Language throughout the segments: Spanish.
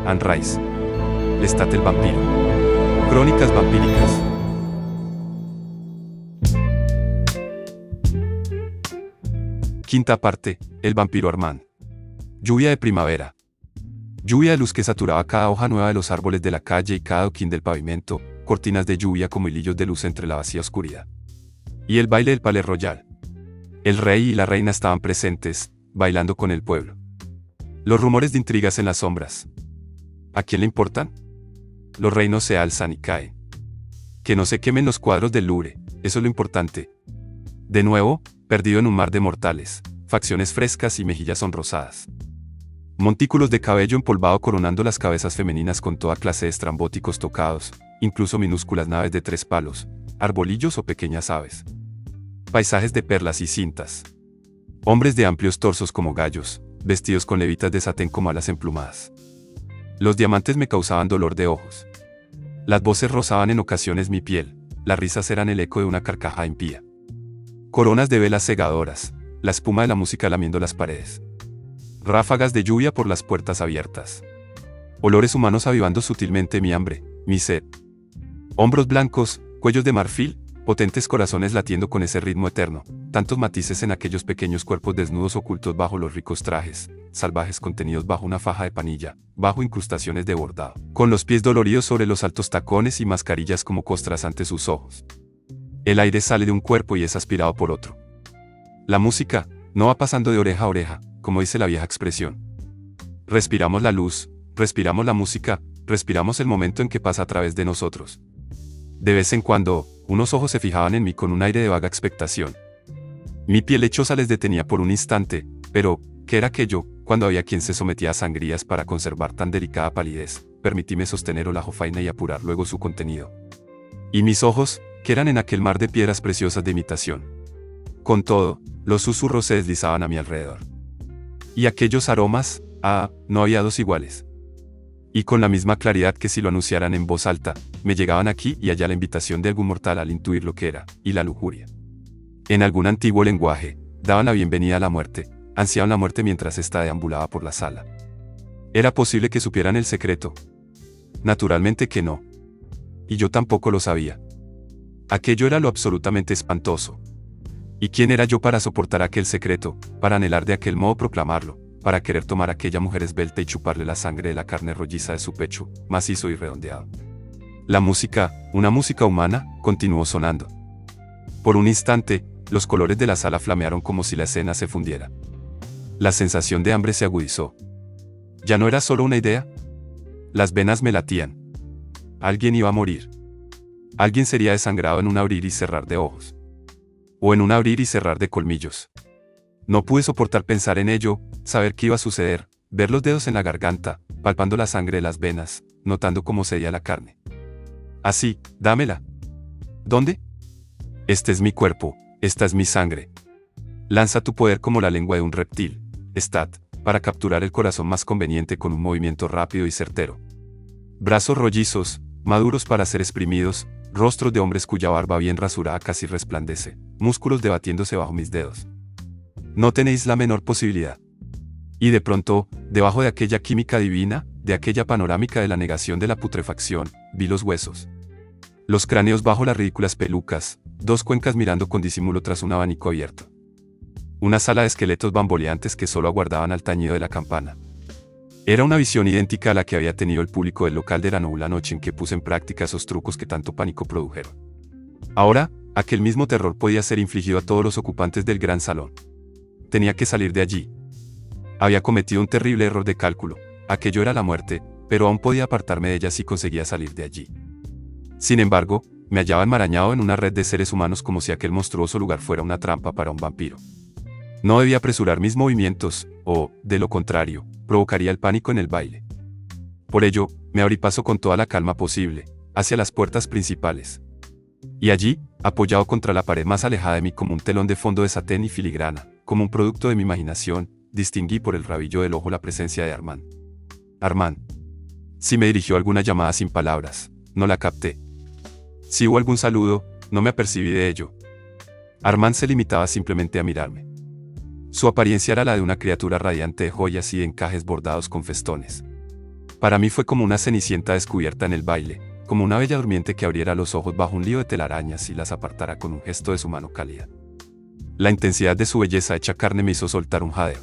Anne Rice. Lestat el vampiro. Crónicas vampíricas. Quinta parte, el vampiro Armand. Lluvia de primavera. Lluvia de luz que saturaba cada hoja nueva de los árboles de la calle y cada adoquín del pavimento, cortinas de lluvia como hilillos de luz entre la vacía oscuridad. Y el baile del Palais Royal. El rey y la reina estaban presentes, bailando con el pueblo. Los rumores de intrigas en las sombras. ¿A quién le importan? Los reinos se alzan y caen. Que no se quemen los cuadros del Louvre, eso es lo importante. De nuevo, perdido en un mar de mortales, facciones frescas y mejillas sonrosadas. Montículos de cabello empolvado coronando las cabezas femeninas con toda clase de estrambóticos tocados, incluso minúsculas naves de 3 palos, arbolillos o pequeñas aves. Paisajes de perlas y cintas. Hombres de amplios torsos como gallos, vestidos con levitas de satén como alas emplumadas. Los diamantes me causaban dolor de ojos. Las voces rozaban en ocasiones mi piel, las risas eran el eco de una carcajada impía. Coronas de velas cegadoras, la espuma de la música lamiendo las paredes. Ráfagas de lluvia por las puertas abiertas. Olores humanos avivando sutilmente mi hambre, mi sed. Hombros blancos, cuellos de marfil, potentes corazones latiendo con ese ritmo eterno, tantos matices en aquellos pequeños cuerpos desnudos ocultos bajo los ricos trajes, salvajes contenidos bajo una faja de panilla, bajo incrustaciones de bordado, con los pies doloridos sobre los altos tacones y mascarillas como costras ante sus ojos. El aire sale de un cuerpo y es aspirado por otro. La música no va pasando de oreja a oreja, como dice la vieja expresión. Respiramos la luz, respiramos la música, respiramos el momento en que pasa a través de nosotros. De vez en cuando, unos ojos se fijaban en mí con un aire de vaga expectación. Mi piel lechosa les detenía por un instante, pero, ¿qué era aquello, cuando había quien se sometía a sangrías para conservar tan delicada palidez? Permitíme sostener la jofaina y apurar luego su contenido. Y mis ojos, que eran en aquel mar de piedras preciosas de imitación. Con todo, los susurros se deslizaban a mi alrededor. Y aquellos aromas, no había dos iguales. Y con la misma claridad que si lo anunciaran en voz alta, me llegaban aquí y allá la invitación de algún mortal al intuir lo que era, y la lujuria. En algún antiguo lenguaje, daban la bienvenida a la muerte, ansiaban la muerte mientras ésta deambulaba por la sala. ¿Era posible que supieran el secreto? Naturalmente que no. Y yo tampoco lo sabía. Aquello era lo absolutamente espantoso. ¿Y quién era yo para soportar aquel secreto, para anhelar de aquel modo proclamarlo, para querer tomar a aquella mujer esbelta y chuparle la sangre de la carne rolliza de su pecho, macizo y redondeado? La música, una música humana, continuó sonando. Por un instante, los colores de la sala flamearon como si la escena se fundiera. La sensación de hambre se agudizó. Ya no era solo una idea. Las venas me latían. Alguien iba a morir. Alguien sería desangrado en un abrir y cerrar de ojos. O en un abrir y cerrar de colmillos. No pude soportar pensar en ello, saber qué iba a suceder, ver los dedos en la garganta, palpando la sangre de las venas, notando cómo cedía la carne. Así, dámela. ¿Dónde? Este es mi cuerpo, esta es mi sangre. Lanza tu poder como la lengua de un reptil, Stat, para capturar el corazón más conveniente con un movimiento rápido y certero. Brazos rollizos, maduros para ser exprimidos, rostros de hombres cuya barba bien rasurada casi resplandece, músculos debatiéndose bajo mis dedos. No tenéis la menor posibilidad. Y de pronto, debajo de aquella química divina, de aquella panorámica de la negación de la putrefacción, vi los huesos. Los cráneos bajo las ridículas pelucas, 2 cuencas mirando con disimulo tras un abanico abierto. Una sala de esqueletos bamboleantes que solo aguardaban al tañido de la campana. Era una visión idéntica a la que había tenido el público del local de la nubla noche en que puse en práctica esos trucos que tanto pánico produjeron. Ahora, aquel mismo terror podía ser infligido a todos los ocupantes del gran salón. Tenía que salir de allí. Había cometido un terrible error de cálculo, aquello era la muerte, pero aún podía apartarme de ella si conseguía salir de allí. Sin embargo, me hallaba enmarañado en una red de seres humanos como si aquel monstruoso lugar fuera una trampa para un vampiro. No debía apresurar mis movimientos, o, de lo contrario, provocaría el pánico en el baile. Por ello, me abrí paso con toda la calma posible, hacia las puertas principales. Y allí, apoyado contra la pared más alejada de mí como un telón de fondo de satén y filigrana, como un producto de mi imaginación, distinguí por el rabillo del ojo la presencia de Armand. Armand. Si me dirigió alguna llamada sin palabras, no la capté. Si hubo algún saludo, no me apercibí de ello. Armand se limitaba simplemente a mirarme. Su apariencia era la de una criatura radiante de joyas y de encajes bordados con festones. Para mí fue como una cenicienta descubierta en el baile, como una bella durmiente que abriera los ojos bajo un lío de telarañas y las apartara con un gesto de su mano cálida. La intensidad de su belleza hecha carne me hizo soltar un jadeo.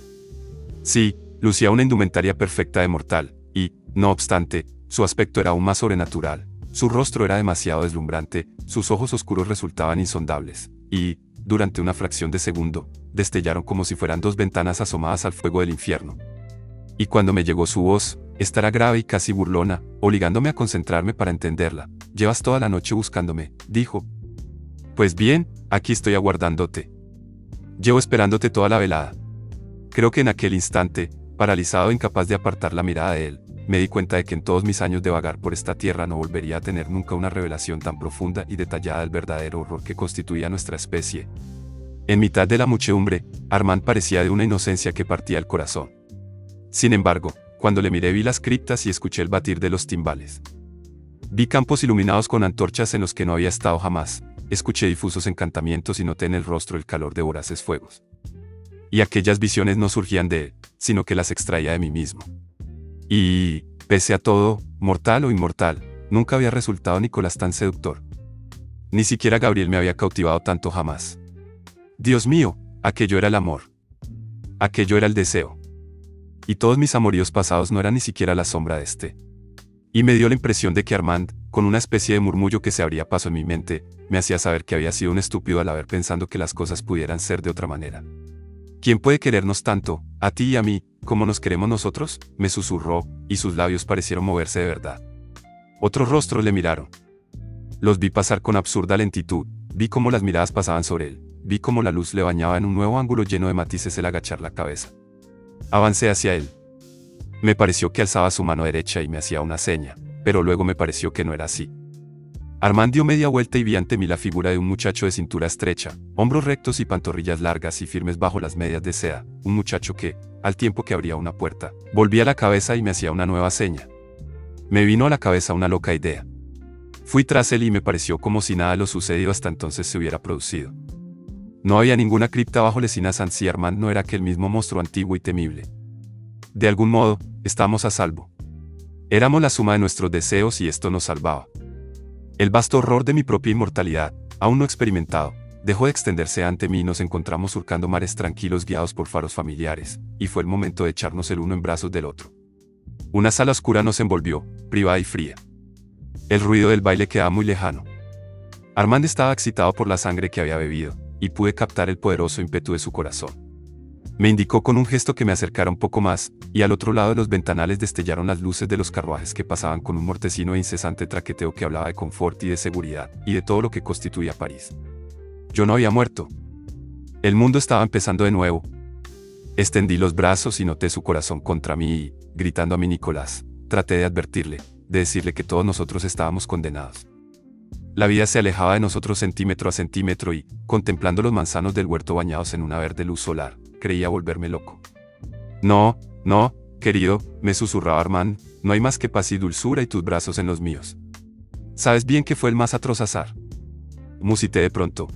Sí, lucía una indumentaria perfecta de mortal, y, no obstante, su aspecto era aún más sobrenatural. Su rostro era demasiado deslumbrante, sus ojos oscuros resultaban insondables, y, durante una fracción de segundo, destellaron como si fueran dos ventanas asomadas al fuego del infierno. Y cuando me llegó su voz, esta era grave y casi burlona, obligándome a concentrarme para entenderla. «Llevas toda la noche buscándome», dijo. «Pues bien, aquí estoy aguardándote. Llevo esperándote toda la velada». Creo que en aquel instante, paralizado e incapaz de apartar la mirada de él, me di cuenta de que en todos mis años de vagar por esta tierra no volvería a tener nunca una revelación tan profunda y detallada del verdadero horror que constituía nuestra especie. En mitad de la muchedumbre, Armand parecía de una inocencia que partía el corazón. Sin embargo, cuando le miré vi las criptas y escuché el batir de los timbales. Vi campos iluminados con antorchas en los que no había estado jamás, escuché difusos encantamientos y noté en el rostro el calor de voraces fuegos. Y aquellas visiones no surgían de él, sino que las extraía de mí mismo. Y, pese a todo, mortal o inmortal, nunca había resultado Nicolás tan seductor. Ni siquiera Gabriel me había cautivado tanto jamás. Dios mío, aquello era el amor. Aquello era el deseo. Y todos mis amoríos pasados no eran ni siquiera la sombra de este. Y me dio la impresión de que Armand, con una especie de murmullo que se abría paso en mi mente, me hacía saber que había sido un estúpido al haber pensado que las cosas pudieran ser de otra manera. ¿Quién puede querernos tanto, a ti y a mí, como nos queremos nosotros?, me susurró, y sus labios parecieron moverse de verdad. Otros rostros le miraron. Los vi pasar con absurda lentitud, vi cómo las miradas pasaban sobre él, vi cómo la luz le bañaba en un nuevo ángulo lleno de matices al agachar la cabeza. Avancé hacia él. Me pareció que alzaba su mano derecha y me hacía una seña, pero luego me pareció que no era así. Armand dio media vuelta y vi ante mí la figura de un muchacho de cintura estrecha, hombros rectos y pantorrillas largas y firmes bajo las medias de seda, un muchacho que, al tiempo que abría una puerta, volvía la cabeza y me hacía una nueva seña. Me vino a la cabeza una loca idea. Fui tras él y me pareció como si nada de lo sucedido hasta entonces se hubiera producido. No había ninguna cripta bajo Lesina Sanz y Armand no era aquel mismo monstruo antiguo y temible. De algún modo, estábamos a salvo. Éramos la suma de nuestros deseos y esto nos salvaba. El vasto horror de mi propia inmortalidad, aún no experimentado, dejó de extenderse ante mí y nos encontramos surcando mares tranquilos guiados por faros familiares, y fue el momento de echarnos el uno en brazos del otro. Una sala oscura nos envolvió, privada y fría. El ruido del baile quedaba muy lejano. Armand estaba excitado por la sangre que había bebido, y pude captar el poderoso ímpetu de su corazón. Me indicó con un gesto que me acercara un poco más, y al otro lado de los ventanales destellaron las luces de los carruajes que pasaban con un mortecino e incesante traqueteo que hablaba de confort y de seguridad, y de todo lo que constituía París. Yo no había muerto. El mundo estaba empezando de nuevo. Extendí los brazos y noté su corazón contra mí y, gritando a mi Nicolás, traté de advertirle, de decirle que todos nosotros estábamos condenados. La vida se alejaba de nosotros centímetro a centímetro y, contemplando los manzanos del huerto bañados en una verde luz solar, creía volverme loco. No, no, querido, me susurraba Armand, no hay más que paz y dulzura y tus brazos en los míos. Sabes bien que fue el más atroz azar. Musité de pronto.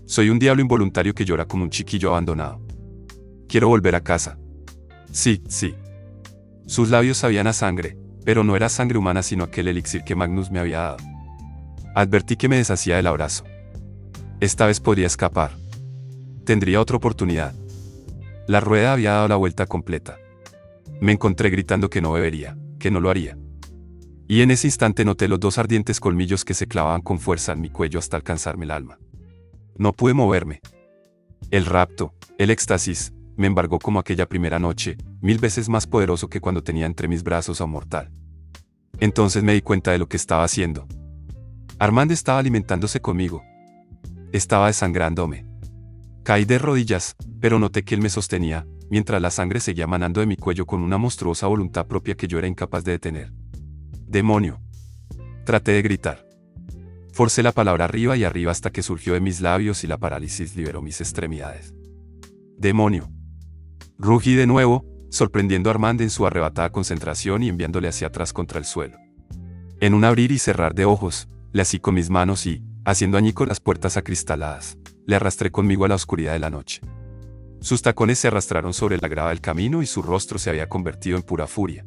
Soy un diablo involuntario que llora como un chiquillo abandonado. Quiero volver a casa. Sí, sí. Sus labios sabían a sangre, pero no era sangre humana sino aquel elixir que Magnus me había dado. Advertí que me deshacía del abrazo. Esta vez podría escapar. Tendría otra oportunidad. La rueda había dado la vuelta completa. Me encontré gritando que no bebería, que no lo haría. Y en ese instante noté los dos ardientes colmillos que se clavaban con fuerza en mi cuello hasta alcanzarme el alma. No pude moverme. El rapto, el éxtasis, me embargó como aquella primera noche, 1000 veces más poderoso que cuando tenía entre mis brazos a un mortal. Entonces me di cuenta de lo que estaba haciendo. Armand estaba alimentándose conmigo. Estaba desangrándome. Caí de rodillas, pero noté que él me sostenía, mientras la sangre seguía manando de mi cuello con una monstruosa voluntad propia que yo era incapaz de detener. ¡Demonio! Traté de gritar. Forcé la palabra arriba y arriba hasta que surgió de mis labios y la parálisis liberó mis extremidades. ¡Demonio! Rugí de nuevo, sorprendiendo a Armand en su arrebatada concentración y enviándole hacia atrás contra el suelo. En un abrir y cerrar de ojos, le así con mis manos y, haciendo añicos las puertas acristaladas, le arrastré conmigo a la oscuridad de la noche. Sus tacones se arrastraron sobre la grava del camino y su rostro se había convertido en pura furia.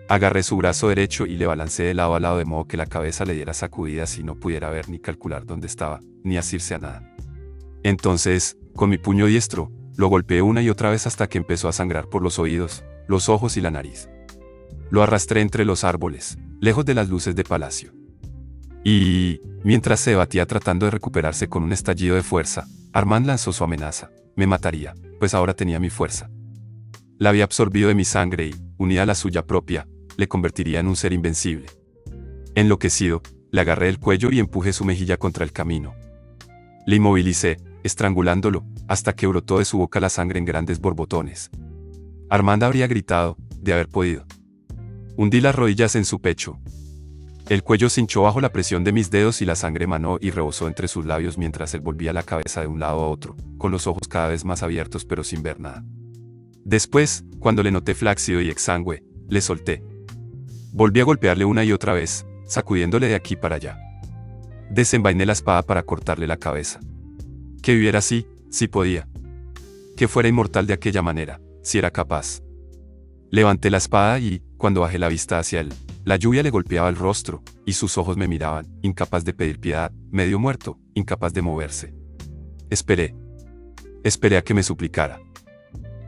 Agarré su brazo derecho y le balanceé de lado a lado de modo que la cabeza le diera sacudidas y no pudiera ver ni calcular dónde estaba, ni asirse a nada. Entonces, con mi puño diestro, lo golpeé una y otra vez hasta que empezó a sangrar por los oídos, los ojos y la nariz. Lo arrastré entre los árboles, lejos de las luces de palacio. Y, mientras se debatía tratando de recuperarse con un estallido de fuerza, Armand lanzó su amenaza: me mataría, pues ahora tenía mi fuerza. La había absorbido de mi sangre y, unida a la suya propia, le convertiría en un ser invencible. Enloquecido, le agarré el cuello y empujé su mejilla contra el camino. Le inmovilicé, estrangulándolo, hasta que brotó de su boca la sangre en grandes borbotones. Armand habría gritado, de haber podido. Hundí las rodillas en su pecho. El cuello se hinchó bajo la presión de mis dedos y la sangre manó y rebosó entre sus labios mientras él volvía la cabeza de un lado a otro, con los ojos cada vez más abiertos pero sin ver nada. Después, cuando le noté flácido y exangüe, le solté. Volví a golpearle una y otra vez, sacudiéndole de aquí para allá. Desenvainé la espada para cortarle la cabeza. Que viviera así, si podía. Que fuera inmortal de aquella manera, si era capaz. Levanté la espada y, cuando bajé la vista hacia él, la lluvia le golpeaba el rostro, y sus ojos me miraban, incapaz de pedir piedad, medio muerto, incapaz de moverse. Esperé. Esperé a que me suplicara.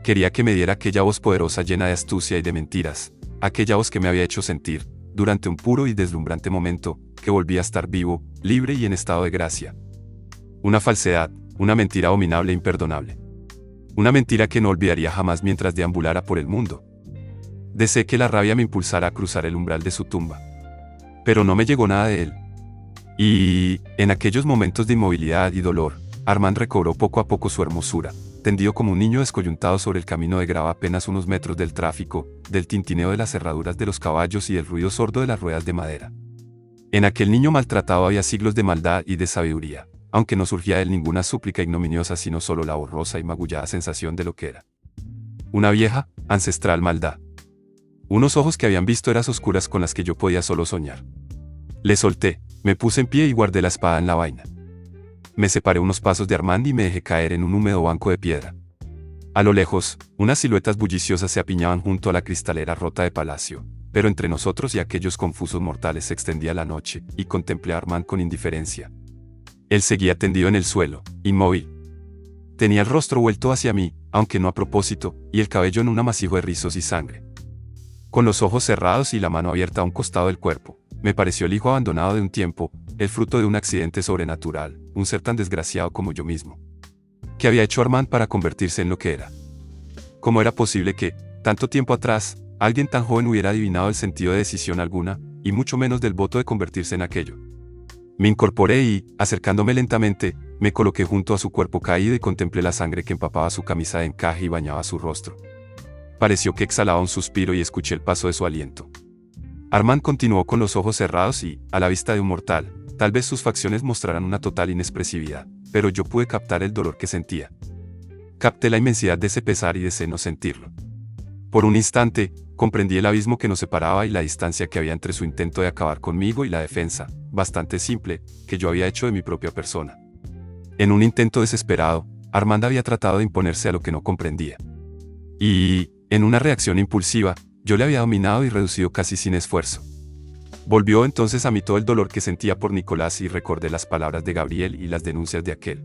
Quería que me diera aquella voz poderosa llena de astucia y de mentiras, aquella voz que me había hecho sentir, durante un puro y deslumbrante momento, que volvía a estar vivo, libre y en estado de gracia. Una falsedad, una mentira abominable e imperdonable. Una mentira que no olvidaría jamás mientras deambulara por el mundo. Deseé que la rabia me impulsara a cruzar el umbral de su tumba. Pero no me llegó nada de él. Y, en aquellos momentos de inmovilidad y dolor, Armand recobró poco a poco su hermosura, tendido como un niño descoyuntado sobre el camino de grava a apenas unos metros del tráfico, del tintineo de las cerraduras de los caballos y del ruido sordo de las ruedas de madera. En aquel niño maltratado había siglos de maldad y de sabiduría, aunque no surgía de él ninguna súplica ignominiosa sino solo la borrosa y magullada sensación de lo que era. Una vieja, ancestral maldad. Unos ojos que habían visto eras oscuras con las que yo podía solo soñar. Le solté, me puse en pie y guardé la espada en la vaina. Me separé unos pasos de Armand y me dejé caer en un húmedo banco de piedra. A lo lejos, unas siluetas bulliciosas se apiñaban junto a la cristalera rota de palacio, pero entre nosotros y aquellos confusos mortales se extendía la noche, y contemplé a Armand con indiferencia. Él seguía tendido en el suelo, inmóvil. Tenía el rostro vuelto hacia mí, aunque no a propósito, y el cabello en un amasijo de rizos y sangre. Con los ojos cerrados y la mano abierta a un costado del cuerpo, me pareció el hijo abandonado de un tiempo, el fruto de un accidente sobrenatural, un ser tan desgraciado como yo mismo. ¿Qué había hecho Armand para convertirse en lo que era? ¿Cómo era posible que, tanto tiempo atrás, alguien tan joven hubiera adivinado el sentido de decisión alguna, y mucho menos del voto de convertirse en aquello? Me incorporé y, acercándome lentamente, me coloqué junto a su cuerpo caído y contemplé la sangre que empapaba su camisa de encaje y bañaba su rostro. Pareció que exhalaba un suspiro y escuché el paso de su aliento. Armand continuó con los ojos cerrados y, a la vista de un mortal, tal vez sus facciones mostraran una total inexpresividad, pero yo pude captar el dolor que sentía. Capté la inmensidad de ese pesar y deseé no sentirlo. Por un instante, comprendí el abismo que nos separaba y la distancia que había entre su intento de acabar conmigo y la defensa, bastante simple, que yo había hecho de mi propia persona. En un intento desesperado, Armand había tratado de imponerse a lo que no comprendía. Y, en una reacción impulsiva, yo le había dominado y reducido casi sin esfuerzo. Volvió entonces a mí todo el dolor que sentía por Nicolás y recordé las palabras de Gabriel y las denuncias de aquel.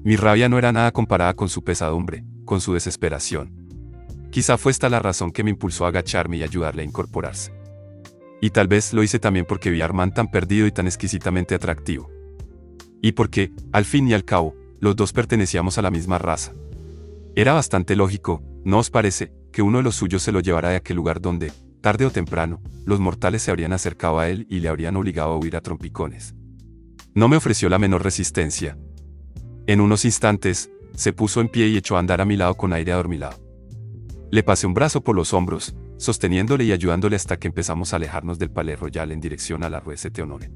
Mi rabia no era nada comparada con su pesadumbre, con su desesperación. Quizá fue esta la razón que me impulsó a agacharme y ayudarle a incorporarse. Y tal vez lo hice también porque vi a Armand tan perdido y tan exquisitamente atractivo. Y porque, al fin y al cabo, los dos pertenecíamos a la misma raza. Era bastante lógico, ¿no os parece?, que uno de los suyos se lo llevara de aquel lugar donde, tarde o temprano, los mortales se habrían acercado a él y le habrían obligado a huir a trompicones. No me ofreció la menor resistencia. En unos instantes, se puso en pie y echó a andar a mi lado con aire adormilado. Le pasé un brazo por los hombros, sosteniéndole y ayudándole hasta que empezamos a alejarnos del Palais Royal en dirección a la Rue Saint-Honoré.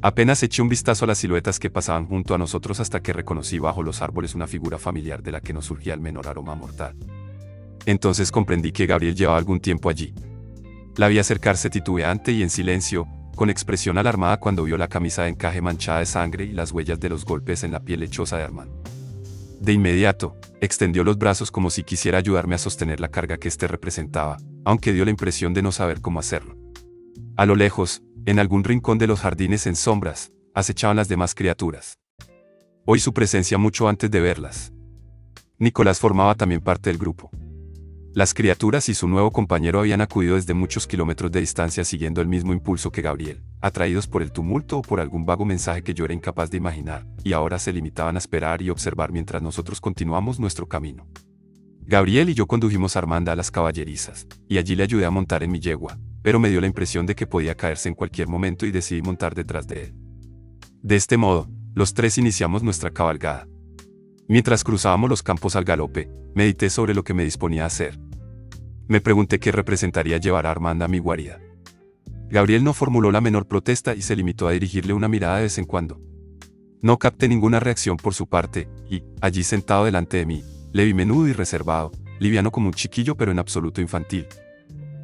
Apenas eché un vistazo a las siluetas que pasaban junto a nosotros hasta que reconocí bajo los árboles una figura familiar de la que no surgía el menor aroma mortal. Entonces comprendí que Gabriel llevaba algún tiempo allí. La vi acercarse titubeante y en silencio, con expresión alarmada cuando vio la camisa de encaje manchada de sangre y las huellas de los golpes en la piel lechosa de Armand. De inmediato, extendió los brazos como si quisiera ayudarme a sostener la carga que éste representaba, aunque dio la impresión de no saber cómo hacerlo. A lo lejos, en algún rincón de los jardines en sombras, acechaban las demás criaturas. Oí su presencia mucho antes de verlas. Nicolás formaba también parte del grupo. Las criaturas y su nuevo compañero habían acudido desde muchos kilómetros de distancia siguiendo el mismo impulso que Gabriel, atraídos por el tumulto o por algún vago mensaje que yo era incapaz de imaginar, y ahora se limitaban a esperar y observar mientras nosotros continuamos nuestro camino. Gabriel y yo condujimos a Armanda a las caballerizas, y allí le ayudé a montar en mi yegua, pero me dio la impresión de que podía caerse en cualquier momento y decidí montar detrás de él. De este modo, los tres iniciamos nuestra cabalgada. Mientras cruzábamos los campos al galope, medité sobre lo que me disponía a hacer. Me pregunté qué representaría llevar a Armanda a mi guarida. Gabriel no formuló la menor protesta y se limitó a dirigirle una mirada de vez en cuando. No capté ninguna reacción por su parte, y, allí sentado delante de mí, le vi menudo y reservado, liviano como un chiquillo pero en absoluto infantil.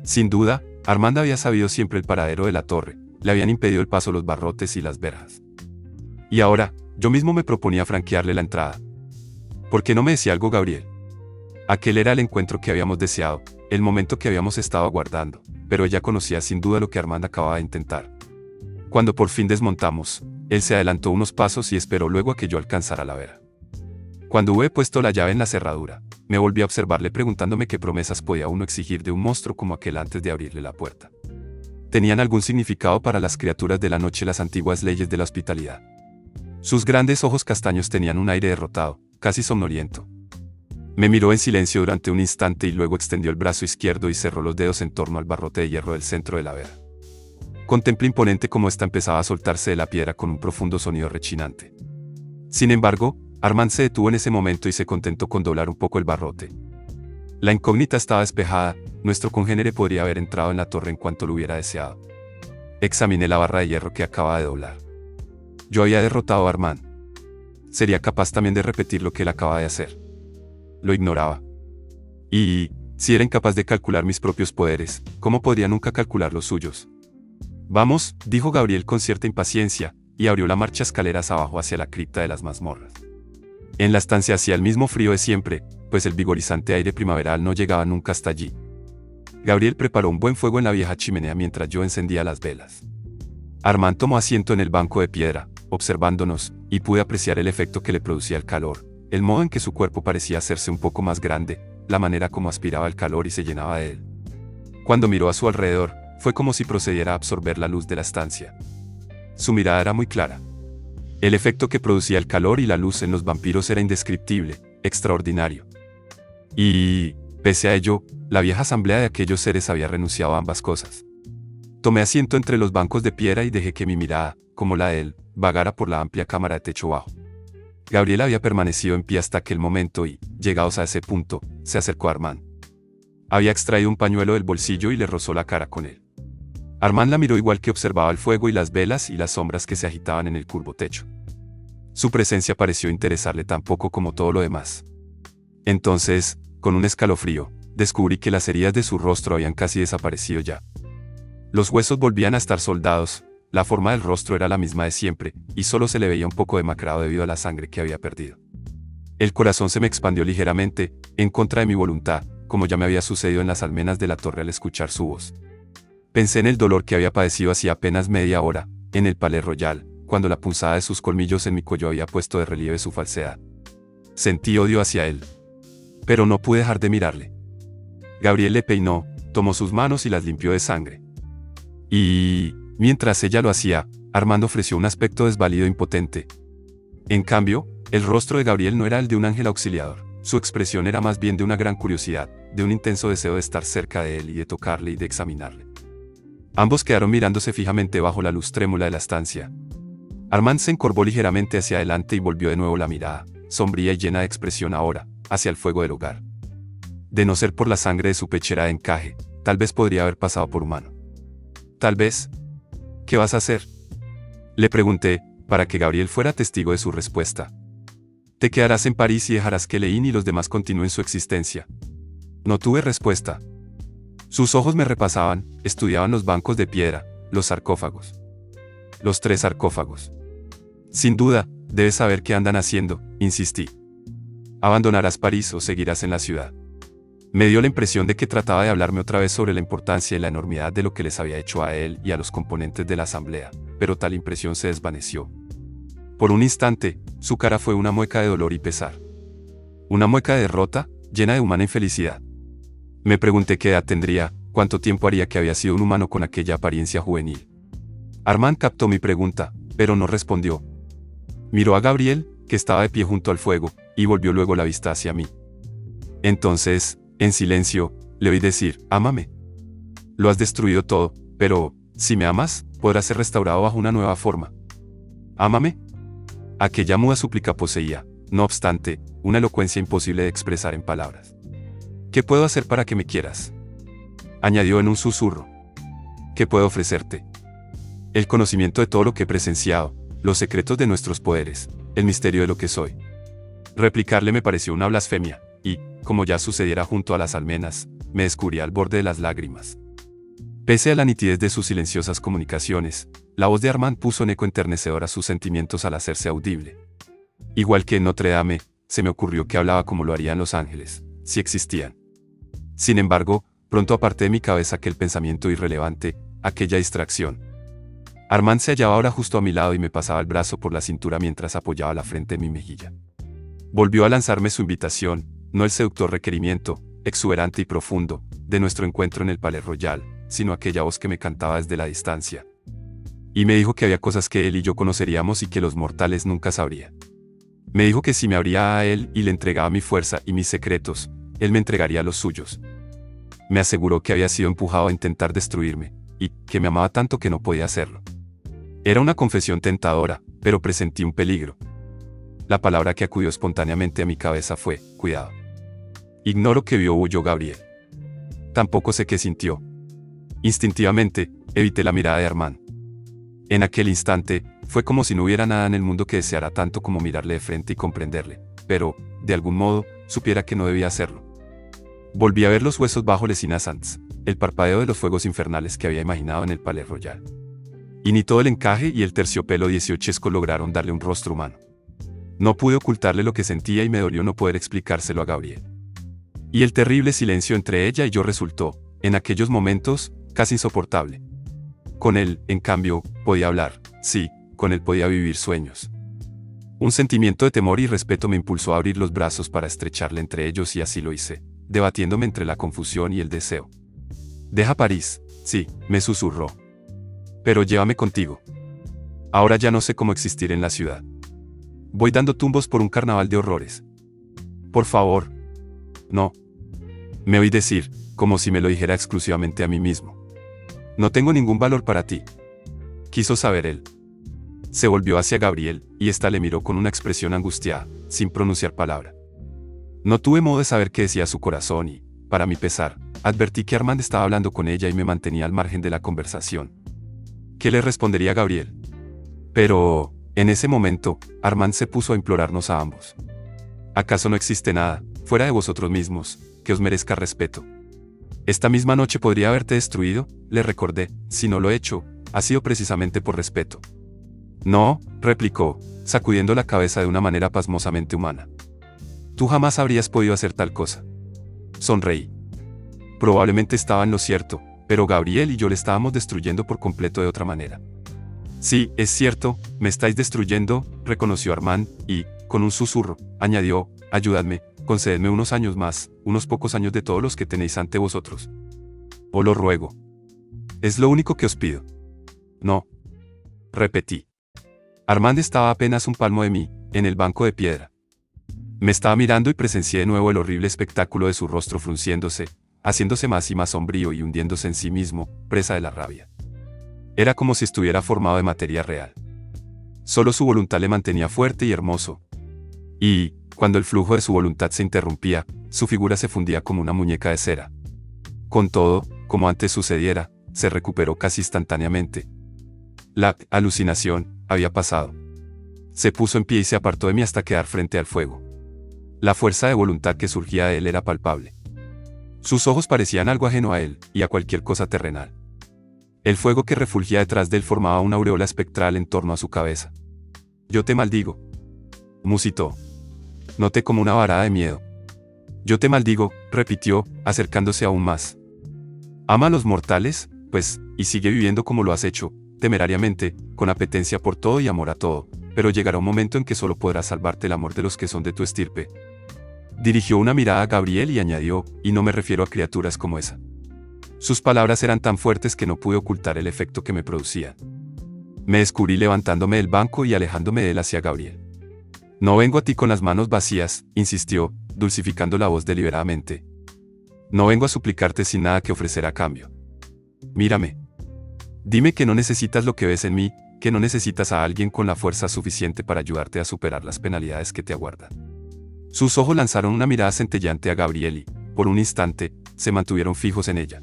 Sin duda, Armanda había sabido siempre el paradero de la torre, le habían impedido el paso los barrotes y las verjas. Y ahora, yo mismo me proponía franquearle la entrada. ¿Por qué no me decía algo Gabriel? Aquel era el encuentro que habíamos deseado, el momento que habíamos estado aguardando, pero ella conocía sin duda lo que Armanda acababa de intentar. Cuando por fin desmontamos, él se adelantó unos pasos y esperó luego a que yo alcanzara la vera. Cuando hube puesto la llave en la cerradura, me volví a observarle preguntándome qué promesas podía uno exigir de un monstruo como aquel antes de abrirle la puerta. ¿Tenían algún significado para las criaturas de la noche las antiguas leyes de la hospitalidad? Sus grandes ojos castaños tenían un aire derrotado, casi somnoliento. Me miró en silencio durante un instante y luego extendió el brazo izquierdo y cerró los dedos en torno al barrote de hierro del centro de la vera. Contemplé imponente cómo ésta empezaba a soltarse de la piedra con un profundo sonido rechinante. Sin embargo, Armand se detuvo en ese momento y se contentó con doblar un poco el barrote. La incógnita estaba despejada, nuestro congénere podría haber entrado en la torre en cuanto lo hubiera deseado. Examiné la barra de hierro que acababa de doblar. Yo había derrotado a Armand. Sería capaz también de repetir lo que él acaba de hacer. Lo ignoraba. Y, si era incapaz de calcular mis propios poderes, ¿cómo podría nunca calcular los suyos? Vamos, dijo Gabriel con cierta impaciencia, y abrió la marcha escaleras abajo hacia la cripta de las mazmorras. En la estancia hacía el mismo frío de siempre, pues el vigorizante aire primaveral no llegaba nunca hasta allí. Gabriel preparó un buen fuego en la vieja chimenea mientras yo encendía las velas. Armand tomó asiento en el banco de piedra, observándonos, y pude apreciar el efecto que le producía el calor, el modo en que su cuerpo parecía hacerse un poco más grande, la manera como aspiraba el calor y se llenaba de él. Cuando miró a su alrededor, fue como si procediera a absorber la luz de la estancia. Su mirada era muy clara. El efecto que producía el calor y la luz en los vampiros era indescriptible, extraordinario. Y, pese a ello, la vieja asamblea de aquellos seres había renunciado a ambas cosas. Tomé asiento entre los bancos de piedra y dejé que mi mirada, como la de él, vagara por la amplia cámara de techo bajo. Gabriel había permanecido en pie hasta aquel momento y, llegados a ese punto, se acercó a Armand. Había extraído un pañuelo del bolsillo y le rozó la cara con él. Armand la miró igual que observaba el fuego y las velas y las sombras que se agitaban en el curvo techo. Su presencia pareció interesarle tan poco como todo lo demás. Entonces, con un escalofrío, descubrí que las heridas de su rostro habían casi desaparecido ya. Los huesos volvían a estar soldados, la forma del rostro era la misma de siempre, y solo se le veía un poco demacrado debido a la sangre que había perdido. El corazón se me expandió ligeramente, en contra de mi voluntad, como ya me había sucedido en las almenas de la torre al escuchar su voz. Pensé en el dolor que había padecido hacía apenas media hora, en el Palais Royal, cuando la punzada de sus colmillos en mi cuello había puesto de relieve su falsedad. Sentí odio hacia él. Pero no pude dejar de mirarle. Gabriel le peinó, tomó sus manos y las limpió de sangre. Y, mientras ella lo hacía, Armand ofreció un aspecto desvalido e impotente. En cambio, el rostro de Gabriel no era el de un ángel auxiliador. Su expresión era más bien de una gran curiosidad, de un intenso deseo de estar cerca de él y de tocarle y de examinarle. Ambos quedaron mirándose fijamente bajo la luz trémula de la estancia. Armand se encorvó ligeramente hacia adelante y volvió de nuevo la mirada, sombría y llena de expresión ahora, hacia el fuego del hogar. De no ser por la sangre de su pechera de encaje, tal vez podría haber pasado por humano. Tal vez. ¿Qué vas a hacer?, le pregunté, para que Gabriel fuera testigo de su respuesta. Te quedarás en París y dejarás que Leín y los demás continúen su existencia. No tuve respuesta. Sus ojos me repasaban, estudiaban los bancos de piedra, los sarcófagos. Los 3 sarcófagos. Sin duda, debes saber qué andan haciendo, insistí. ¿Abandonarás París o seguirás en la ciudad? Me dio la impresión de que trataba de hablarme otra vez sobre la importancia y la enormidad de lo que les había hecho a él y a los componentes de la asamblea, pero tal impresión se desvaneció. Por un instante, su cara fue una mueca de dolor y pesar. Una mueca de derrota, llena de humana infelicidad. Me pregunté qué edad tendría, cuánto tiempo haría que había sido un humano con aquella apariencia juvenil. Armand captó mi pregunta, pero no respondió. Miró a Gabriel, que estaba de pie junto al fuego, y volvió luego la vista hacia mí. Entonces, en silencio, le oí decir, ámame. Lo has destruido todo, pero, si me amas, podrás ser restaurado bajo una nueva forma. Ámame. Aquella muda súplica poseía, no obstante, una elocuencia imposible de expresar en palabras. ¿Qué puedo hacer para que me quieras?, añadió en un susurro. ¿Qué puedo ofrecerte? El conocimiento de todo lo que he presenciado, los secretos de nuestros poderes, el misterio de lo que soy. Replicarle me pareció una blasfemia, y, como ya sucediera junto a las almenas, me descubrí al borde de las lágrimas. Pese a la nitidez de sus silenciosas comunicaciones, la voz de Armand puso en eco enternecedor a sus sentimientos al hacerse audible. Igual que en Notre Dame, se me ocurrió que hablaba como lo harían los ángeles, si existían. Sin embargo, pronto aparté de mi cabeza aquel pensamiento irrelevante, aquella distracción. Armand se hallaba ahora justo a mi lado y me pasaba el brazo por la cintura mientras apoyaba la frente en mi mejilla. Volvió a lanzarme su invitación, no el seductor requerimiento, exuberante y profundo, de nuestro encuentro en el Palais Royal, sino aquella voz que me cantaba desde la distancia. Y me dijo que había cosas que él y yo conoceríamos y que los mortales nunca sabrían. Me dijo que si me abría a él y le entregaba mi fuerza y mis secretos, él me entregaría los suyos. Me aseguró que había sido empujado a intentar destruirme, y que me amaba tanto que no podía hacerlo. Era una confesión tentadora, pero presentí un peligro. La palabra que acudió espontáneamente a mi cabeza fue, cuidado. Ignoro qué vio o oyó Gabriel. Tampoco sé qué sintió. Instintivamente, evité la mirada de Armand. En aquel instante, fue como si no hubiera nada en el mundo que deseara tanto como mirarle de frente y comprenderle, pero, de algún modo, supiera que no debía hacerlo. Volví a ver los huesos bajo les innocents, el parpadeo de los fuegos infernales que había imaginado en el Palais Royal. Y ni todo el encaje y el terciopelo dieciochesco lograron darle un rostro humano. No pude ocultarle lo que sentía y me dolió no poder explicárselo a Gabriel. Y el terrible silencio entre ella y yo resultó, en aquellos momentos, casi insoportable. Con él, en cambio, podía hablar, sí, con él podía vivir sueños. Un sentimiento de temor y respeto me impulsó a abrir los brazos para estrecharle entre ellos y así lo hice, debatiéndome entre la confusión y el deseo. Deja París, sí, me susurró. Pero llévame contigo. Ahora ya no sé cómo existir en la ciudad. Voy dando tumbos por un carnaval de horrores. Por favor. No. Me oí decir, como si me lo dijera exclusivamente a mí mismo. No tengo ningún valor para ti. Quiso saber él. Se volvió hacia Gabriel, y ésta le miró con una expresión angustiada, sin pronunciar palabra. No tuve modo de saber qué decía su corazón y, para mi pesar, advertí que Armand estaba hablando con ella y me mantenía al margen de la conversación. ¿Qué le respondería Gabriel? Pero, en ese momento, Armand se puso a implorarnos a ambos. ¿Acaso no existe nada, fuera de vosotros mismos, que os merezca respeto? Esta misma noche podría haberte destruido, le recordé, si no lo he hecho, ha sido precisamente por respeto. No, replicó, sacudiendo la cabeza de una manera pasmosamente humana. Tú jamás habrías podido hacer tal cosa. Sonreí. Probablemente estaba en lo cierto, pero Gabriel y yo le estábamos destruyendo por completo de otra manera. Sí, es cierto, me estáis destruyendo, reconoció Armand, y, con un susurro, añadió, ayudadme, concededme unos años más, unos pocos años de todos los que tenéis ante vosotros. Os lo ruego. Es lo único que os pido. No. Repetí. Armand estaba a apenas un palmo de mí, en el banco de piedra. Me estaba mirando y presencié de nuevo el horrible espectáculo de su rostro frunciéndose, haciéndose más y más sombrío y hundiéndose en sí mismo, presa de la rabia. Era como si estuviera formado de materia real. Solo su voluntad le mantenía fuerte y hermoso. Y, cuando el flujo de su voluntad se interrumpía, su figura se fundía como una muñeca de cera. Con todo, como antes sucediera, se recuperó casi instantáneamente. La alucinación había pasado. Se puso en pie y se apartó de mí hasta quedar frente al fuego. La fuerza de voluntad que surgía de él era palpable. Sus ojos parecían algo ajeno a él, y a cualquier cosa terrenal. El fuego que refulgía detrás de él formaba una aureola espectral en torno a su cabeza. Yo te maldigo. Musitó. Noté como una varada de miedo. Yo te maldigo, repitió, acercándose aún más. ¿Ama a los mortales? Pues, y sigue viviendo como lo has hecho, temerariamente, con apetencia por todo y amor a todo, pero llegará un momento en que solo podrás salvarte el amor de los que son de tu estirpe. Dirigió una mirada a Gabriel y añadió, y no me refiero a criaturas como esa. Sus palabras eran tan fuertes que no pude ocultar el efecto que me producían. Me descubrí levantándome del banco y alejándome de él hacia Gabriel. No vengo a ti con las manos vacías, insistió, dulcificando la voz deliberadamente. No vengo a suplicarte sin nada que ofrecer a cambio. Mírame. Dime que no necesitas lo que ves en mí, que no necesitas a alguien con la fuerza suficiente para ayudarte a superar las penalidades que te aguardan. Sus ojos lanzaron una mirada centelleante a Gabriel y, por un instante, se mantuvieron fijos en ella.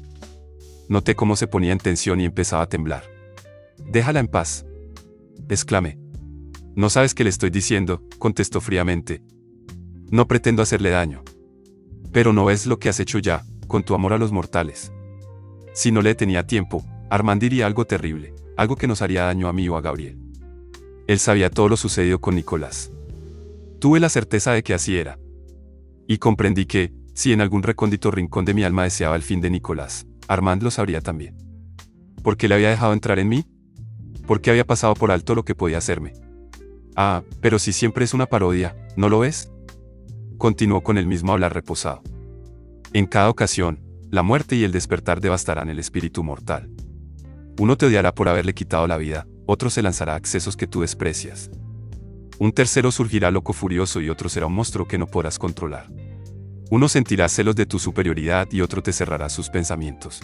Noté cómo se ponía en tensión y empezaba a temblar. Déjala en paz. Exclamé. No sabes qué le estoy diciendo, contestó fríamente. No pretendo hacerle daño. Pero no ves lo que has hecho ya, con tu amor a los mortales. Si no le tenía tiempo, Armand diría algo terrible, algo que nos haría daño a mí o a Gabriel. Él sabía todo lo sucedido con Nicolás. Tuve la certeza de que así era. Y comprendí que, si en algún recóndito rincón de mi alma deseaba el fin de Nicolás, Armand lo sabría también. ¿Por qué le había dejado entrar en mí? ¿Por qué había pasado por alto lo que podía hacerme? Ah, pero si siempre es una parodia, ¿no lo ves? Continuó con el mismo hablar reposado. En cada ocasión, la muerte y el despertar devastarán el espíritu mortal. Uno te odiará por haberle quitado la vida, otro se lanzará a excesos que tú desprecias. Un tercero surgirá loco furioso y otro será un monstruo que no podrás controlar. Uno sentirá celos de tu superioridad y otro te cerrará sus pensamientos.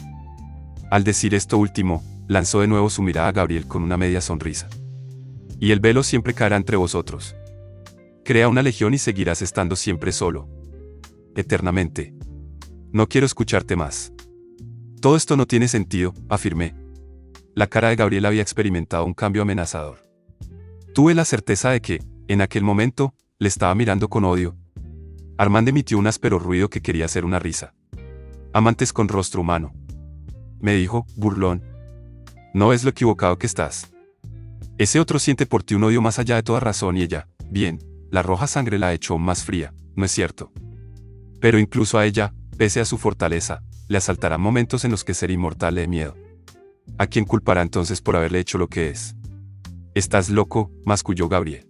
Al decir esto último, lanzó de nuevo su mirada a Gabriel con una media sonrisa. Y el velo siempre caerá entre vosotros. Crea una legión y seguirás estando siempre solo. Eternamente. No quiero escucharte más. Todo esto no tiene sentido, afirmé. La cara de Gabriel había experimentado un cambio amenazador. Tuve la certeza de que, en aquel momento, le estaba mirando con odio. Armand emitió un áspero ruido que quería hacer una risa. Amantes con rostro humano. Me dijo, burlón. No ves lo equivocado que estás. Ese otro siente por ti un odio más allá de toda razón y ella, bien, la roja sangre la ha hecho más fría, ¿no es cierto? Pero incluso a ella, pese a su fortaleza, le asaltarán momentos en los que ser inmortal le dé miedo. ¿A quién culpará entonces por haberle hecho lo que es? Estás loco, masculló Gabriel.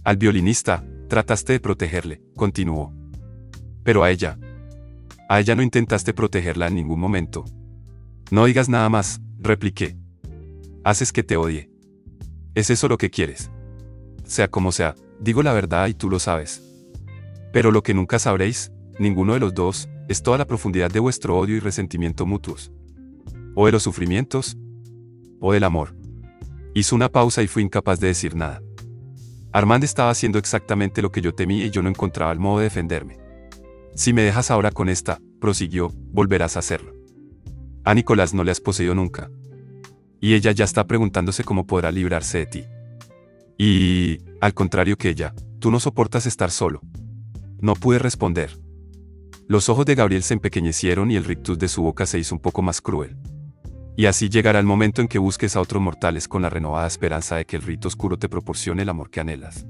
Al violinista, trataste de protegerle, continuó. Pero a ella no intentaste protegerla en ningún momento. No digas nada más, repliqué. Haces que te odie. ¿Es eso lo que quieres? Sea como sea, digo la verdad y tú lo sabes. Pero lo que nunca sabréis, ninguno de los dos, es toda la profundidad de vuestro odio y resentimiento mutuos. O de los sufrimientos, o del amor. Hizo una pausa y fui incapaz de decir nada. Armand estaba haciendo exactamente lo que yo temía y yo no encontraba el modo de defenderme. Si me dejas ahora con esta, prosiguió, volverás a hacerlo. A Nicolás no le has poseído nunca. Y ella ya está preguntándose cómo podrá librarse de ti. Y, al contrario que ella, tú no soportas estar solo. No pude responder. Los ojos de Gabriel se empequeñecieron y el rictus de su boca se hizo un poco más cruel. Y así llegará el momento en que busques a otros mortales con la renovada esperanza de que el rito oscuro te proporcione el amor que anhelas.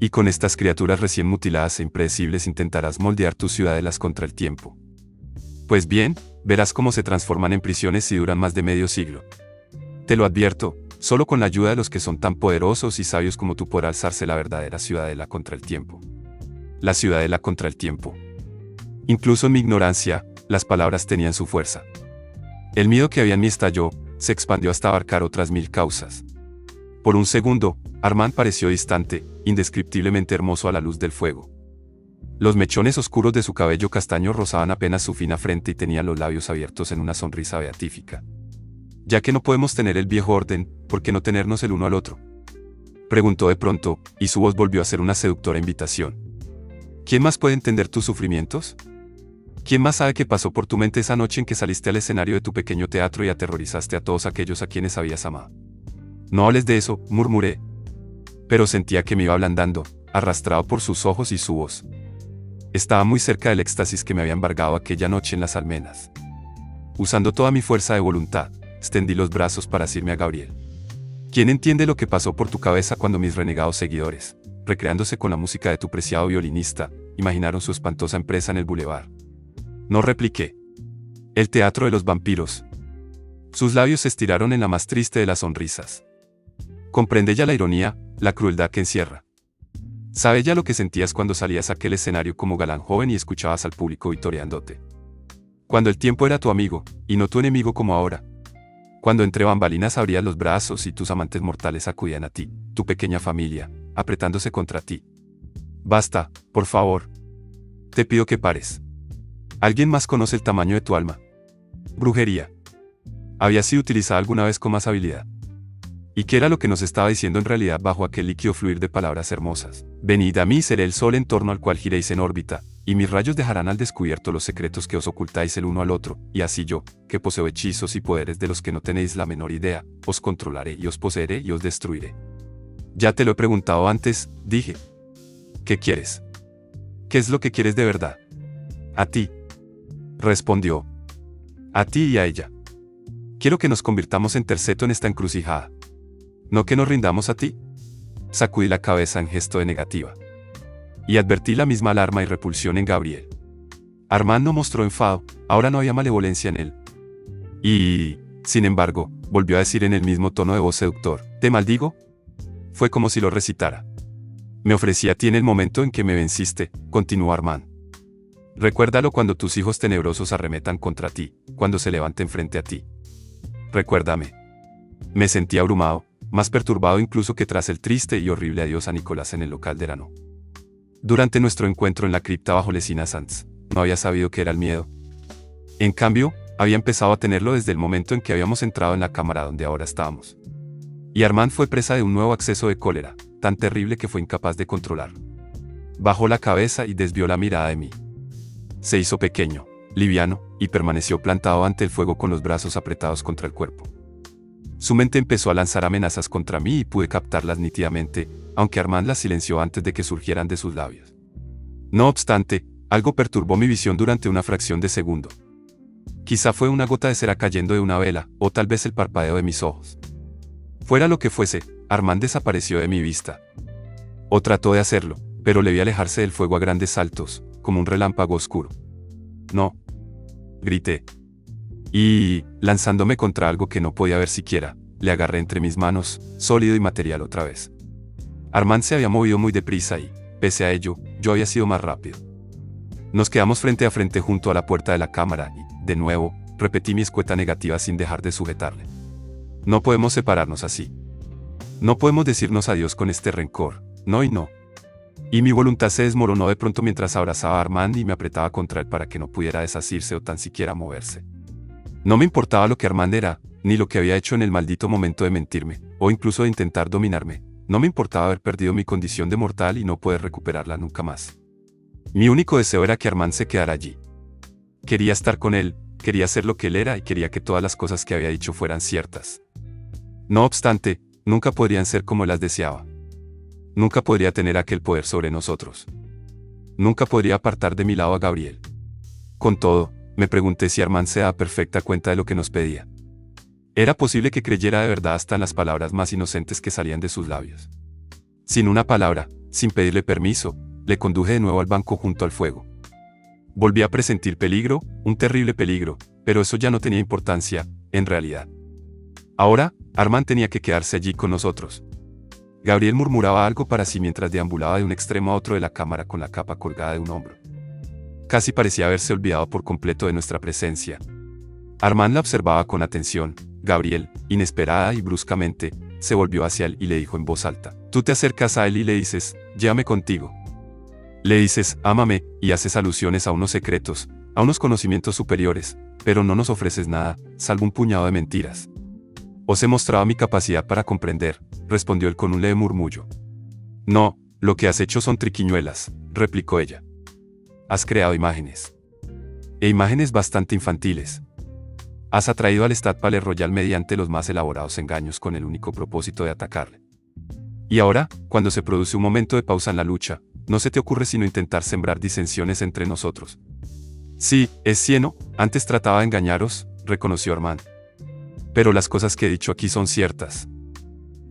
Y con estas criaturas recién mutiladas e impredecibles intentarás moldear tus ciudadelas contra el tiempo. Pues bien, verás cómo se transforman en prisiones y duran más de medio siglo. Te lo advierto, solo con la ayuda de los que son tan poderosos y sabios como tú podrá alzarse la verdadera ciudadela contra el tiempo. La ciudadela contra el tiempo. Incluso en mi ignorancia, las palabras tenían su fuerza. El miedo que había en mí estalló, se expandió hasta abarcar otras 1000 causas. Por un segundo, Armand pareció distante, indescriptiblemente hermoso a la luz del fuego. Los mechones oscuros de su cabello castaño rozaban apenas su fina frente y tenía los labios abiertos en una sonrisa beatífica. Ya que no podemos tener el viejo orden, ¿por qué no tenernos el uno al otro? Preguntó de pronto, y su voz volvió a ser una seductora invitación. ¿Quién más puede entender tus sufrimientos? ¿Quién más sabe qué pasó por tu mente esa noche en que saliste al escenario de tu pequeño teatro y aterrorizaste a todos aquellos a quienes habías amado? No hables de eso, murmuré. Pero sentía que me iba ablandando, arrastrado por sus ojos y su voz. Estaba muy cerca del éxtasis que me había embargado aquella noche en las almenas. Usando toda mi fuerza de voluntad, extendí los brazos para asirme a Gabriel. ¿Quién entiende lo que pasó por tu cabeza cuando mis renegados seguidores, recreándose con la música de tu preciado violinista, imaginaron su espantosa empresa en el bulevar. No repliqué. El teatro de los vampiros. Sus labios se estiraron en la más triste de las sonrisas. Comprende ya la ironía, la crueldad que encierra. Sabe ya lo que sentías cuando salías a aquel escenario como galán joven y escuchabas al público vitoreándote. Cuando el tiempo era tu amigo, y no tu enemigo como ahora. Cuando entre bambalinas abrías los brazos y tus amantes mortales acudían a ti, tu pequeña familia, apretándose contra ti. Basta, por favor. Te pido que pares. ¿Alguien más conoce el tamaño de tu alma? Brujería. ¿Había sido utilizada alguna vez con más habilidad? ¿Y qué era lo que nos estaba diciendo en realidad bajo aquel líquido fluir de palabras hermosas? Venid a mí, seré el sol en torno al cual giréis en órbita, y mis rayos dejarán al descubierto los secretos que os ocultáis el uno al otro, y así yo, que poseo hechizos y poderes de los que no tenéis la menor idea, os controlaré y os poseeré y os destruiré. Ya te lo he preguntado antes, dije. ¿Qué quieres? ¿Qué es lo que quieres de verdad? A ti. Respondió. A ti y a ella. Quiero que nos convirtamos en terceto en esta encrucijada. ¿No que nos rindamos a ti? Sacudí la cabeza en gesto de negativa. Y advertí la misma alarma y repulsión en Gabriel. Armand no mostró enfado, ahora no había malevolencia en él. Y, sin embargo, volvió a decir en el mismo tono de voz seductor, ¿te maldigo? Fue como si lo recitara. Me ofrecí a ti en el momento en que me venciste, continuó Armand. Recuérdalo cuando tus hijos tenebrosos arremetan contra ti, cuando se levanten frente a ti. Recuérdame. Me sentí abrumado, más perturbado incluso que tras el triste y horrible adiós a Nicolás en el local de Erano. Durante nuestro encuentro en la cripta bajo Lesina Sanz, no había sabido qué era el miedo. En cambio, había empezado a tenerlo desde el momento en que habíamos entrado en la cámara donde ahora estábamos. Y Armand fue presa de un nuevo acceso de cólera, tan terrible que fue incapaz de controlar. Bajó la cabeza y desvió la mirada de mí. Se hizo pequeño, liviano, y permaneció plantado ante el fuego con los brazos apretados contra el cuerpo. Su mente empezó a lanzar amenazas contra mí y pude captarlas nítidamente, aunque Armand las silenció antes de que surgieran de sus labios. No obstante, algo perturbó mi visión durante una fracción de segundo. Quizá fue una gota de cera cayendo de una vela, o tal vez el parpadeo de mis ojos. Fuera lo que fuese, Armand desapareció de mi vista. O trató de hacerlo, pero le vi alejarse del fuego a grandes saltos, como un relámpago oscuro. No. Grité. Y, lanzándome contra algo que no podía ver siquiera, le agarré entre mis manos, sólido y material otra vez. Armand se había movido muy deprisa y, pese a ello, yo había sido más rápido. Nos quedamos frente a frente junto a la puerta de la cámara y, de nuevo, repetí mi escueta negativa sin dejar de sujetarle. No podemos separarnos así. No podemos decirnos adiós con este rencor, no y no. Y mi voluntad se desmoronó de pronto mientras abrazaba a Armand y me apretaba contra él para que no pudiera desasirse o tan siquiera moverse. No me importaba lo que Armand era, ni lo que había hecho en el maldito momento de mentirme, o incluso de intentar dominarme. No me importaba haber perdido mi condición de mortal y no poder recuperarla nunca más. Mi único deseo era que Armand se quedara allí. Quería estar con él, quería ser lo que él era y quería que todas las cosas que había dicho fueran ciertas. No obstante, nunca podrían ser como las deseaba. Nunca podría tener aquel poder sobre nosotros. Nunca podría apartar de mi lado a Gabriel. Con todo, me pregunté si Armand se daba perfecta cuenta de lo que nos pedía. Era posible que creyera de verdad hasta en las palabras más inocentes que salían de sus labios. Sin una palabra, sin pedirle permiso, le conduje de nuevo al banco junto al fuego. Volví a presentir peligro, un terrible peligro, pero eso ya no tenía importancia, en realidad. Ahora, Armand tenía que quedarse allí con nosotros. Gabriel murmuraba algo para sí mientras deambulaba de un extremo a otro de la cámara con la capa colgada de un hombro. Casi parecía haberse olvidado por completo de nuestra presencia. Armand la observaba con atención. Gabriel, inesperada y bruscamente, se volvió hacia él y le dijo en voz alta: tú te acercas a él y le dices, llévame contigo. Le dices, ámame, y haces alusiones a unos secretos, a unos conocimientos superiores, pero no nos ofreces nada, salvo un puñado de mentiras. Os he mostrado mi capacidad para comprender, respondió él con un leve murmullo. No, lo que has hecho son triquiñuelas, replicó ella. Has creado imágenes. E imágenes bastante infantiles. Has atraído al Stade Palais Royal mediante los más elaborados engaños con el único propósito de atacarle. Y ahora, cuando se produce un momento de pausa en la lucha, no se te ocurre sino intentar sembrar disensiones entre nosotros. Sí, es cieno, antes trataba de engañaros, reconoció Armand. Pero las cosas que he dicho aquí son ciertas.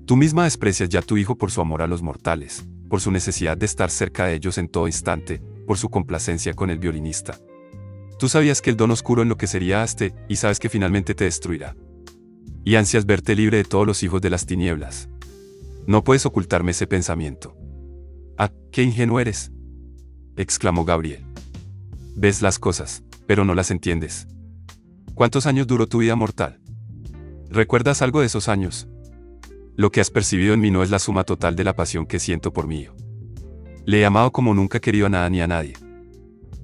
Tú misma desprecias ya a tu hijo por su amor a los mortales, por su necesidad de estar cerca de ellos en todo instante, por su complacencia con el violinista. Tú sabías que el don oscuro enloquecería a este, y sabes que finalmente te destruirá. Y ansias verte libre de todos los hijos de las tinieblas. No puedes ocultarme ese pensamiento. ¡Ah, qué ingenuo eres!, exclamó Gabriel. Ves las cosas, pero no las entiendes. ¿Cuántos años duró tu vida mortal? ¿Recuerdas algo de esos años? Lo que has percibido en mí no es la suma total de la pasión que siento por mi hijo. Le he amado como nunca he querido a nada ni a nadie.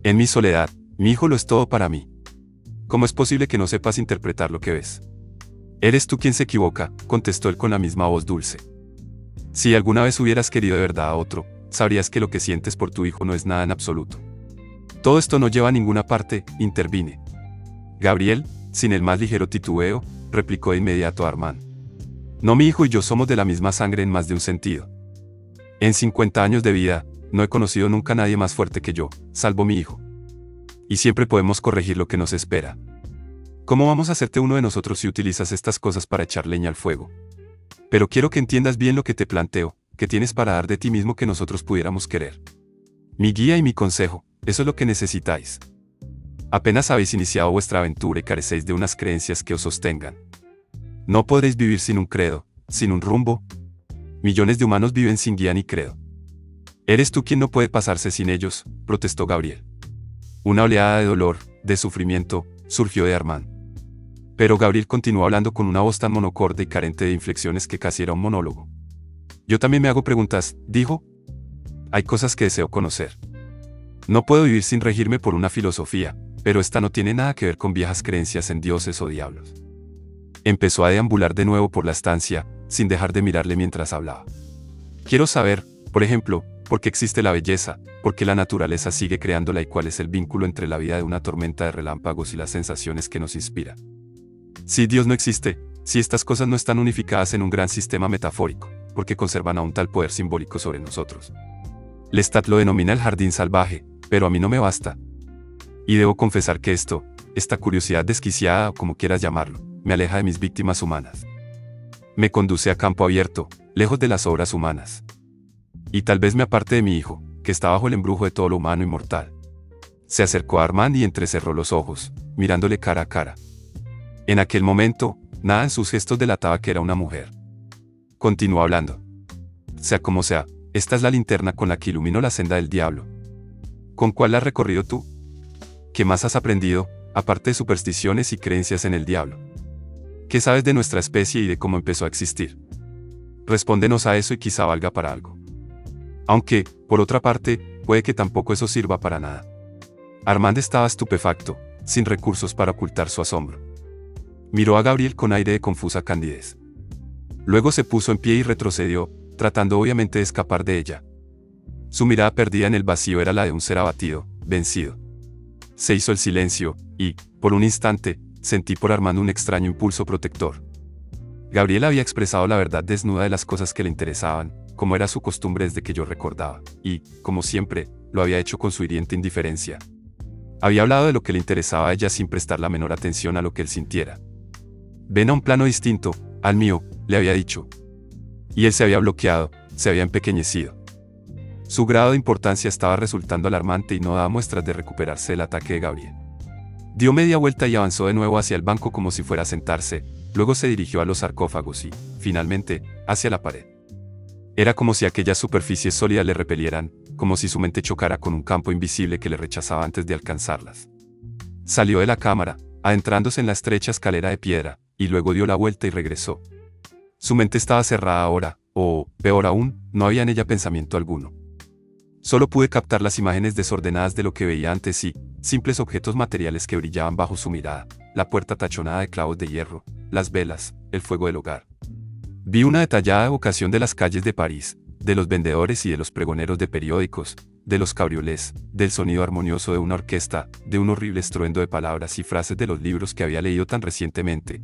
En mi soledad, mi hijo lo es todo para mí. ¿Cómo es posible que no sepas interpretar lo que ves? Eres tú quien se equivoca, contestó él con la misma voz dulce. Si alguna vez hubieras querido de verdad a otro, sabrías que lo que sientes por tu hijo no es nada en absoluto. Todo esto no lleva a ninguna parte, intervine. Gabriel, sin el más ligero titubeo, replicó de inmediato Armand. No, mi hijo y yo somos de la misma sangre en más de un sentido. En 50 años de vida, no he conocido nunca a nadie más fuerte que yo, salvo mi hijo. Y siempre podemos corregir lo que nos espera. ¿Cómo vamos a hacerte uno de nosotros si utilizas estas cosas para echar leña al fuego? Pero quiero que entiendas bien lo que te planteo, que tienes para dar de ti mismo que nosotros pudiéramos querer. Mi guía y mi consejo, eso es lo que necesitáis. Apenas habéis iniciado vuestra aventura y carecéis de unas creencias que os sostengan. No podréis vivir sin un credo, sin un rumbo. Millones de humanos viven sin guía ni credo. Eres tú quien no puede pasarse sin ellos, protestó Gabriel. Una oleada de dolor, de sufrimiento, surgió de Armand. Pero Gabriel continuó hablando con una voz tan monocorde y carente de inflexiones que casi era un monólogo. Yo también me hago preguntas, dijo. Hay cosas que deseo conocer. No puedo vivir sin regirme por una filosofía, pero esta no tiene nada que ver con viejas creencias en dioses o diablos. Empezó a deambular de nuevo por la estancia, sin dejar de mirarle mientras hablaba. Quiero saber, por ejemplo, por qué existe la belleza, por qué la naturaleza sigue creándola y cuál es el vínculo entre la vida de una tormenta de relámpagos y las sensaciones que nos inspira. Si Dios no existe, si estas cosas no están unificadas en un gran sistema metafórico, ¿por qué conservan aún tal poder simbólico sobre nosotros? Lestat lo denomina el jardín salvaje, pero a mí no me basta. Y debo confesar que esta curiosidad desquiciada o como quieras llamarlo, me aleja de mis víctimas humanas. Me conduce a campo abierto, lejos de las obras humanas. Y tal vez me aparte de mi hijo, que está bajo el embrujo de todo lo humano y mortal. Se acercó a Armand y entrecerró los ojos, mirándole cara a cara. En aquel momento, nada en sus gestos delataba que era una mujer. Continuó hablando. Sea como sea, esta es la linterna con la que ilumino la senda del diablo. ¿Con cuál la has recorrido tú? ¿Qué más has aprendido, aparte de supersticiones y creencias en el diablo? ¿Qué sabes de nuestra especie y de cómo empezó a existir? Respóndenos a eso y quizá valga para algo. Aunque, por otra parte, puede que tampoco eso sirva para nada. Armand estaba estupefacto, sin recursos para ocultar su asombro. Miró a Gabriel con aire de confusa candidez. Luego se puso en pie y retrocedió, tratando obviamente de escapar de ella. Su mirada perdida en el vacío era la de un ser abatido, vencido. Se hizo el silencio, y, por un instante, sentí por Armand un extraño impulso protector. Gabriel había expresado la verdad desnuda de las cosas que le interesaban, como era su costumbre desde que yo recordaba, y, como siempre, lo había hecho con su hiriente indiferencia. Había hablado de lo que le interesaba a ella sin prestar la menor atención a lo que él sintiera. Ven a un plano distinto, al mío, le había dicho. Y él se había bloqueado, se había empequeñecido. Su grado de importancia estaba resultando alarmante y no daba muestras de recuperarse del ataque de Gabriel. Dio media vuelta y avanzó de nuevo hacia el banco como si fuera a sentarse, luego se dirigió a los sarcófagos y, finalmente, hacia la pared. Era como si aquellas superficies sólidas le repelieran, como si su mente chocara con un campo invisible que le rechazaba antes de alcanzarlas. Salió de la cámara, adentrándose en la estrecha escalera de piedra, y luego dio la vuelta y regresó. Su mente estaba cerrada ahora, o, peor aún, no había en ella pensamiento alguno. Solo pude captar las imágenes desordenadas de lo que veía ante sí, simples objetos materiales que brillaban bajo su mirada, la puerta tachonada de clavos de hierro, las velas, el fuego del hogar. Vi una detallada evocación de las calles de París, de los vendedores y de los pregoneros de periódicos, de los cabriolés, del sonido armonioso de una orquesta, de un horrible estruendo de palabras y frases de los libros que había leído tan recientemente.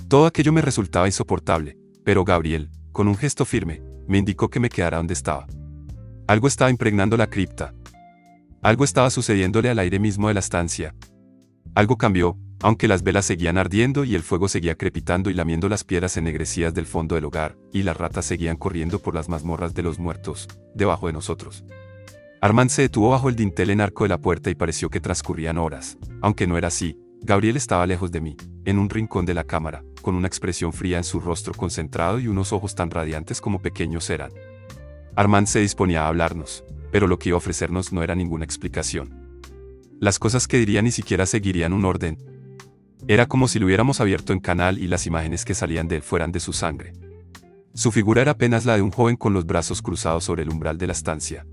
Todo aquello me resultaba insoportable, pero Gabriel, con un gesto firme, me indicó que me quedara donde estaba. Algo estaba impregnando la cripta. Algo estaba sucediéndole al aire mismo de la estancia. Algo cambió, Aunque las velas seguían ardiendo y el fuego seguía crepitando y lamiendo las piedras ennegrecidas del fondo del hogar, y las ratas seguían corriendo por las mazmorras de los muertos, debajo de nosotros. Armand se detuvo bajo el dintel en arco de la puerta y pareció que transcurrían horas. Aunque no era así, Gabriel estaba lejos de mí, en un rincón de la cámara, con una expresión fría en su rostro concentrado y unos ojos tan radiantes como pequeños eran. Armand se disponía a hablarnos, pero lo que iba a ofrecernos no era ninguna explicación. Las cosas que diría ni siquiera seguirían un orden. Era como si lo hubiéramos abierto en canal y las imágenes que salían de él fueran de su sangre. Su figura era apenas la de un joven con los brazos cruzados sobre el umbral de la estancia.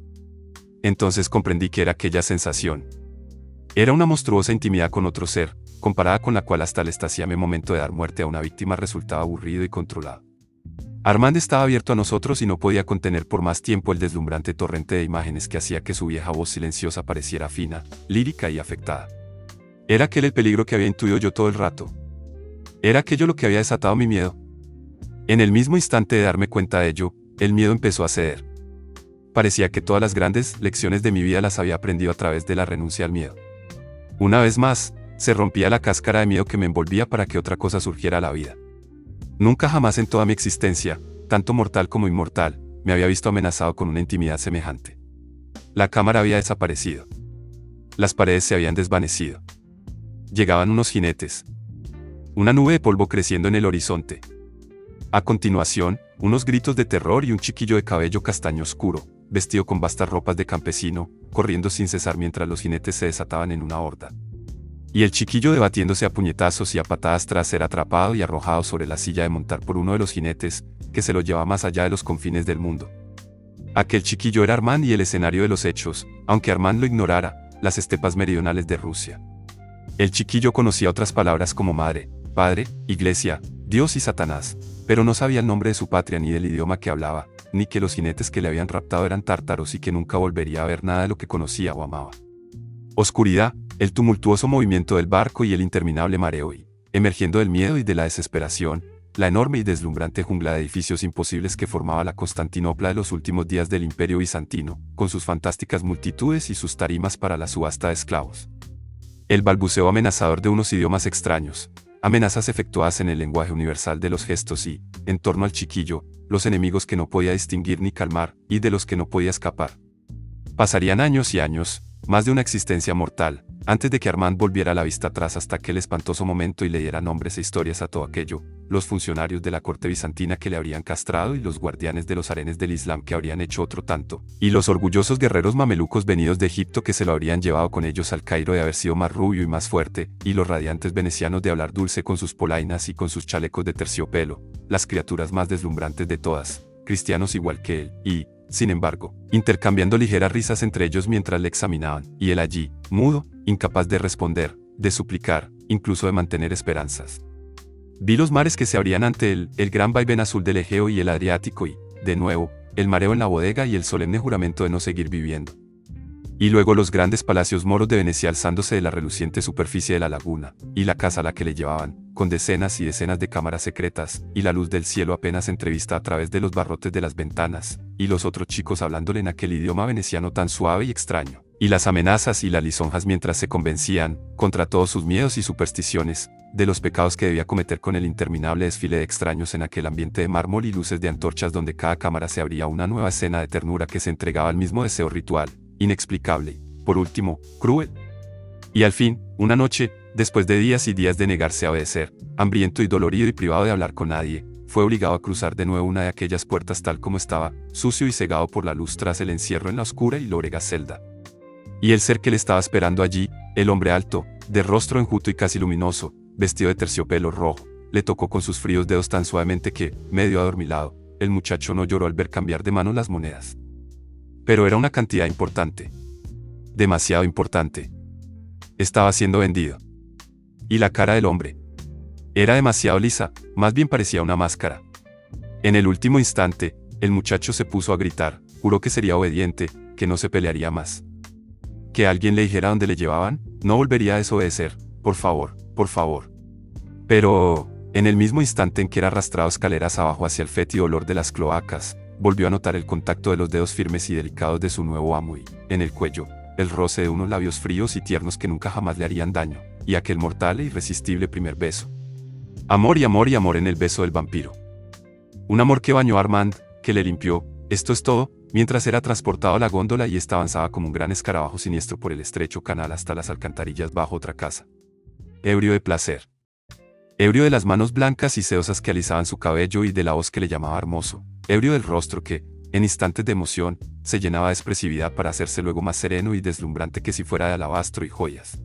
Entonces comprendí que era aquella sensación. Era una monstruosa intimidad con otro ser, comparada con la cual hasta el estasiame momento de dar muerte a una víctima resultaba aburrido y controlado. Armand estaba abierto a nosotros y no podía contener por más tiempo el deslumbrante torrente de imágenes que hacía que su vieja voz silenciosa pareciera fina, lírica y afectada. Era aquel el peligro que había intuido yo todo el rato. Era aquello lo que había desatado mi miedo. En el mismo instante de darme cuenta de ello, el miedo empezó a ceder. Parecía que todas las grandes lecciones de mi vida las había aprendido a través de la renuncia al miedo. Una vez más, se rompía la cáscara de miedo que me envolvía para que otra cosa surgiera a la vida. Nunca jamás en toda mi existencia, tanto mortal como inmortal, me había visto amenazado con una intimidad semejante. La cámara había desaparecido. Las paredes se habían desvanecido. Llegaban unos jinetes. Una nube de polvo creciendo en el horizonte. A continuación, unos gritos de terror y un chiquillo de cabello castaño oscuro, vestido con vastas ropas de campesino, corriendo sin cesar mientras los jinetes se desataban en una horda. Y el chiquillo debatiéndose a puñetazos y a patadas tras ser atrapado y arrojado sobre la silla de montar por uno de los jinetes, que se lo llevaba más allá de los confines del mundo. Aquel chiquillo era Armand y el escenario de los hechos, aunque Armand lo ignorara, las estepas meridionales de Rusia. El chiquillo conocía otras palabras como madre, padre, iglesia, Dios y Satanás, pero no sabía el nombre de su patria ni del idioma que hablaba, ni que los jinetes que le habían raptado eran tártaros y que nunca volvería a ver nada de lo que conocía o amaba. Oscuridad, el tumultuoso movimiento del barco y el interminable mareo y, emergiendo del miedo y de la desesperación, la enorme y deslumbrante jungla de edificios imposibles que formaba la Constantinopla de los últimos días del Imperio Bizantino, con sus fantásticas multitudes y sus tarimas para la subasta de esclavos. El balbuceo amenazador de unos idiomas extraños, amenazas efectuadas en el lenguaje universal de los gestos y, en torno al chiquillo, los enemigos que no podía distinguir ni calmar, y de los que no podía escapar. Pasarían años y años, más de una existencia mortal, antes de que Armand volviera la vista atrás hasta aquel espantoso momento y le diera nombres e historias a todo aquello, los funcionarios de la corte bizantina que le habrían castrado y los guardianes de los harenes del Islam que habrían hecho otro tanto, y los orgullosos guerreros mamelucos venidos de Egipto que se lo habrían llevado con ellos al Cairo de haber sido más rubio y más fuerte, y los radiantes venecianos de hablar dulce con sus polainas y con sus chalecos de terciopelo, las criaturas más deslumbrantes de todas, cristianos igual que él, y, sin embargo, intercambiando ligeras risas entre ellos mientras le examinaban, y él allí, mudo, incapaz de responder, de suplicar, incluso de mantener esperanzas. Vi los mares que se abrían ante él, el gran vaivén azul del Egeo y el Adriático y, de nuevo, el mareo en la bodega y el solemne juramento de no seguir viviendo. Y luego los grandes palacios moros de Venecia alzándose de la reluciente superficie de la laguna, y la casa a la que le llevaban, con decenas y decenas de cámaras secretas, y la luz del cielo apenas entrevista a través de los barrotes de las ventanas, y los otros chicos hablándole en aquel idioma veneciano tan suave y extraño, y las amenazas y las lisonjas mientras se convencían, contra todos sus miedos y supersticiones, de los pecados que debía cometer con el interminable desfile de extraños en aquel ambiente de mármol y luces de antorchas donde cada cámara se abría una nueva escena de ternura que se entregaba al mismo deseo ritual, inexplicable, por último, cruel. Y al fin, una noche, después de días y días de negarse a obedecer, hambriento y dolorido y privado de hablar con nadie, fue obligado a cruzar de nuevo una de aquellas puertas tal como estaba, sucio y cegado por la luz tras el encierro en la oscura y lóbrega celda. Y el ser que le estaba esperando allí, el hombre alto, de rostro enjuto y casi luminoso, vestido de terciopelo rojo, le tocó con sus fríos dedos tan suavemente que, medio adormilado, el muchacho no lloró al ver cambiar de mano las monedas. Pero era una cantidad importante. Demasiado importante. Estaba siendo vendido. Y la cara del hombre era demasiado lisa, más bien parecía una máscara. En el último instante, el muchacho se puso a gritar, juró que sería obediente, que no se pelearía más. Que alguien le dijera dónde le llevaban, no volvería a desobedecer, por favor, por favor. Pero, en el mismo instante en que era arrastrado escaleras abajo hacia el fétido olor de las cloacas, volvió a notar el contacto de los dedos firmes y delicados de su nuevo amo y, en el cuello, el roce de unos labios fríos y tiernos que nunca jamás le harían daño, y aquel mortal e irresistible primer beso. Amor y amor y amor en el beso del vampiro. Un amor que bañó a Armand, que le limpió, esto es todo, mientras era transportado a la góndola y ésta avanzaba como un gran escarabajo siniestro por el estrecho canal hasta las alcantarillas bajo otra casa. Ebrio de placer. Ebrio de las manos blancas y sedosas que alisaban su cabello y de la voz que le llamaba hermoso. Ebrio del rostro que, en instantes de emoción, se llenaba de expresividad para hacerse luego más sereno y deslumbrante que si fuera de alabastro y joyas.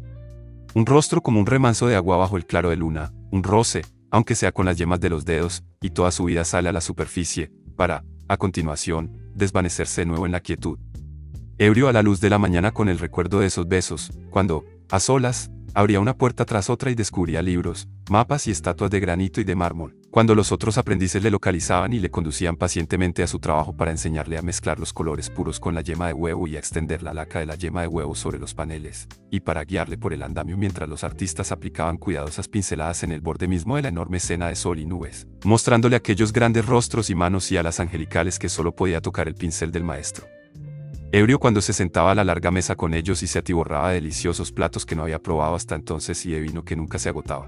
Un rostro como un remanso de agua bajo el claro de luna, un roce, aunque sea con las yemas de los dedos, y toda su vida sale a la superficie, para, a continuación, desvanecerse de nuevo en la quietud. Ebrio a la luz de la mañana con el recuerdo de esos besos, cuando, a solas, abría una puerta tras otra y descubría libros, mapas y estatuas de granito y de mármol, cuando los otros aprendices le localizaban y le conducían pacientemente a su trabajo para enseñarle a mezclar los colores puros con la yema de huevo y a extender la laca de la yema de huevo sobre los paneles, y para guiarle por el andamio mientras los artistas aplicaban cuidadosas pinceladas en el borde mismo de la enorme escena de sol y nubes, mostrándole aquellos grandes rostros y manos y alas angelicales que solo podía tocar el pincel del maestro. Ebrio cuando se sentaba a la larga mesa con ellos y se atiborraba de deliciosos platos que no había probado hasta entonces y de vino que nunca se agotaba.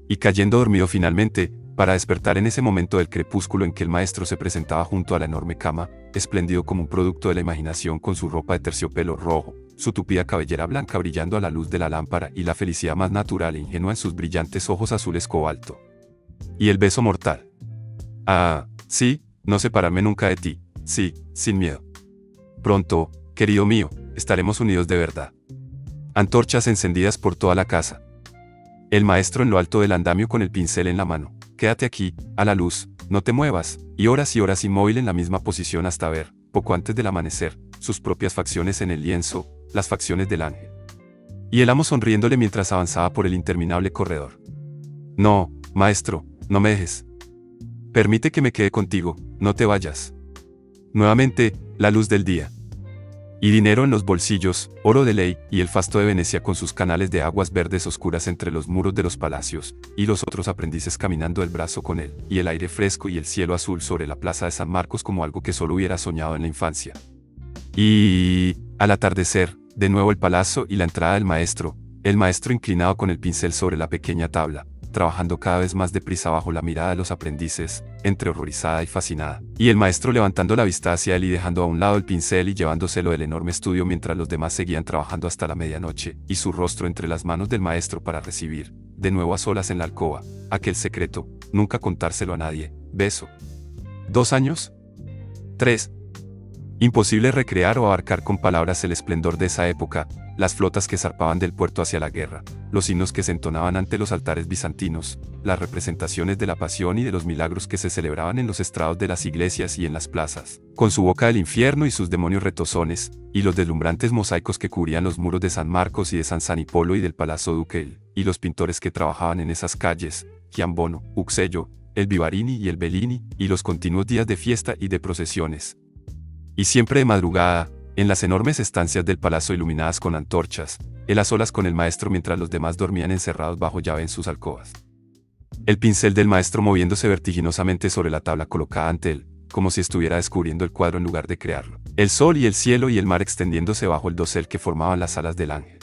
Y cayendo dormido finalmente, para despertar en ese momento del crepúsculo en que el maestro se presentaba junto a la enorme cama, espléndido como un producto de la imaginación con su ropa de terciopelo rojo, su tupida cabellera blanca brillando a la luz de la lámpara y la felicidad más natural e ingenua en sus brillantes ojos azules cobalto. Y el beso mortal. Ah, sí, no separarme nunca de ti, sí, sin miedo. Pronto, querido mío, estaremos unidos de verdad. Antorchas encendidas por toda la casa. El maestro en lo alto del andamio con el pincel en la mano. Quédate aquí, a la luz, no te muevas, y horas inmóvil en la misma posición hasta ver, poco antes del amanecer, sus propias facciones en el lienzo, las facciones del ángel. Y el amo sonriéndole mientras avanzaba por el interminable corredor. No, maestro, no me dejes. Permite que me quede contigo, no te vayas. Nuevamente, la luz del día. Y dinero en los bolsillos, oro de ley, y el fasto de Venecia con sus canales de aguas verdes oscuras entre los muros de los palacios, y los otros aprendices caminando el brazo con él, y el aire fresco y el cielo azul sobre la plaza de San Marcos como algo que solo hubiera soñado en la infancia. Y, al atardecer, de nuevo el palacio y la entrada del maestro, el maestro inclinado con el pincel sobre la pequeña tabla, trabajando cada vez más deprisa bajo la mirada de los aprendices, entre horrorizada y fascinada, y el maestro levantando la vista hacia él y dejando a un lado el pincel y llevándoselo del enorme estudio mientras los demás seguían trabajando hasta la medianoche, y su rostro entre las manos del maestro para recibir, de nuevo a solas en la alcoba, aquel secreto, nunca contárselo a nadie, beso. 2 años. 3. Imposible recrear o abarcar con palabras el esplendor de esa época, las flotas que zarpaban del puerto hacia la guerra, los himnos que se entonaban ante los altares bizantinos, las representaciones de la pasión y de los milagros que se celebraban en los estrados de las iglesias y en las plazas, con su boca del infierno y sus demonios retozones, y los deslumbrantes mosaicos que cubrían los muros de San Marcos y de San Sanipolo y del Palazzo Duque, y los pintores que trabajaban en esas calles, Giambono, Uxello, el Vivarini y el Bellini, y los continuos días de fiesta y de procesiones. Y siempre de madrugada, en las enormes estancias del palacio iluminadas con antorchas, él a solas con el maestro mientras los demás dormían encerrados bajo llave en sus alcobas. El pincel del maestro moviéndose vertiginosamente sobre la tabla colocada ante él, como si estuviera descubriendo el cuadro en lugar de crearlo. El sol y el cielo y el mar extendiéndose bajo el dosel que formaban las alas del ángel.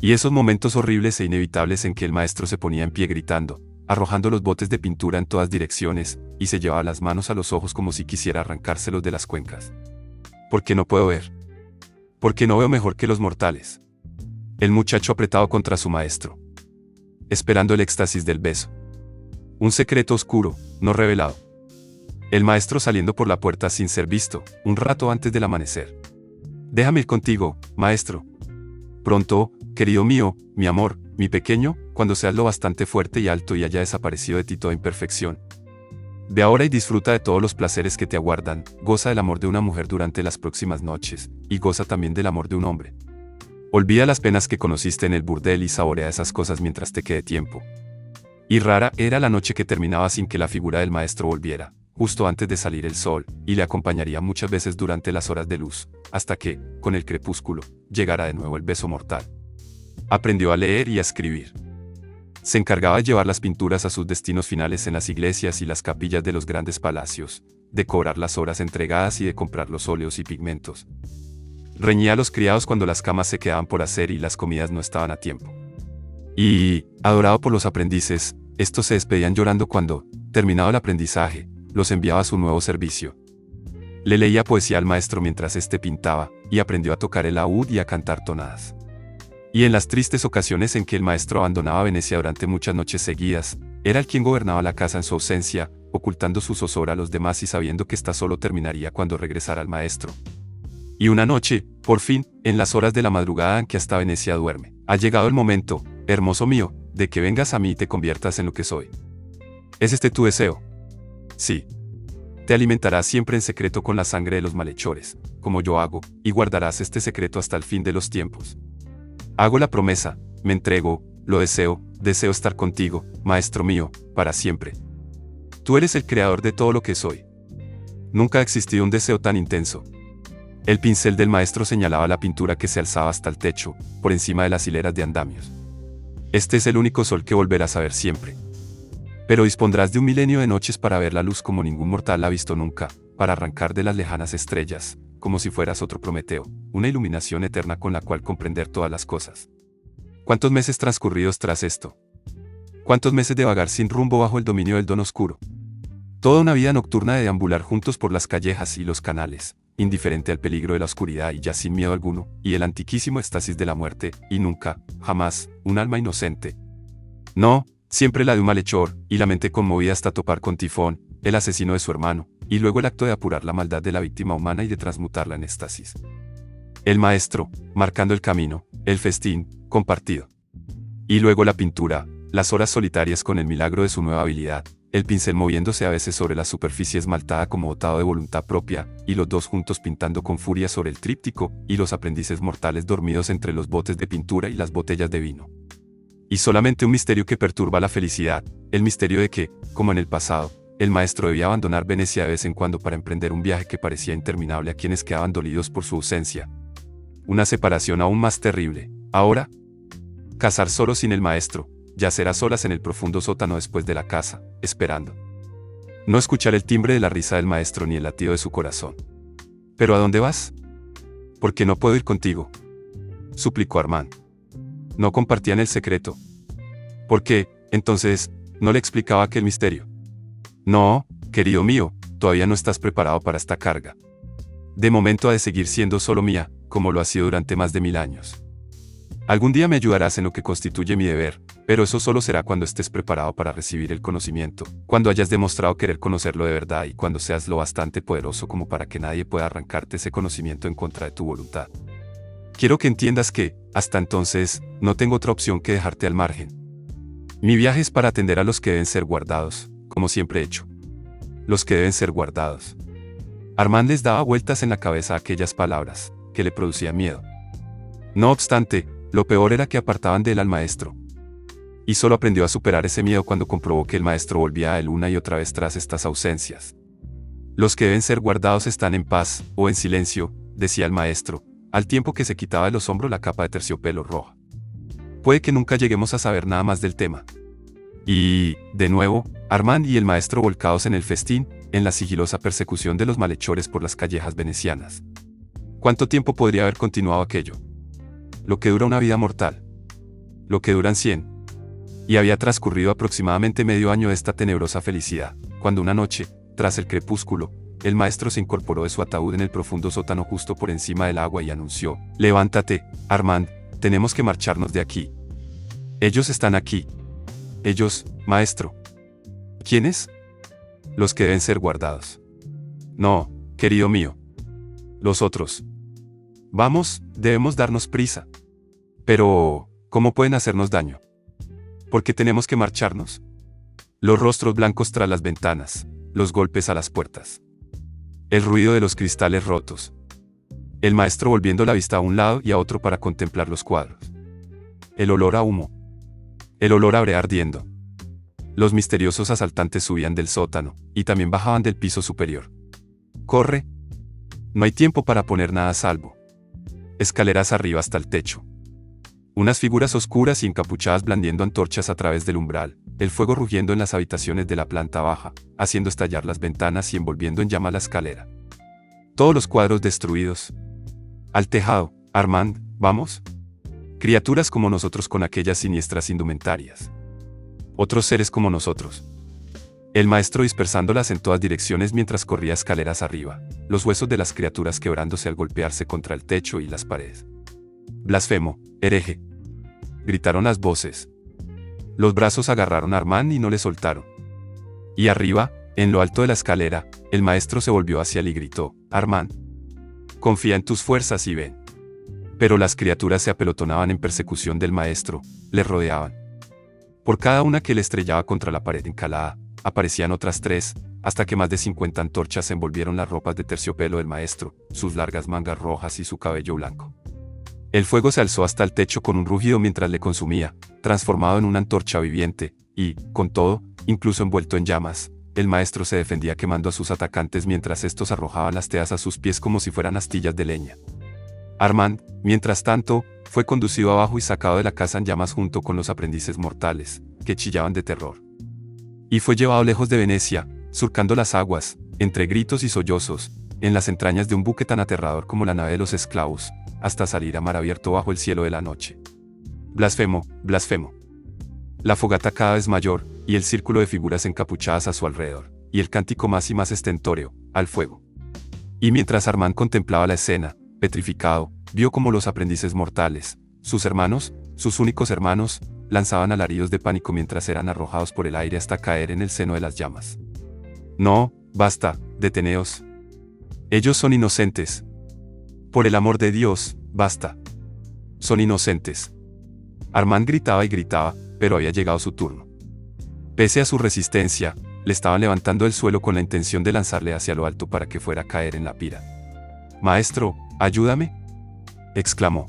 Y esos momentos horribles e inevitables en que el maestro se ponía en pie gritando, arrojando los botes de pintura en todas direcciones, y se llevaba las manos a los ojos como si quisiera arrancárselos de las cuencas. ¿Por qué no puedo ver? ¿Por qué no veo mejor que los mortales? El muchacho apretado contra su maestro, esperando el éxtasis del beso. Un secreto oscuro, no revelado. El maestro saliendo por la puerta sin ser visto, un rato antes del amanecer. Déjame ir contigo, maestro. Pronto, querido mío, mi amor, mi pequeño, cuando seas lo bastante fuerte y alto y haya desaparecido de ti toda imperfección. Ve ahora y disfruta de todos los placeres que te aguardan, goza del amor de una mujer durante las próximas noches, y goza también del amor de un hombre. Olvida las penas que conociste en el burdel y saborea esas cosas mientras te quede tiempo. Y rara era la noche que terminaba sin que la figura del maestro volviera, justo antes de salir el sol, y le acompañaría muchas veces durante las horas de luz, hasta que, con el crepúsculo, llegara de nuevo el beso mortal. Aprendió a leer y a escribir. Se encargaba de llevar las pinturas a sus destinos finales en las iglesias y las capillas de los grandes palacios, de cobrar las horas entregadas y de comprar los óleos y pigmentos. Reñía a los criados cuando las camas se quedaban por hacer y las comidas no estaban a tiempo. Y, adorado por los aprendices, estos se despedían llorando cuando, terminado el aprendizaje, los enviaba a su nuevo servicio. Le leía poesía al maestro mientras éste pintaba, y aprendió a tocar el laúd y a cantar tonadas. Y en las tristes ocasiones en que el maestro abandonaba Venecia durante muchas noches seguidas, era él quien gobernaba la casa en su ausencia, ocultando su zozobra a los demás y sabiendo que ésta solo terminaría cuando regresara el maestro. Y una noche, por fin, en las horas de la madrugada en que hasta Venecia duerme, ha llegado el momento, hermoso mío, de que vengas a mí y te conviertas en lo que soy. ¿Es este tu deseo? Sí. Te alimentarás siempre en secreto con la sangre de los malhechores, como yo hago, y guardarás este secreto hasta el fin de los tiempos. Hago la promesa, me entrego, lo deseo estar contigo, maestro mío, para siempre. Tú eres el creador de todo lo que soy. Nunca ha existido un deseo tan intenso. El pincel del maestro señalaba la pintura que se alzaba hasta el techo, por encima de las hileras de andamios. Este es el único sol que volverás a ver siempre. Pero dispondrás de un milenio de noches para ver la luz como ningún mortal la ha visto nunca, para arrancar de las lejanas estrellas, como si fueras otro Prometeo, una iluminación eterna con la cual comprender todas las cosas. ¿Cuántos meses transcurridos tras esto? ¿Cuántos meses de vagar sin rumbo bajo el dominio del don oscuro? Toda una vida nocturna de deambular juntos por las callejas y los canales, indiferente al peligro de la oscuridad y ya sin miedo alguno, y el antiquísimo éxtasis de la muerte, y nunca, jamás, un alma inocente. No, siempre la de un malhechor, y la mente conmovida hasta topar con Tifón, el asesino de su hermano, y luego el acto de apurar la maldad de la víctima humana y de transmutarla en éxtasis. El maestro, marcando el camino, el festín, compartido. Y luego la pintura, las horas solitarias con el milagro de su nueva habilidad, el pincel moviéndose a veces sobre la superficie esmaltada como dotado de voluntad propia, y los dos juntos pintando con furia sobre el tríptico, y los aprendices mortales dormidos entre los botes de pintura y las botellas de vino. Y solamente un misterio que perturba la felicidad, el misterio de que, como en el pasado, el maestro debía abandonar Venecia de vez en cuando para emprender un viaje que parecía interminable a quienes quedaban dolidos por su ausencia. Una separación aún más terrible. Ahora, cazar solo sin el maestro, yacer a solas en el profundo sótano después de la casa, esperando. No escuchar el timbre de la risa del maestro ni el latido de su corazón. ¿Pero a dónde vas? ¿Por qué no puedo ir contigo?, suplicó Armand. No compartían el secreto. ¿Por qué, entonces, no le explicaba aquel misterio? No, querido mío, todavía no estás preparado para esta carga. De momento ha de seguir siendo solo mía, como lo ha sido durante más de 1000 años. Algún día me ayudarás en lo que constituye mi deber, pero eso solo será cuando estés preparado para recibir el conocimiento, cuando hayas demostrado querer conocerlo de verdad y cuando seas lo bastante poderoso como para que nadie pueda arrancarte ese conocimiento en contra de tu voluntad. Quiero que entiendas que, hasta entonces, no tengo otra opción que dejarte al margen. Mi viaje es para atender a los que deben ser guardados, como siempre he hecho. Los que deben ser guardados. Armand les daba vueltas en la cabeza a aquellas palabras, que le producían miedo. No obstante, lo peor era que apartaban de él al maestro. Y solo aprendió a superar ese miedo cuando comprobó que el maestro volvía a él una y otra vez tras estas ausencias. Los que deben ser guardados están en paz, o en silencio, decía el maestro, al tiempo que se quitaba de los hombros la capa de terciopelo roja. Puede que nunca lleguemos a saber nada más del tema. Y, de nuevo, Armand y el maestro volcados en el festín, en la sigilosa persecución de los malhechores por las callejas venecianas. ¿Cuánto tiempo podría haber continuado aquello? Lo que dura una vida mortal. Lo que duran 100. Y había transcurrido aproximadamente medio año de esta tenebrosa felicidad, cuando una noche, tras el crepúsculo, el maestro se incorporó de su ataúd en el profundo sótano justo por encima del agua y anunció: «Levántate, Armand, tenemos que marcharnos de aquí. Ellos están aquí». «Ellos, maestro». «¿Quiénes?» «Los que deben ser guardados». «No, querido mío. Los otros». «Vamos, debemos darnos prisa». «Pero, ¿cómo pueden hacernos daño? ¿Por qué tenemos que marcharnos?» Los rostros blancos tras las ventanas, los golpes a las puertas. El ruido de los cristales rotos. El maestro volviendo la vista a un lado y a otro para contemplar los cuadros. El olor a humo. El olor a brea ardiendo. Los misteriosos asaltantes subían del sótano, y también bajaban del piso superior. «Corre. No hay tiempo para poner nada a salvo». Escaleras arriba hasta el techo. Unas figuras oscuras y encapuchadas blandiendo antorchas a través del umbral, el fuego rugiendo en las habitaciones de la planta baja, haciendo estallar las ventanas y envolviendo en llama la escalera. Todos los cuadros destruidos. «Al tejado, Armand, vamos». Criaturas como nosotros con aquellas siniestras indumentarias. Otros seres como nosotros. El maestro dispersándolas en todas direcciones mientras corría escaleras arriba, los huesos de las criaturas quebrándose al golpearse contra el techo y las paredes. Blasfemo, hereje. Gritaron las voces. Los brazos agarraron a Armand y no le soltaron. Y arriba, en lo alto de la escalera, el maestro se volvió hacia él y gritó: Armand, confía en tus fuerzas y ven. Pero las criaturas se apelotonaban en persecución del maestro, le rodeaban. Por cada una que le estrellaba contra la pared encalada, aparecían otras 3, hasta que más de 50 antorchas envolvieron las ropas de terciopelo del maestro, sus largas mangas rojas y su cabello blanco. El fuego se alzó hasta el techo con un rugido mientras le consumía, transformado en una antorcha viviente, y, con todo, incluso envuelto en llamas, el maestro se defendía quemando a sus atacantes mientras estos arrojaban las teas a sus pies como si fueran astillas de leña. Armand, mientras tanto, fue conducido abajo y sacado de la casa en llamas junto con los aprendices mortales, que chillaban de terror. Y fue llevado lejos de Venecia, surcando las aguas, entre gritos y sollozos, en las entrañas de un buque tan aterrador como la nave de los esclavos, hasta salir a mar abierto bajo el cielo de la noche. Blasfemo, blasfemo. La fogata cada vez mayor, y el círculo de figuras encapuchadas a su alrededor, y el cántico más y más estentóreo, al fuego. Y mientras Armand contemplaba la escena, petrificado, vio como los aprendices mortales, sus hermanos, sus únicos hermanos, lanzaban alaridos de pánico mientras eran arrojados por el aire hasta caer en el seno de las llamas. No, basta, deteneos. Ellos son inocentes. Por el amor de Dios, basta. Son inocentes. Armand gritaba y gritaba, pero había llegado su turno. Pese a su resistencia, le estaban levantando del suelo con la intención de lanzarle hacia lo alto para que fuera a caer en la pira. «Maestro, ayúdame», exclamó.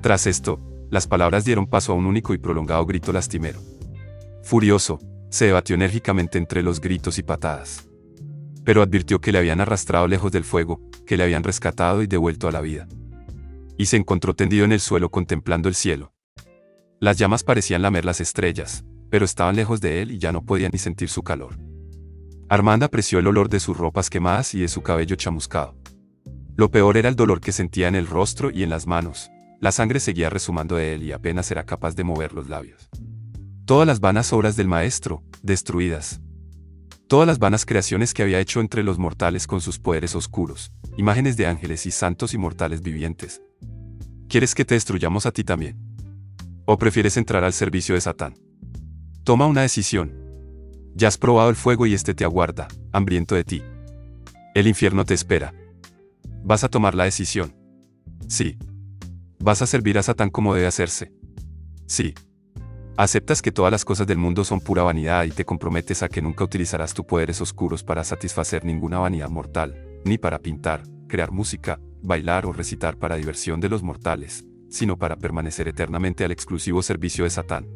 Tras esto, las palabras dieron paso a un único y prolongado grito lastimero. Furioso, se debatió enérgicamente entre los gritos y patadas. Pero advirtió que le habían arrastrado lejos del fuego, que le habían rescatado y devuelto a la vida. Y se encontró tendido en el suelo contemplando el cielo. Las llamas parecían lamer las estrellas, pero estaban lejos de él y ya no podía ni sentir su calor. Armand apreció el olor de sus ropas quemadas y de su cabello chamuscado. Lo peor era el dolor que sentía en el rostro y en las manos. La sangre seguía resumando de él y apenas era capaz de mover los labios. Todas las vanas obras del maestro, destruidas. Todas las vanas creaciones que había hecho entre los mortales con sus poderes oscuros, imágenes de ángeles y santos y mortales vivientes. ¿Quieres que te destruyamos a ti también? ¿O prefieres entrar al servicio de Satán? Toma una decisión. Ya has probado el fuego y este te aguarda, hambriento de ti. El infierno te espera. ¿Vas a tomar la decisión? Sí. ¿Vas a servir a Satán como debe hacerse? Sí. ¿Aceptas que todas las cosas del mundo son pura vanidad y te comprometes a que nunca utilizarás tus poderes oscuros para satisfacer ninguna vanidad mortal, ni para pintar, crear música, bailar o recitar para diversión de los mortales, sino para permanecer eternamente al exclusivo servicio de Satán?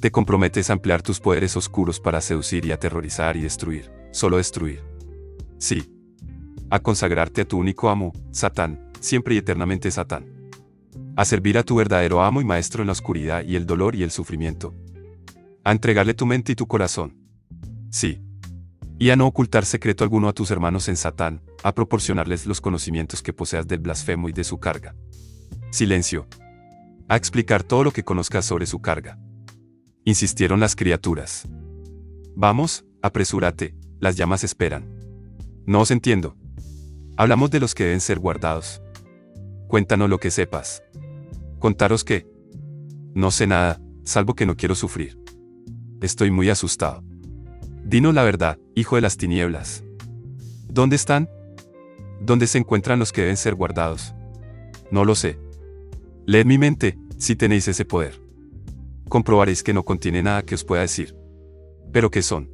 ¿Te comprometes a emplear tus poderes oscuros para seducir y aterrorizar y destruir, solo destruir? Sí. A consagrarte a tu único amo, Satán, siempre y eternamente Satán. A servir a tu verdadero amo y maestro en la oscuridad y el dolor y el sufrimiento. A entregarle tu mente y tu corazón. Sí. Y a no ocultar secreto alguno a tus hermanos en Satán, a proporcionarles los conocimientos que poseas del blasfemo y de su carga. Silencio. A explicar todo lo que conozcas sobre su carga. Insistieron las criaturas. Vamos, apresúrate, las llamas esperan. No os entiendo. Hablamos de los que deben ser guardados. Cuéntanos lo que sepas. ¿Contaros qué? No sé nada, salvo que no quiero sufrir. Estoy muy asustado. Dinos la verdad, hijo de las tinieblas. ¿Dónde están? ¿Dónde se encuentran los que deben ser guardados? No lo sé. Leed mi mente, si tenéis ese poder. Comprobaréis que no contiene nada que os pueda decir. ¿Pero qué son?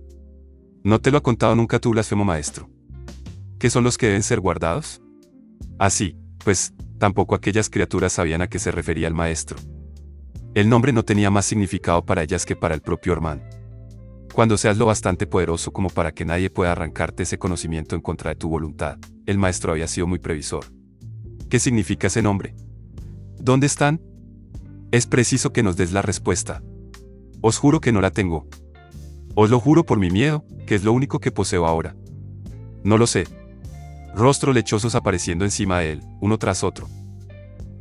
¿No te lo ha contado nunca tu blasfemo maestro? ¿Qué son los que deben ser guardados? Así, pues, tampoco aquellas criaturas sabían a qué se refería el maestro. El nombre no tenía más significado para ellas que para el propio Armand. Cuando seas lo bastante poderoso como para que nadie pueda arrancarte ese conocimiento en contra de tu voluntad, el maestro había sido muy previsor. ¿Qué significa ese nombre? ¿Dónde están? Es preciso que nos des la respuesta. Os juro que no la tengo. Os lo juro por mi miedo, que es lo único que poseo ahora. No lo sé. Rostros lechosos apareciendo encima de él, uno tras otro.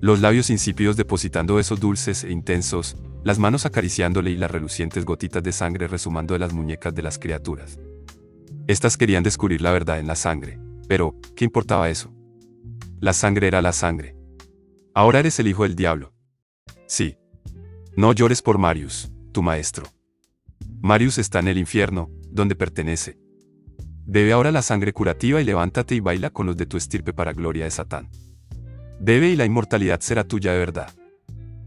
Los labios insípidos depositando besos dulces e intensos, las manos acariciándole y las relucientes gotitas de sangre resumando de las muñecas de las criaturas. Estas querían descubrir la verdad en la sangre, pero, ¿qué importaba eso? La sangre era la sangre. Ahora eres el hijo del diablo. Sí. No llores por Marius, tu maestro. Marius está en el infierno, donde pertenece. Bebe ahora la sangre curativa y levántate y baila con los de tu estirpe para gloria de Satán. Bebe y la inmortalidad será tuya de verdad.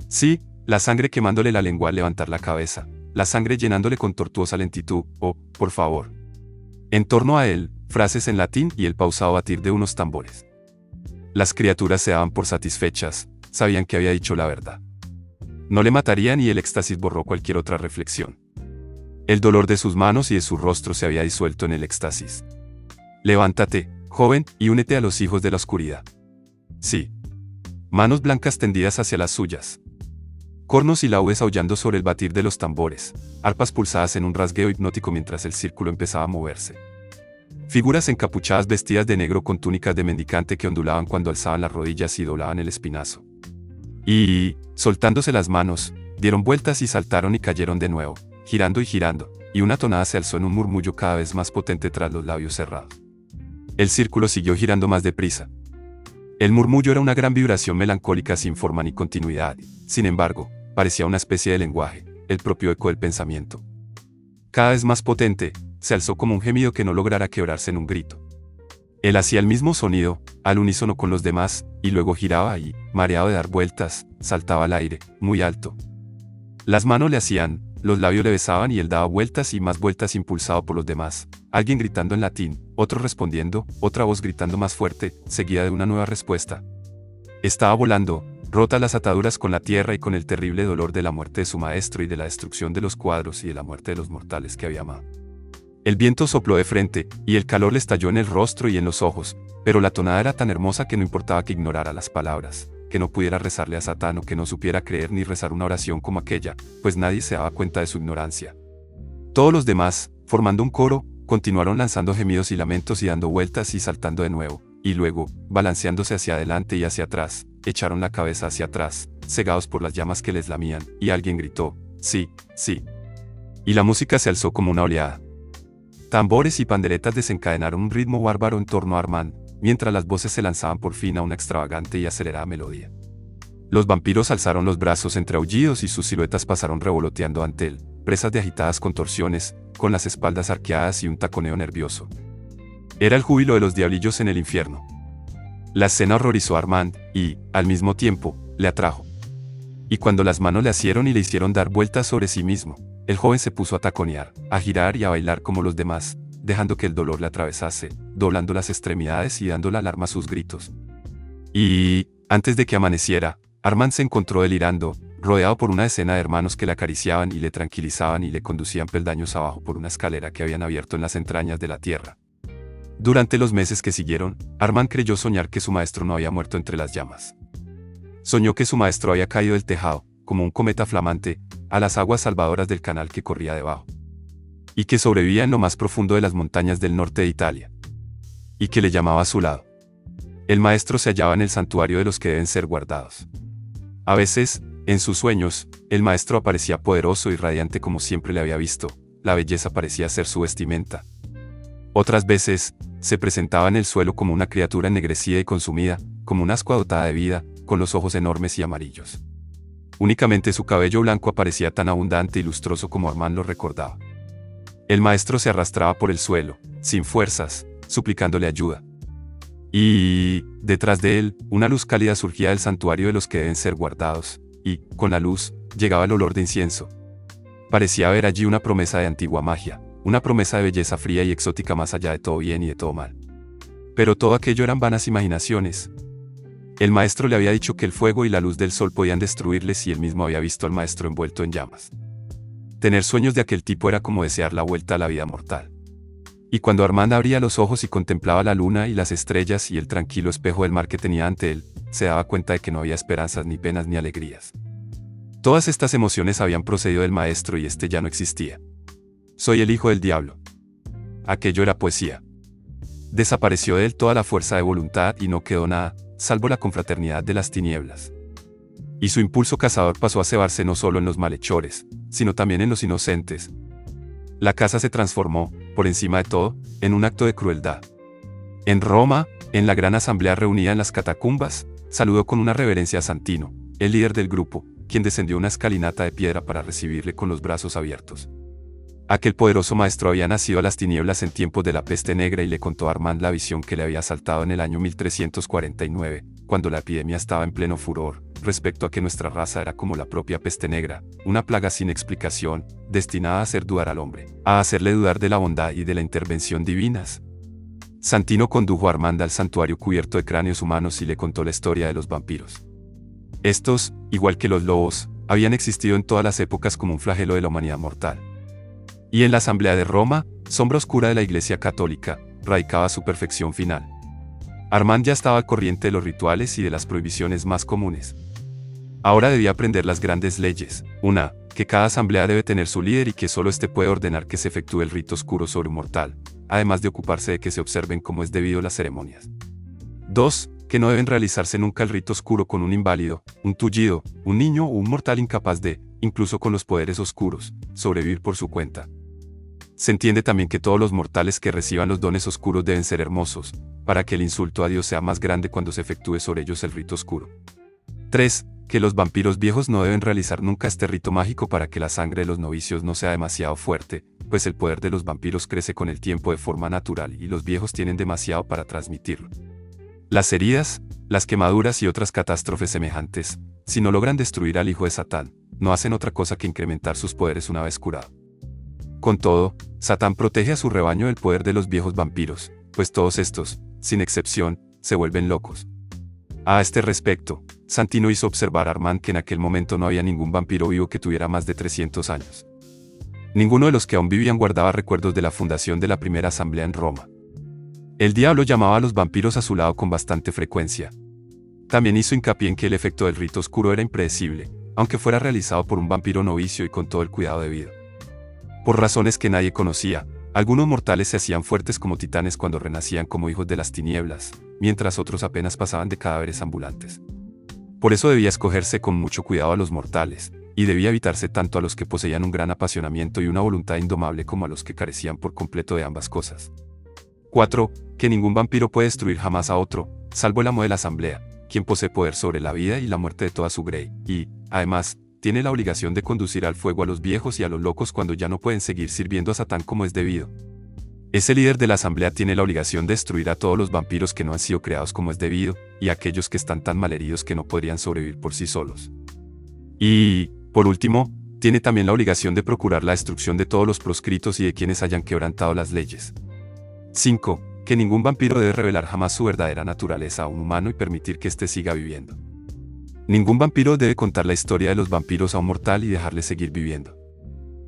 Sí, la sangre quemándole la lengua al levantar la cabeza, la sangre llenándole con tortuosa lentitud, oh, por favor. En torno a él, frases en latín y el pausado batir de unos tambores. Las criaturas se daban por satisfechas, sabían que había dicho la verdad. No le matarían y el éxtasis borró cualquier otra reflexión. El dolor de sus manos y de su rostro se había disuelto en el éxtasis. Levántate, joven, y únete a los hijos de la oscuridad. Sí. Manos blancas tendidas hacia las suyas. Cornos y laúdes aullando sobre el batir de los tambores, arpas pulsadas en un rasgueo hipnótico mientras el círculo empezaba a moverse. Figuras encapuchadas vestidas de negro con túnicas de mendicante que ondulaban cuando alzaban las rodillas y doblaban el espinazo. Y, soltándose las manos, dieron vueltas y saltaron y cayeron de nuevo, girando y girando, y una tonada se alzó en un murmullo cada vez más potente tras los labios cerrados. El círculo siguió girando más deprisa. El murmullo era una gran vibración melancólica sin forma ni continuidad, sin embargo, parecía una especie de lenguaje, el propio eco del pensamiento. Cada vez más potente, se alzó como un gemido que no lograra quebrarse en un grito. Él hacía el mismo sonido, al unísono con los demás, y luego giraba y, mareado de dar vueltas, saltaba al aire, muy alto. Las manos le hacían, los labios le besaban y él daba vueltas y más vueltas impulsado por los demás, alguien gritando en latín, otro respondiendo, otra voz gritando más fuerte, seguida de una nueva respuesta. Estaba volando, rotas las ataduras con la tierra y con el terrible dolor de la muerte de su maestro y de la destrucción de los cuadros y de la muerte de los mortales que había amado. El viento sopló de frente, y el calor le estalló en el rostro y en los ojos, pero la tonada era tan hermosa que no importaba que ignorara las palabras, que no pudiera rezarle a Satán o que no supiera creer ni rezar una oración como aquella, pues nadie se daba cuenta de su ignorancia. Todos los demás, formando un coro, continuaron lanzando gemidos y lamentos y dando vueltas y saltando de nuevo, y luego, balanceándose hacia adelante y hacia atrás, echaron la cabeza hacia atrás, cegados por las llamas que les lamían, y alguien gritó, sí, sí. Y la música se alzó como una oleada. Tambores y panderetas desencadenaron un ritmo bárbaro en torno a Armand, mientras las voces se lanzaban por fin a una extravagante y acelerada melodía. Los vampiros alzaron los brazos entre aullidos y sus siluetas pasaron revoloteando ante él, presas de agitadas contorsiones, con las espaldas arqueadas y un taconeo nervioso. Era el júbilo de los diablillos en el infierno. La escena horrorizó a Armand, y, al mismo tiempo, le atrajo. Y cuando las manos le asieron y le hicieron dar vueltas sobre sí mismo, el joven se puso a taconear, a girar y a bailar como los demás, dejando que el dolor le atravesase, doblando las extremidades y dando la alarma a sus gritos. Y, antes de que amaneciera, Armand se encontró delirando, rodeado por una decena de hermanos que le acariciaban y le tranquilizaban y le conducían peldaños abajo por una escalera que habían abierto en las entrañas de la tierra. Durante los meses que siguieron, Armand creyó soñar que su maestro no había muerto entre las llamas. Soñó que su maestro había caído del tejado, como un cometa flamante, a las aguas salvadoras del canal que corría debajo. Y que sobrevivía en lo más profundo de las montañas del norte de Italia. Y que le llamaba a su lado. El maestro se hallaba en el santuario de los que deben ser guardados. A veces, en sus sueños, el maestro aparecía poderoso y radiante como siempre le había visto, la belleza parecía ser su vestimenta. Otras veces, se presentaba en el suelo como una criatura ennegrecida y consumida, como una ascua dotada de vida, con los ojos enormes y amarillos. Únicamente su cabello blanco aparecía tan abundante y lustroso como Armand lo recordaba. El maestro se arrastraba por el suelo, sin fuerzas, suplicándole ayuda. Y, detrás de él, una luz cálida surgía del santuario de los que deben ser guardados, y, con la luz, llegaba el olor de incienso. Parecía haber allí una promesa de antigua magia, una promesa de belleza fría y exótica más allá de todo bien y de todo mal. Pero todo aquello eran vanas imaginaciones. El maestro le había dicho que el fuego y la luz del sol podían destruirles y él mismo había visto al maestro envuelto en llamas. Tener sueños de aquel tipo era como desear la vuelta a la vida mortal. Y cuando Armand abría los ojos y contemplaba la luna y las estrellas y el tranquilo espejo del mar que tenía ante él, se daba cuenta de que no había esperanzas ni penas ni alegrías. Todas estas emociones habían procedido del maestro y éste ya no existía. Soy el hijo del diablo. Aquello era poesía. Desapareció de él toda la fuerza de voluntad y no quedó nada, salvo la confraternidad de las tinieblas. Y su impulso cazador pasó a cebarse no solo en los malhechores, sino también en los inocentes. La caza se transformó, por encima de todo, en un acto de crueldad. En Roma, en la gran asamblea reunida en las catacumbas, saludó con una reverencia a Santino, el líder del grupo, quien descendió una escalinata de piedra para recibirle con los brazos abiertos. Aquel poderoso maestro había nacido a las tinieblas en tiempos de la peste negra y le contó a Armand la visión que le había asaltado en el año 1349, cuando la epidemia estaba en pleno furor, respecto a que nuestra raza era como la propia peste negra, una plaga sin explicación, destinada a hacer dudar al hombre, a hacerle dudar de la bondad y de la intervención divinas. Santino condujo a Armand al santuario cubierto de cráneos humanos y le contó la historia de los vampiros. Estos, igual que los lobos, habían existido en todas las épocas como un flagelo de la humanidad mortal. Y en la Asamblea de Roma, sombra oscura de la Iglesia Católica, radicaba su perfección final. Armand ya estaba al corriente de los rituales y de las prohibiciones más comunes. Ahora debía aprender las grandes leyes. Una, que cada asamblea debe tener su líder y que solo éste puede ordenar que se efectúe el rito oscuro sobre un mortal, además de ocuparse de que se observen como es debido las ceremonias. 2. Que no deben realizarse nunca el rito oscuro con un inválido, un tullido, un niño o un mortal incapaz de, incluso con los poderes oscuros, sobrevivir por su cuenta. Se entiende también que todos los mortales que reciban los dones oscuros deben ser hermosos, para que el insulto a Dios sea más grande cuando se efectúe sobre ellos el rito oscuro. 3. Que los vampiros viejos no deben realizar nunca este rito mágico para que la sangre de los novicios no sea demasiado fuerte, pues el poder de los vampiros crece con el tiempo de forma natural y los viejos tienen demasiado para transmitirlo. Las heridas, las quemaduras y otras catástrofes semejantes, si no logran destruir al hijo de Satán, no hacen otra cosa que incrementar sus poderes una vez curado. Con todo, Satán protege a su rebaño del poder de los viejos vampiros, pues todos estos, sin excepción, se vuelven locos. A este respecto, Santino hizo observar a Armand que en aquel momento no había ningún vampiro vivo que tuviera más de 300 años. Ninguno de los que aún vivían guardaba recuerdos de la fundación de la primera asamblea en Roma. El diablo llamaba a los vampiros a su lado con bastante frecuencia. También hizo hincapié en que el efecto del rito oscuro era impredecible, aunque fuera realizado por un vampiro novicio y con todo el cuidado debido. Por razones que nadie conocía, algunos mortales se hacían fuertes como titanes cuando renacían como hijos de las tinieblas, mientras otros apenas pasaban de cadáveres ambulantes. Por eso debía escogerse con mucho cuidado a los mortales, y debía evitarse tanto a los que poseían un gran apasionamiento y una voluntad indomable como a los que carecían por completo de ambas cosas. 4. Que ningún vampiro puede destruir jamás a otro, salvo el amo de la asamblea, quien posee poder sobre la vida y la muerte de toda su grey, y, además, tiene la obligación de conducir al fuego a los viejos y a los locos cuando ya no pueden seguir sirviendo a Satán como es debido. Ese líder de la asamblea tiene la obligación de destruir a todos los vampiros que no han sido creados como es debido, y a aquellos que están tan malheridos que no podrían sobrevivir por sí solos. Y, por último, tiene también la obligación de procurar la destrucción de todos los proscritos y de quienes hayan quebrantado las leyes. 5. Que ningún vampiro debe revelar jamás su verdadera naturaleza a un humano y permitir que éste siga viviendo. Ningún vampiro debe contar la historia de los vampiros a un mortal y dejarle seguir viviendo.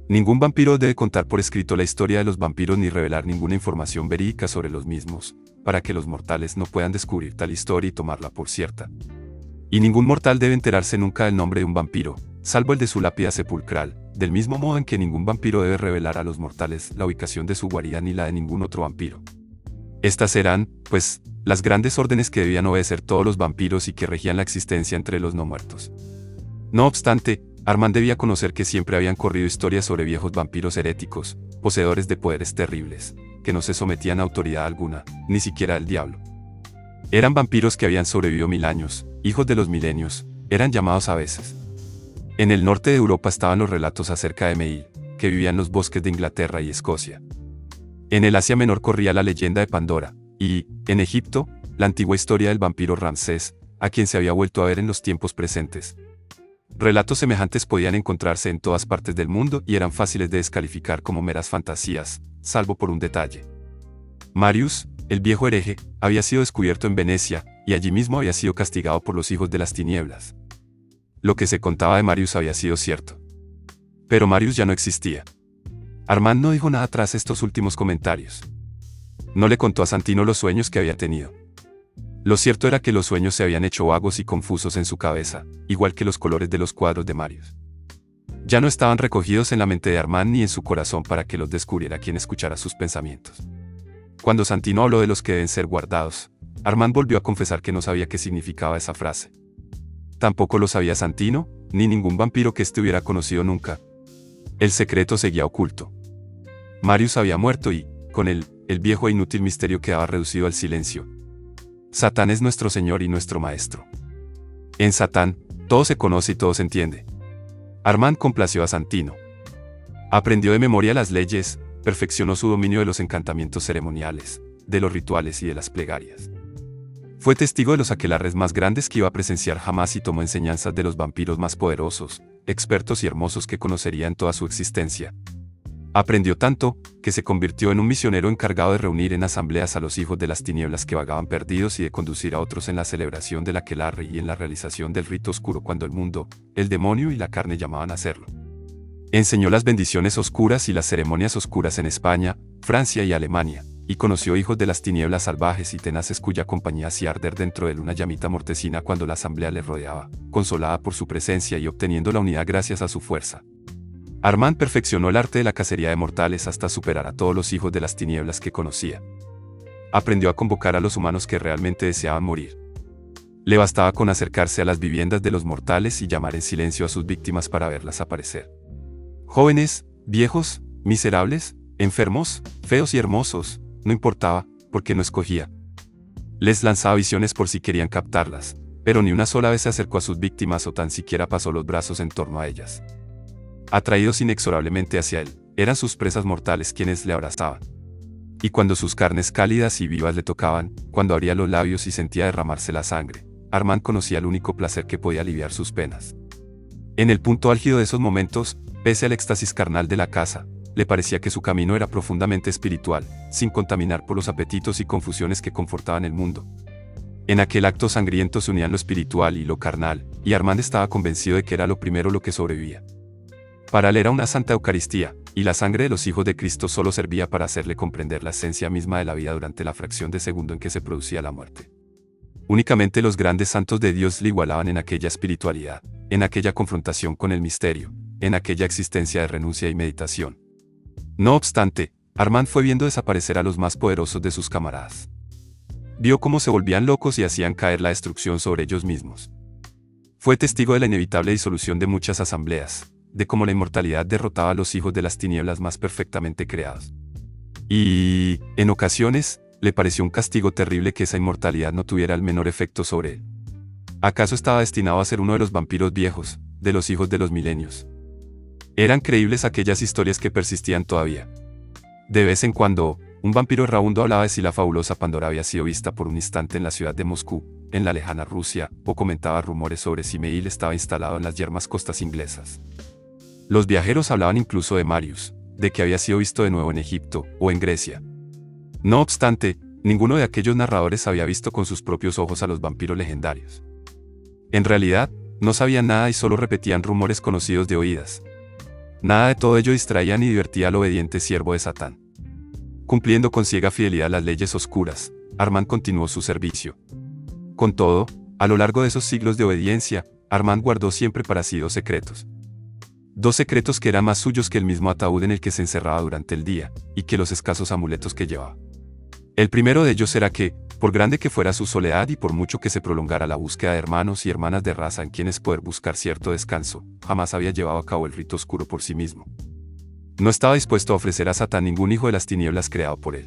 Ningún vampiro debe contar por escrito la historia de los vampiros ni revelar ninguna información verídica sobre los mismos, para que los mortales no puedan descubrir tal historia y tomarla por cierta. Y ningún mortal debe enterarse nunca del nombre de un vampiro, salvo el de su lápida sepulcral, del mismo modo en que ningún vampiro debe revelar a los mortales la ubicación de su guarida ni la de ningún otro vampiro. Estas eran, pues, las grandes órdenes que debían obedecer todos los vampiros y que regían la existencia entre los no muertos. No obstante, Armand debía conocer que siempre habían corrido historias sobre viejos vampiros heréticos, poseedores de poderes terribles, que no se sometían a autoridad alguna, ni siquiera al diablo. Eran vampiros que habían sobrevivido 1000 años, hijos de los milenios, eran llamados a veces. En el norte de Europa estaban los relatos acerca de Meil, que vivía en los bosques de Inglaterra y Escocia. En el Asia Menor corría la leyenda de Pandora, y, en Egipto, la antigua historia del vampiro Ramsés, a quien se había vuelto a ver en los tiempos presentes. Relatos semejantes podían encontrarse en todas partes del mundo y eran fáciles de descalificar como meras fantasías, salvo por un detalle. Marius, el viejo hereje, había sido descubierto en Venecia, y allí mismo había sido castigado por los hijos de las tinieblas. Lo que se contaba de Marius había sido cierto. Pero Marius ya no existía. Armand no dijo nada tras estos últimos comentarios. No le contó a Santino los sueños que había tenido. Lo cierto era que los sueños se habían hecho vagos y confusos en su cabeza, igual que los colores de los cuadros de Marius. Ya no estaban recogidos en la mente de Armand ni en su corazón para que los descubriera quien escuchara sus pensamientos. Cuando Santino habló de los que deben ser guardados, Armand volvió a confesar que no sabía qué significaba esa frase. tampoco lo sabía Santino, ni ningún vampiro que éste hubiera conocido nunca. El secreto seguía oculto. Marius había muerto y, con él, el viejo e inútil misterio quedaba reducido al silencio. Satán es nuestro Señor y nuestro Maestro. En Satán, todo se conoce y todo se entiende. Armand complació a Santino. Aprendió de memoria las leyes, perfeccionó su dominio de los encantamientos ceremoniales, de los rituales y de las plegarias. Fue testigo de los aquelarres más grandes que iba a presenciar jamás y tomó enseñanzas de los vampiros más poderosos, expertos y hermosos que conocería en toda su existencia. Aprendió tanto, que se convirtió en un misionero encargado de reunir en asambleas a los hijos de las tinieblas que vagaban perdidos y de conducir a otros en la celebración del aquelarre y en la realización del rito oscuro cuando el mundo, el demonio y la carne llamaban a hacerlo. Enseñó las bendiciones oscuras y las ceremonias oscuras en España, Francia y Alemania, y conoció hijos de las tinieblas salvajes y tenaces cuya compañía hacía arder dentro de él una llamita mortecina cuando la asamblea le rodeaba, consolada por su presencia y obteniendo la unidad gracias a su fuerza. Armand perfeccionó el arte de la cacería de mortales hasta superar a todos los hijos de las tinieblas que conocía. Aprendió a convocar a los humanos que realmente deseaban morir. Le bastaba con acercarse a las viviendas de los mortales y llamar en silencio a sus víctimas para verlas aparecer. Jóvenes, viejos, miserables, enfermos, feos y hermosos, no importaba, porque no escogía. Les lanzaba visiones por si querían captarlas, pero ni una sola vez se acercó a sus víctimas o tan siquiera pasó los brazos en torno a ellas. Atraídos inexorablemente hacia él, eran sus presas mortales quienes le abrazaban. Y cuando sus carnes cálidas y vivas le tocaban, cuando abría los labios y sentía derramarse la sangre, Armand conocía el único placer que podía aliviar sus penas. En el punto álgido de esos momentos, pese al éxtasis carnal de la caza, le parecía que su camino era profundamente espiritual, sin contaminar por los apetitos y confusiones que confortaban el mundo. En aquel acto sangriento se unían lo espiritual y lo carnal, y Armand estaba convencido de que era lo primero lo que sobrevivía. Para él era una santa Eucaristía, y la sangre de los hijos de Cristo solo servía para hacerle comprender la esencia misma de la vida durante la fracción de segundo en que se producía la muerte. Únicamente los grandes santos de Dios le igualaban en aquella espiritualidad, en aquella confrontación con el misterio, en aquella existencia de renuncia y meditación. No obstante, Armand fue viendo desaparecer a los más poderosos de sus camaradas. Vio cómo se volvían locos y hacían caer la destrucción sobre ellos mismos. Fue testigo de la inevitable disolución de muchas asambleas, de cómo la inmortalidad derrotaba a los hijos de las tinieblas más perfectamente creados. Y, en ocasiones, le pareció un castigo terrible que esa inmortalidad no tuviera el menor efecto sobre él. ¿Acaso estaba destinado a ser uno de los vampiros viejos, de los hijos de los milenios? Eran creíbles aquellas historias que persistían todavía. De vez en cuando, un vampiro errabundo hablaba de si la fabulosa Pandora había sido vista por un instante en la ciudad de Moscú, en la lejana Rusia, o comentaba rumores sobre si Meil estaba instalado en las yermas costas inglesas. Los viajeros hablaban incluso de Marius, de que había sido visto de nuevo en Egipto, o en Grecia. No obstante, ninguno de aquellos narradores había visto con sus propios ojos a los vampiros legendarios. En realidad, no sabían nada y solo repetían rumores conocidos de oídas. Nada de todo ello distraía ni divertía al obediente siervo de Satán. Cumpliendo con ciega fidelidad las leyes oscuras, Armand continuó su servicio. Con todo, a lo largo de esos siglos de obediencia, Armand guardó siempre para sí dos secretos. Dos secretos que eran más suyos que el mismo ataúd en el que se encerraba durante el día, y que los escasos amuletos que llevaba. El primero de ellos era que, por grande que fuera su soledad y por mucho que se prolongara la búsqueda de hermanos y hermanas de raza en quienes poder buscar cierto descanso, jamás había llevado a cabo el rito oscuro por sí mismo. No estaba dispuesto a ofrecer a Satán ningún hijo de las tinieblas creado por él.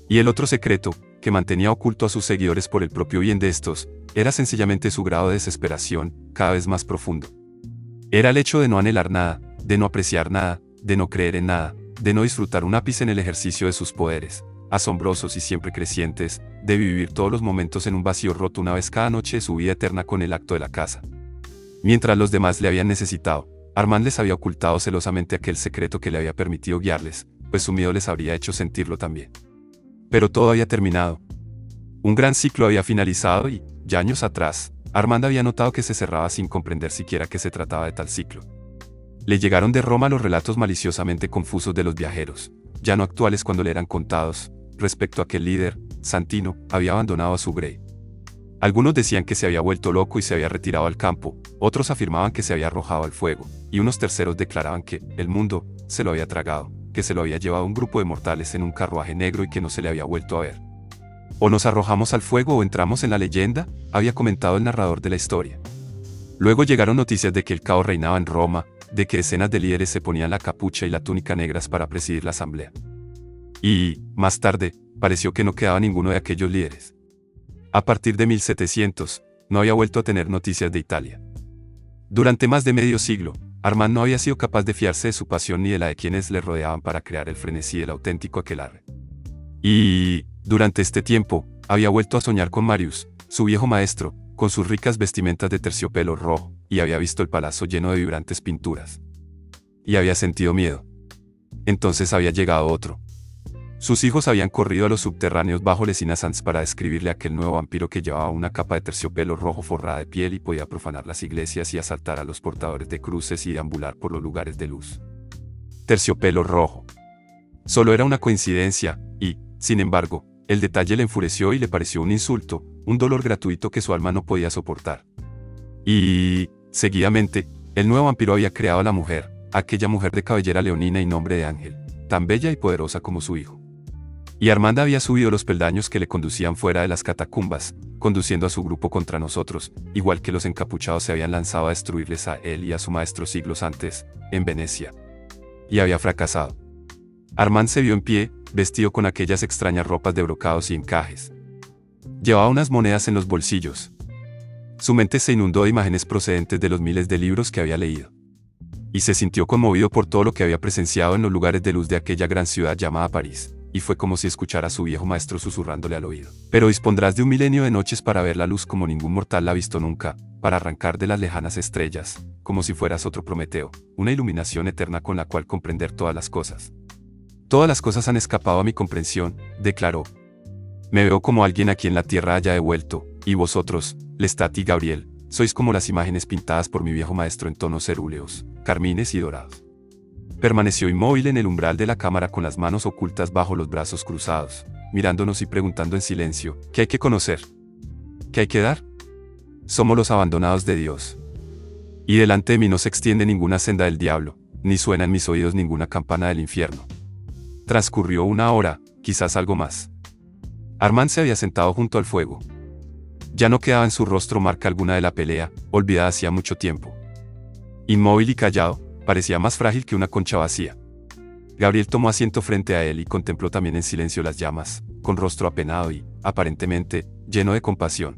Y el otro secreto, que mantenía oculto a sus seguidores por el propio bien de estos, era sencillamente su grado de desesperación, cada vez más profundo. Era el hecho de no anhelar nada, de no apreciar nada, de no creer en nada, de no disfrutar un ápice en el ejercicio de sus poderes, asombrosos y siempre crecientes, de vivir todos los momentos en un vacío roto una vez cada noche de su vida eterna con el acto de la caza. Mientras los demás le habían necesitado, Armand les había ocultado celosamente aquel secreto que le había permitido guiarles, pues su miedo les habría hecho sentirlo también. Pero todo había terminado. Un gran ciclo había finalizado y, ya años atrás, Armand había notado que se cerraba sin comprender siquiera que se trataba de tal ciclo. Le llegaron de Roma los relatos maliciosamente confusos de los viajeros, ya no actuales cuando le eran contados, respecto a que el líder, Santino, había abandonado a su Grey. Algunos decían que se había vuelto loco y se había retirado al campo, otros afirmaban que se había arrojado al fuego, y unos terceros declaraban que el mundo se lo había tragado, que se lo había llevado un grupo de mortales en un carruaje negro y que no se le había vuelto a ver. O nos arrojamos al fuego o entramos en la leyenda, había comentado el narrador de la historia. Luego llegaron noticias de que el caos reinaba en Roma, de que decenas de líderes se ponían la capucha y la túnica negras para presidir la asamblea. Y, más tarde, pareció que no quedaba ninguno de aquellos líderes. A partir de 1700, no había vuelto a tener noticias de Italia. Durante más de medio siglo, Armand no había sido capaz de fiarse de su pasión ni de la de quienes le rodeaban para crear el frenesí del auténtico aquelarre. Y, durante este tiempo, había vuelto a soñar con Marius, su viejo maestro, con sus ricas vestimentas de terciopelo rojo, y había visto el palacio lleno de vibrantes pinturas. Y había sentido miedo. Entonces había llegado otro. Sus hijos habían corrido a los subterráneos bajo Lesina Sans para describirle a aquel nuevo vampiro que llevaba una capa de terciopelo rojo forrada de piel y podía profanar las iglesias y asaltar a los portadores de cruces y deambular por los lugares de luz. Terciopelo rojo. Solo era una coincidencia, y, sin embargo, el detalle le enfureció y le pareció un insulto, un dolor gratuito que su alma no podía soportar. Y, seguidamente, el nuevo vampiro había creado a la mujer, aquella mujer de cabellera leonina y nombre de Ángel, tan bella y poderosa como su hijo. Y Armand había subido los peldaños que le conducían fuera de las catacumbas, conduciendo a su grupo contra nosotros, igual que los encapuchados se habían lanzado a destruirles a él y a su maestro siglos antes, en Venecia. Y había fracasado. Armand se vio en pie, vestido con aquellas extrañas ropas de brocados y encajes. Llevaba unas monedas en los bolsillos. Su mente se inundó de imágenes procedentes de los miles de libros que había leído. Y se sintió conmovido por todo lo que había presenciado en los lugares de luz de aquella gran ciudad llamada París, y fue como si escuchara a su viejo maestro susurrándole al oído. Pero dispondrás de 1.000.000 de noches para ver la luz como ningún mortal la ha visto nunca, para arrancar de las lejanas estrellas, como si fueras otro Prometeo, una iluminación eterna con la cual comprender todas las cosas. Todas las cosas han escapado a mi comprensión, declaró. Me veo como alguien a quien la tierra haya devuelto, y vosotros, Lestat y Gabriel, sois como las imágenes pintadas por mi viejo maestro en tonos cerúleos, carmines y dorados. Permaneció inmóvil en el umbral de la cámara con las manos ocultas bajo los brazos cruzados, mirándonos y preguntando en silencio, ¿qué hay que conocer? ¿Qué hay que dar? Somos los abandonados de Dios. Y delante de mí no se extiende ninguna senda del diablo, ni suena en mis oídos ninguna campana del infierno. Transcurrió 1 hora, quizás algo más. Armand se había sentado junto al fuego. Ya no quedaba en su rostro marca alguna de la pelea, olvidada hacía mucho tiempo. Inmóvil y callado, parecía más frágil que una concha vacía. Gabriel tomó asiento frente a él y contempló también en silencio las llamas, con rostro apenado y, aparentemente, lleno de compasión.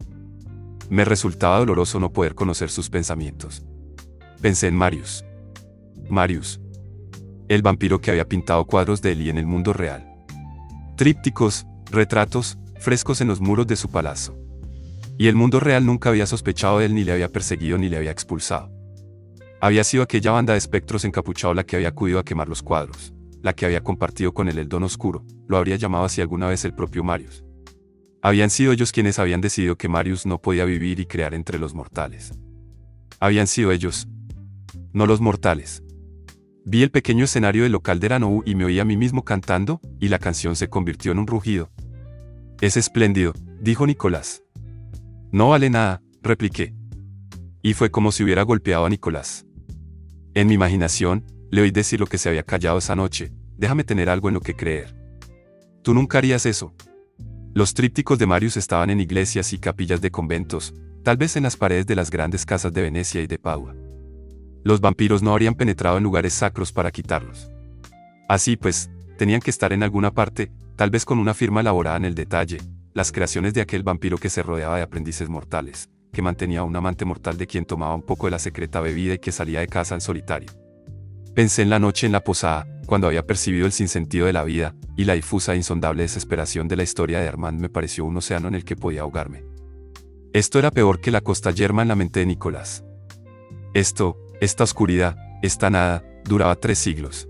Me resultaba doloroso no poder conocer sus pensamientos. Pensé en Marius. Marius. El vampiro que había pintado cuadros de él en el mundo real. Trípticos, retratos, frescos en los muros de su palacio. Y el mundo real nunca había sospechado de él ni le había perseguido ni le había expulsado. Había sido aquella banda de espectros encapuchados la que había acudido a quemar los cuadros, la que había compartido con él el don oscuro, lo habría llamado así alguna vez el propio Marius. Habían sido ellos quienes habían decidido que Marius no podía vivir y crear entre los mortales. Habían sido ellos, no los mortales. Vi el pequeño escenario del local de Eranou y me oí a mí mismo cantando, y la canción se convirtió en un rugido. Es espléndido, dijo Nicolás. No vale nada, repliqué. Y fue como si hubiera golpeado a Nicolás. En mi imaginación, le oí decir lo que se había callado esa noche, déjame tener algo en lo que creer. Tú nunca harías eso. Los trípticos de Marius estaban en iglesias y capillas de conventos, tal vez en las paredes de las grandes casas de Venecia y de Padua. Los vampiros no habrían penetrado en lugares sacros para quitarlos. Así pues, tenían que estar en alguna parte, tal vez con una firma elaborada en el detalle, las creaciones de aquel vampiro que se rodeaba de aprendices mortales, que mantenía a un amante mortal de quien tomaba un poco de la secreta bebida y que salía de casa en solitario. Pensé en la noche en la posada, cuando había percibido el sinsentido de la vida, y la difusa e insondable desesperación de la historia de Armand me pareció un océano en el que podía ahogarme. Esto era peor que la costa yerma en la mente de Nicolás. Esta oscuridad, esta nada, duraba 3 siglos.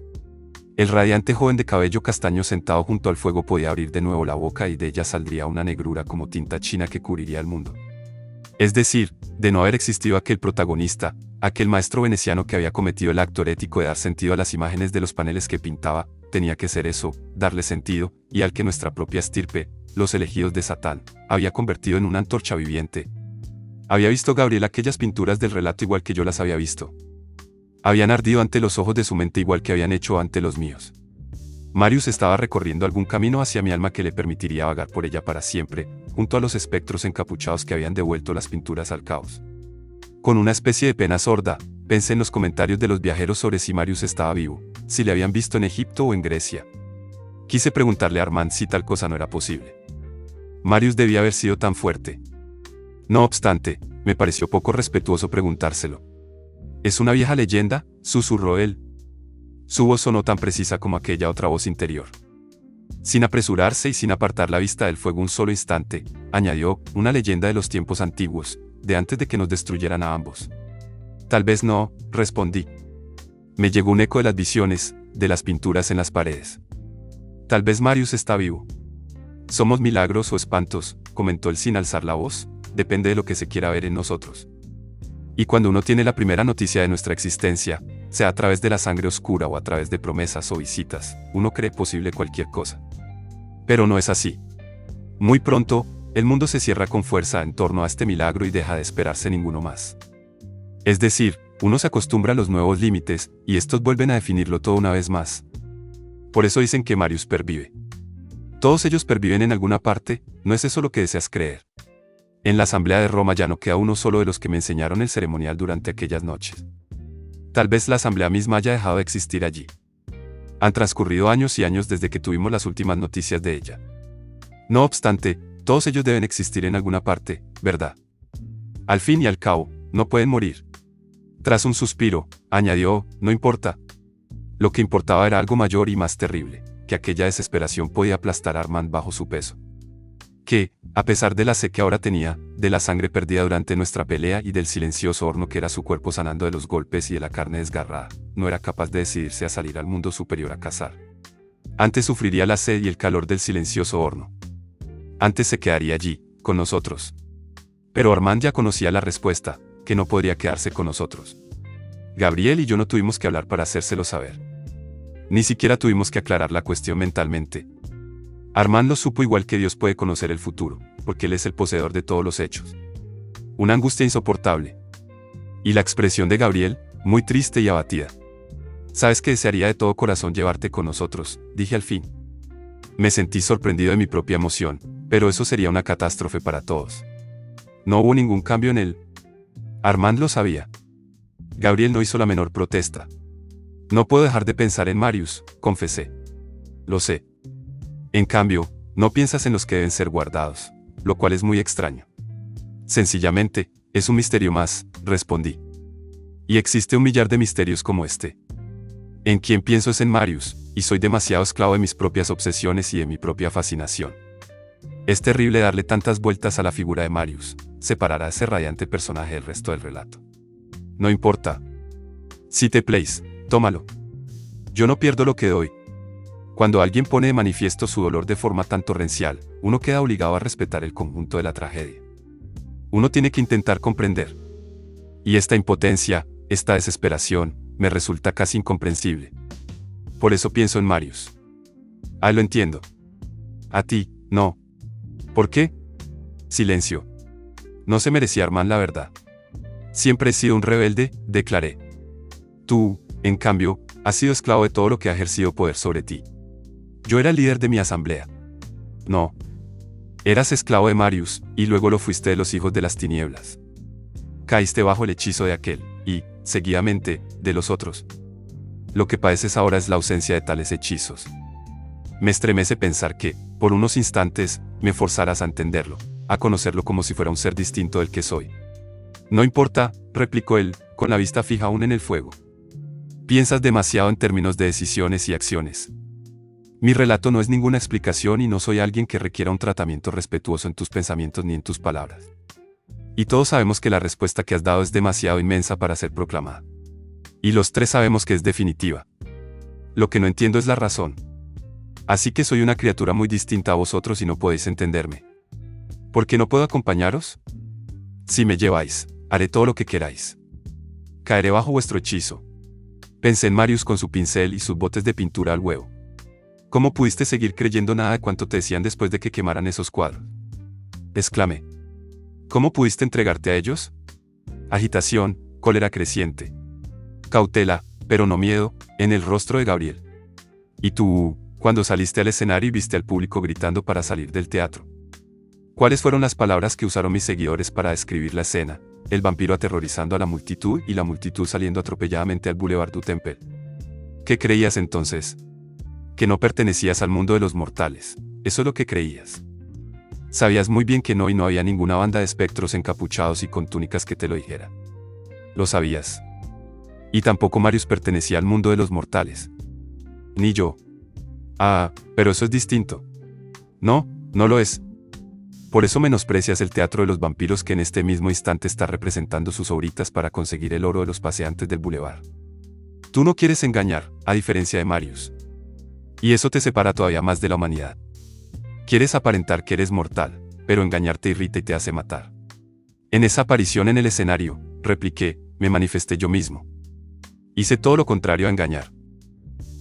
El radiante joven de cabello castaño sentado junto al fuego podía abrir de nuevo la boca y de ella saldría una negrura como tinta china que cubriría el mundo. Es decir, de no haber existido aquel protagonista, aquel maestro veneciano que había cometido el acto herético de dar sentido a las imágenes de los paneles que pintaba, tenía que ser eso, darle sentido, y al que nuestra propia estirpe, los elegidos de Satán, había convertido en una antorcha viviente. Había visto Gabriel aquellas pinturas del relato igual que yo las había visto. Habían ardido ante los ojos de su mente igual que habían hecho ante los míos. Marius estaba recorriendo algún camino hacia mi alma que le permitiría vagar por ella para siempre, junto a los espectros encapuchados que habían devuelto las pinturas al caos. Con una especie de pena sorda, pensé en los comentarios de los viajeros sobre si Marius estaba vivo, si le habían visto en Egipto o en Grecia. Quise preguntarle a Armand si tal cosa no era posible. Marius debía haber sido tan fuerte. No obstante, me pareció poco respetuoso preguntárselo. «¿Es una vieja leyenda?», susurró él. Su voz sonó tan precisa como aquella otra voz interior. Sin apresurarse y sin apartar la vista del fuego un solo instante, añadió, «una leyenda de los tiempos antiguos, de antes de que nos destruyeran a ambos». «Tal vez no», respondí. Me llegó un eco de las visiones, de las pinturas en las paredes. «Tal vez Marius está vivo». «Somos milagros o espantos», comentó él sin alzar la voz, «depende de lo que se quiera ver en nosotros. Y cuando uno tiene la primera noticia de nuestra existencia, sea a través de la sangre oscura o a través de promesas o visitas, uno cree posible cualquier cosa. Pero no es así. Muy pronto, el mundo se cierra con fuerza en torno a este milagro y deja de esperarse ninguno más. Es decir, uno se acostumbra a los nuevos límites, y estos vuelven a definirlo todo una vez más. Por eso dicen que Marius pervive. Todos ellos perviven en alguna parte, ¿no es eso lo que deseas creer? En la asamblea de Roma ya no queda uno solo de los que me enseñaron el ceremonial durante aquellas noches. Tal vez la asamblea misma haya dejado de existir allí. Han transcurrido años y años desde que tuvimos las últimas noticias de ella. No obstante, todos ellos deben existir en alguna parte, ¿verdad? Al fin y al cabo, no pueden morir. Tras un suspiro, añadió, no importa. Lo que importaba era algo mayor y más terrible, que aquella desesperación podía aplastar a Armand bajo su peso. Que, a pesar de la sed que ahora tenía, de la sangre perdida durante nuestra pelea y del silencioso horno que era su cuerpo sanando de los golpes y de la carne desgarrada, no era capaz de decidirse a salir al mundo superior a cazar. Antes sufriría la sed y el calor del silencioso horno. Antes se quedaría allí, con nosotros. Pero Armand ya conocía la respuesta, que no podría quedarse con nosotros. Gabriel y yo no tuvimos que hablar para hacérselo saber. Ni siquiera tuvimos que aclarar la cuestión mentalmente. Armand lo supo igual que Dios puede conocer el futuro, porque Él es el poseedor de todos los hechos. Una angustia insoportable. Y la expresión de Gabriel, muy triste y abatida. «Sabes que desearía de todo corazón llevarte con nosotros», dije al fin. Me sentí sorprendido de mi propia emoción, pero eso sería una catástrofe para todos. No hubo ningún cambio en él. Armand lo sabía. Gabriel no hizo la menor protesta. «No puedo dejar de pensar en Marius», confesé. «Lo sé. En cambio, no piensas en los que deben ser guardados, lo cual es muy extraño». «Sencillamente, es un misterio más», respondí. «Y existe un millar de misterios como este. En quien pienso es en Marius, y soy demasiado esclavo de mis propias obsesiones y de mi propia fascinación. Es terrible darle tantas vueltas a la figura de Marius, separar a ese radiante personaje del resto del relato. No importa. Si te place, tómalo. Yo no pierdo lo que doy». Cuando alguien pone de manifiesto su dolor de forma tan torrencial, uno queda obligado a respetar el conjunto de la tragedia. Uno tiene que intentar comprender. Y esta impotencia, esta desesperación, me resulta casi incomprensible. Por eso pienso en Marius. Ah, lo entiendo. A ti, no. ¿Por qué? Silencio. No se merecía Armand la verdad. Siempre he sido un rebelde, declaré. Tú, en cambio, has sido esclavo de todo lo que ha ejercido poder sobre ti. Yo era el líder de mi asamblea. No. Eras esclavo de Marius, y luego lo fuiste de los hijos de las tinieblas. Caíste bajo el hechizo de aquel, y, seguidamente, de los otros. Lo que padeces ahora es la ausencia de tales hechizos. Me estremece pensar que, por unos instantes, me forzarás a entenderlo, a conocerlo como si fuera un ser distinto del que soy. No importa, replicó él, con la vista fija aún en el fuego. Piensas demasiado en términos de decisiones y acciones. Mi relato no es ninguna explicación y no soy alguien que requiera un tratamiento respetuoso en tus pensamientos ni en tus palabras. Y todos sabemos que la respuesta que has dado es demasiado inmensa para ser proclamada. Y los tres sabemos que es definitiva. Lo que no entiendo es la razón. Así que soy una criatura muy distinta a vosotros y no podéis entenderme. ¿Por qué no puedo acompañaros? Si me lleváis, haré todo lo que queráis. Caeré bajo vuestro hechizo. Pensé en Marius con su pincel y sus botes de pintura al huevo. ¿Cómo pudiste seguir creyendo nada de cuanto te decían después de que quemaran esos cuadros? Exclamé. ¿Cómo pudiste entregarte a ellos? Agitación, cólera creciente. Cautela, pero no miedo, en el rostro de Gabriel. ¿Y tú, cuando saliste al escenario y viste al público gritando para salir del teatro? ¿Cuáles fueron las palabras que usaron mis seguidores para describir la escena? el vampiro aterrorizando a la multitud y la multitud saliendo atropelladamente al Boulevard du Temple. ¿Qué creías entonces? Que no pertenecías al mundo de los mortales. Eso es lo que creías. Sabías muy bien que no, y no había ninguna banda de espectros encapuchados y con túnicas que te lo dijera. Lo sabías. Y tampoco Marius pertenecía al mundo de los mortales. Ni yo. Ah, pero eso es distinto. No, no lo es. Por eso menosprecias el teatro de los vampiros que en este mismo instante está representando sus obritas para conseguir el oro de los paseantes del bulevar. Tú no quieres engañar, a diferencia de Marius. Y eso te separa todavía más de la humanidad. Quieres aparentar que eres mortal, pero engañar te irrita y te hace matar. En esa aparición en el escenario, repliqué, me manifesté yo mismo. Hice todo lo contrario a engañar.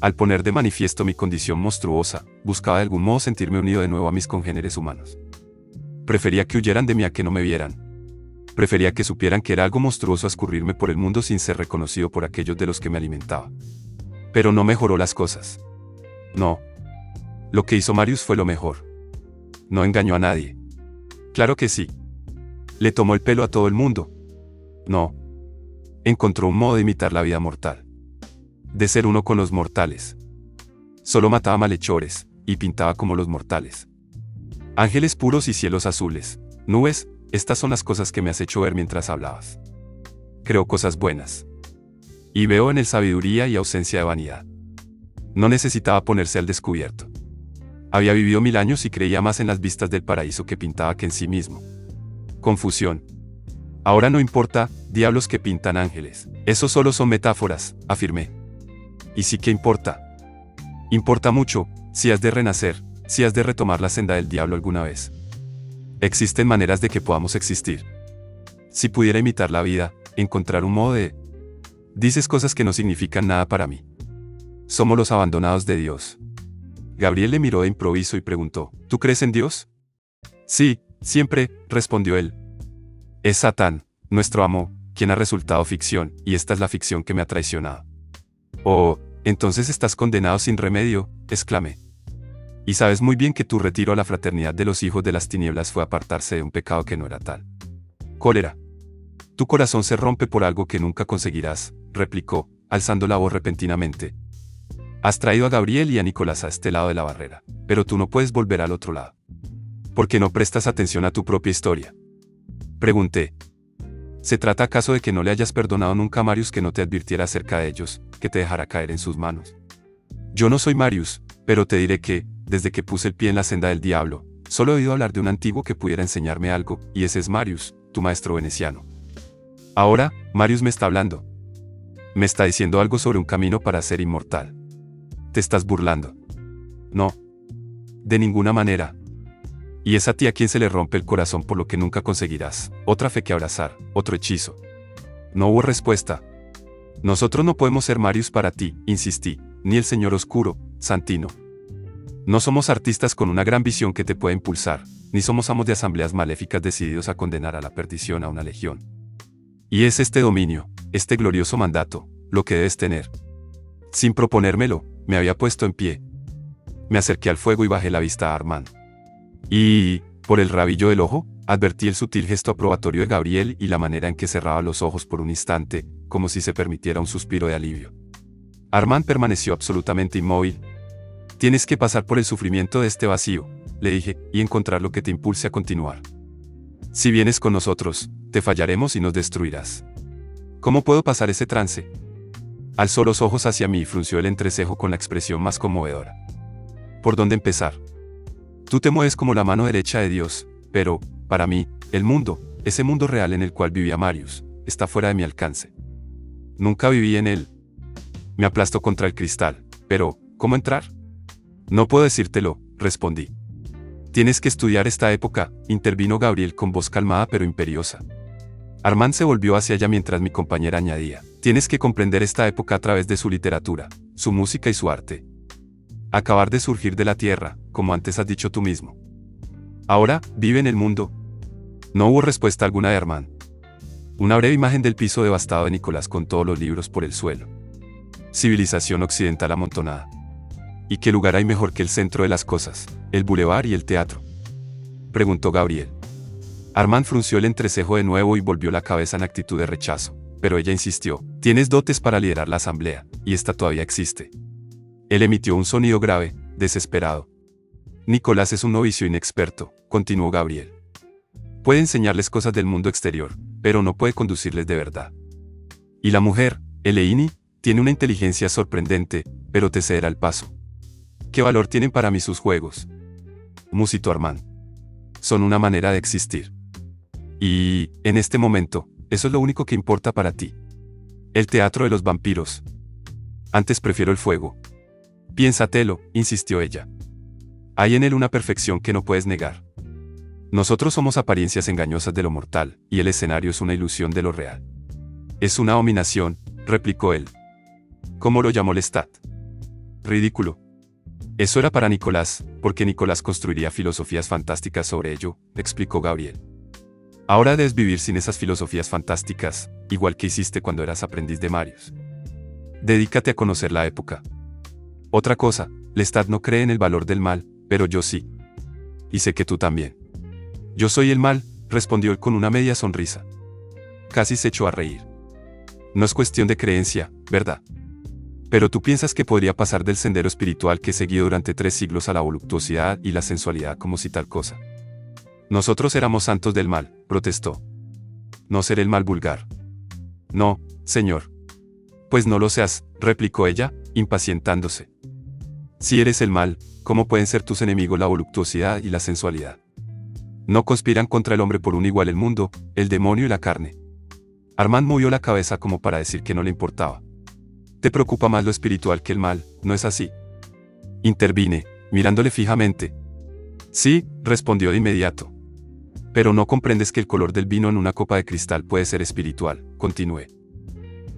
Al poner de manifiesto mi condición monstruosa, buscaba de algún modo sentirme unido de nuevo a mis congéneres humanos. Prefería que huyeran de mí a que no me vieran. Prefería que supieran que era algo monstruoso a escurrirme por el mundo sin ser reconocido por aquellos de los que me alimentaba. Pero no mejoró las cosas. No. Lo que hizo Marius fue lo mejor. No engañó a nadie. Claro que sí. Le tomó el pelo a todo el mundo. No. Encontró un modo de imitar la vida mortal. De ser uno con los mortales. Solo mataba malhechores, y pintaba como los mortales. Ángeles puros y cielos azules, nubes, estas son las cosas que me has hecho ver mientras hablabas. Creo cosas buenas. Y veo en él sabiduría y ausencia de vanidad. No necesitaba ponerse al descubierto. Había vivido 1000 años y creía más en las vistas del paraíso que pintaba que en sí mismo. Confusión. Ahora no importa, diablos que pintan ángeles. Eso solo son metáforas, afirmé. ¿Y sí que importa? Importa mucho, si has de renacer, si has de retomar la senda del diablo alguna vez. Existen maneras de que podamos existir. Si pudiera imitar la vida, encontrar un modo de... Dices cosas que no significan nada para mí. Somos los abandonados de Dios. Gabriel le miró de improviso y preguntó, ¿tú crees en Dios? Sí, siempre, respondió él. Es Satán, nuestro amo, quien ha resultado ficción, y esta es la ficción que me ha traicionado. Oh, entonces estás condenado sin remedio, exclamé. Y sabes muy bien que tu retiro a la fraternidad de los hijos de las tinieblas fue apartarse de un pecado que no era tal. Cólera. Tu corazón se rompe por algo que nunca conseguirás, replicó, alzando la voz repentinamente. Has traído a Gabriel y a Nicolás a este lado de la barrera, pero tú no puedes volver al otro lado. ¿Por qué no prestas atención a tu propia historia? Pregunté. ¿Se trata acaso de que no le hayas perdonado nunca a Marius que no te advirtiera acerca de ellos, que te dejara caer en sus manos? Yo no soy Marius, pero te diré que, desde que puse el pie en la senda del diablo, solo he oído hablar de un antiguo que pudiera enseñarme algo, y ese es Marius, tu maestro veneciano. Ahora, Marius me está hablando. Me está diciendo algo sobre un camino para ser inmortal. ¿Te estás burlando? No. De ninguna manera. Y es a ti a quien se le rompe el corazón por lo que nunca conseguirás, otra fe que abrazar, otro hechizo. No hubo respuesta. Nosotros no podemos ser Marius para ti, insistí, ni el señor oscuro, Santino. No somos artistas con una gran visión que te pueda impulsar, ni somos amos de asambleas maléficas decididos a condenar a la perdición a una legión. Y es este dominio, este glorioso mandato, lo que debes tener. Sin proponérmelo, me había puesto en pie. Me acerqué al fuego y bajé la vista a Armand. Y, por el rabillo del ojo, advertí el sutil gesto aprobatorio de Gabriel y la manera en que cerraba los ojos por un instante, como si se permitiera un suspiro de alivio. Armand permaneció absolutamente inmóvil. Tienes que pasar por el sufrimiento de este vacío, le dije, y encontrar lo que te impulse a continuar. Si vienes con nosotros, te fallaremos y nos destruirás. ¿Cómo puedo pasar ese trance? Alzó los ojos hacia mí y frunció el entrecejo con la expresión más conmovedora. ¿Por dónde empezar? Tú te mueves como la mano derecha de Dios, pero, para mí, el mundo, ese mundo real en el cual vivía Marius, está fuera de mi alcance. Nunca viví en él. Me aplastó contra el cristal, pero, ¿cómo entrar? No puedo decírtelo, respondí. Tienes que estudiar esta época, intervino Gabriel con voz calmada pero imperiosa. Armand se volvió hacia ella mientras mi compañera añadía, tienes que comprender esta época a través de su literatura, su música y su arte. Acabar de surgir de la tierra, como antes has dicho tú mismo. Ahora, vive en el mundo. No hubo respuesta alguna de Armand. Una breve imagen del piso devastado de Nicolás con todos los libros por el suelo. Civilización occidental amontonada. ¿Y qué lugar hay mejor que el centro de las cosas, el bulevar y el teatro? Preguntó Gabriel. Armand frunció el entrecejo de nuevo y volvió la cabeza en actitud de rechazo, pero ella insistió: tienes dotes para liderar la asamblea, y esta todavía existe. Él emitió un sonido grave, desesperado. Nicolás es un novicio inexperto, continuó Gabriel. Puede enseñarles cosas del mundo exterior, pero no puede conducirles de verdad. Y la mujer, Eleini, tiene una inteligencia sorprendente, pero te cederá el paso. ¿Qué valor tienen para mí sus juegos?, musitó Armand. Son una manera de existir. Y, en este momento, eso es lo único que importa para ti. El teatro de los vampiros. Antes prefiero el fuego. Piénsatelo, insistió ella. Hay en él una perfección que no puedes negar. Nosotros somos apariencias engañosas de lo mortal, y el escenario es una ilusión de lo real. Es una abominación, replicó él. ¿Cómo lo llamó Lestat? Ridículo. Eso era para Nicolás, porque Nicolás construiría filosofías fantásticas sobre ello, explicó Gabriel. Ahora debes vivir sin esas filosofías fantásticas, igual que hiciste cuando eras aprendiz de Marius. Dedícate a conocer la época. Otra cosa, Lestat no cree en el valor del mal, pero yo sí. Y sé que tú también. Yo soy el mal, respondió él con una media sonrisa. Casi se echó a reír. No es cuestión de creencia, ¿verdad? Pero tú piensas que podría pasar del sendero espiritual que he seguido durante 3 siglos a la voluptuosidad y la sensualidad como si tal cosa. Nosotros éramos santos del mal, protestó. No seré el mal vulgar. No, señor. Pues no lo seas, replicó ella, impacientándose. Si eres el mal, ¿cómo pueden ser tus enemigos la voluptuosidad y la sensualidad? No conspiran contra el hombre por un igual el mundo, el demonio y la carne. Armand movió la cabeza como para decir que no le importaba. Te preocupa más lo espiritual que el mal, ¿no es así? Intervine, mirándole fijamente. Sí, respondió de inmediato. Pero no comprendes que el color del vino en una copa de cristal puede ser espiritual, continué.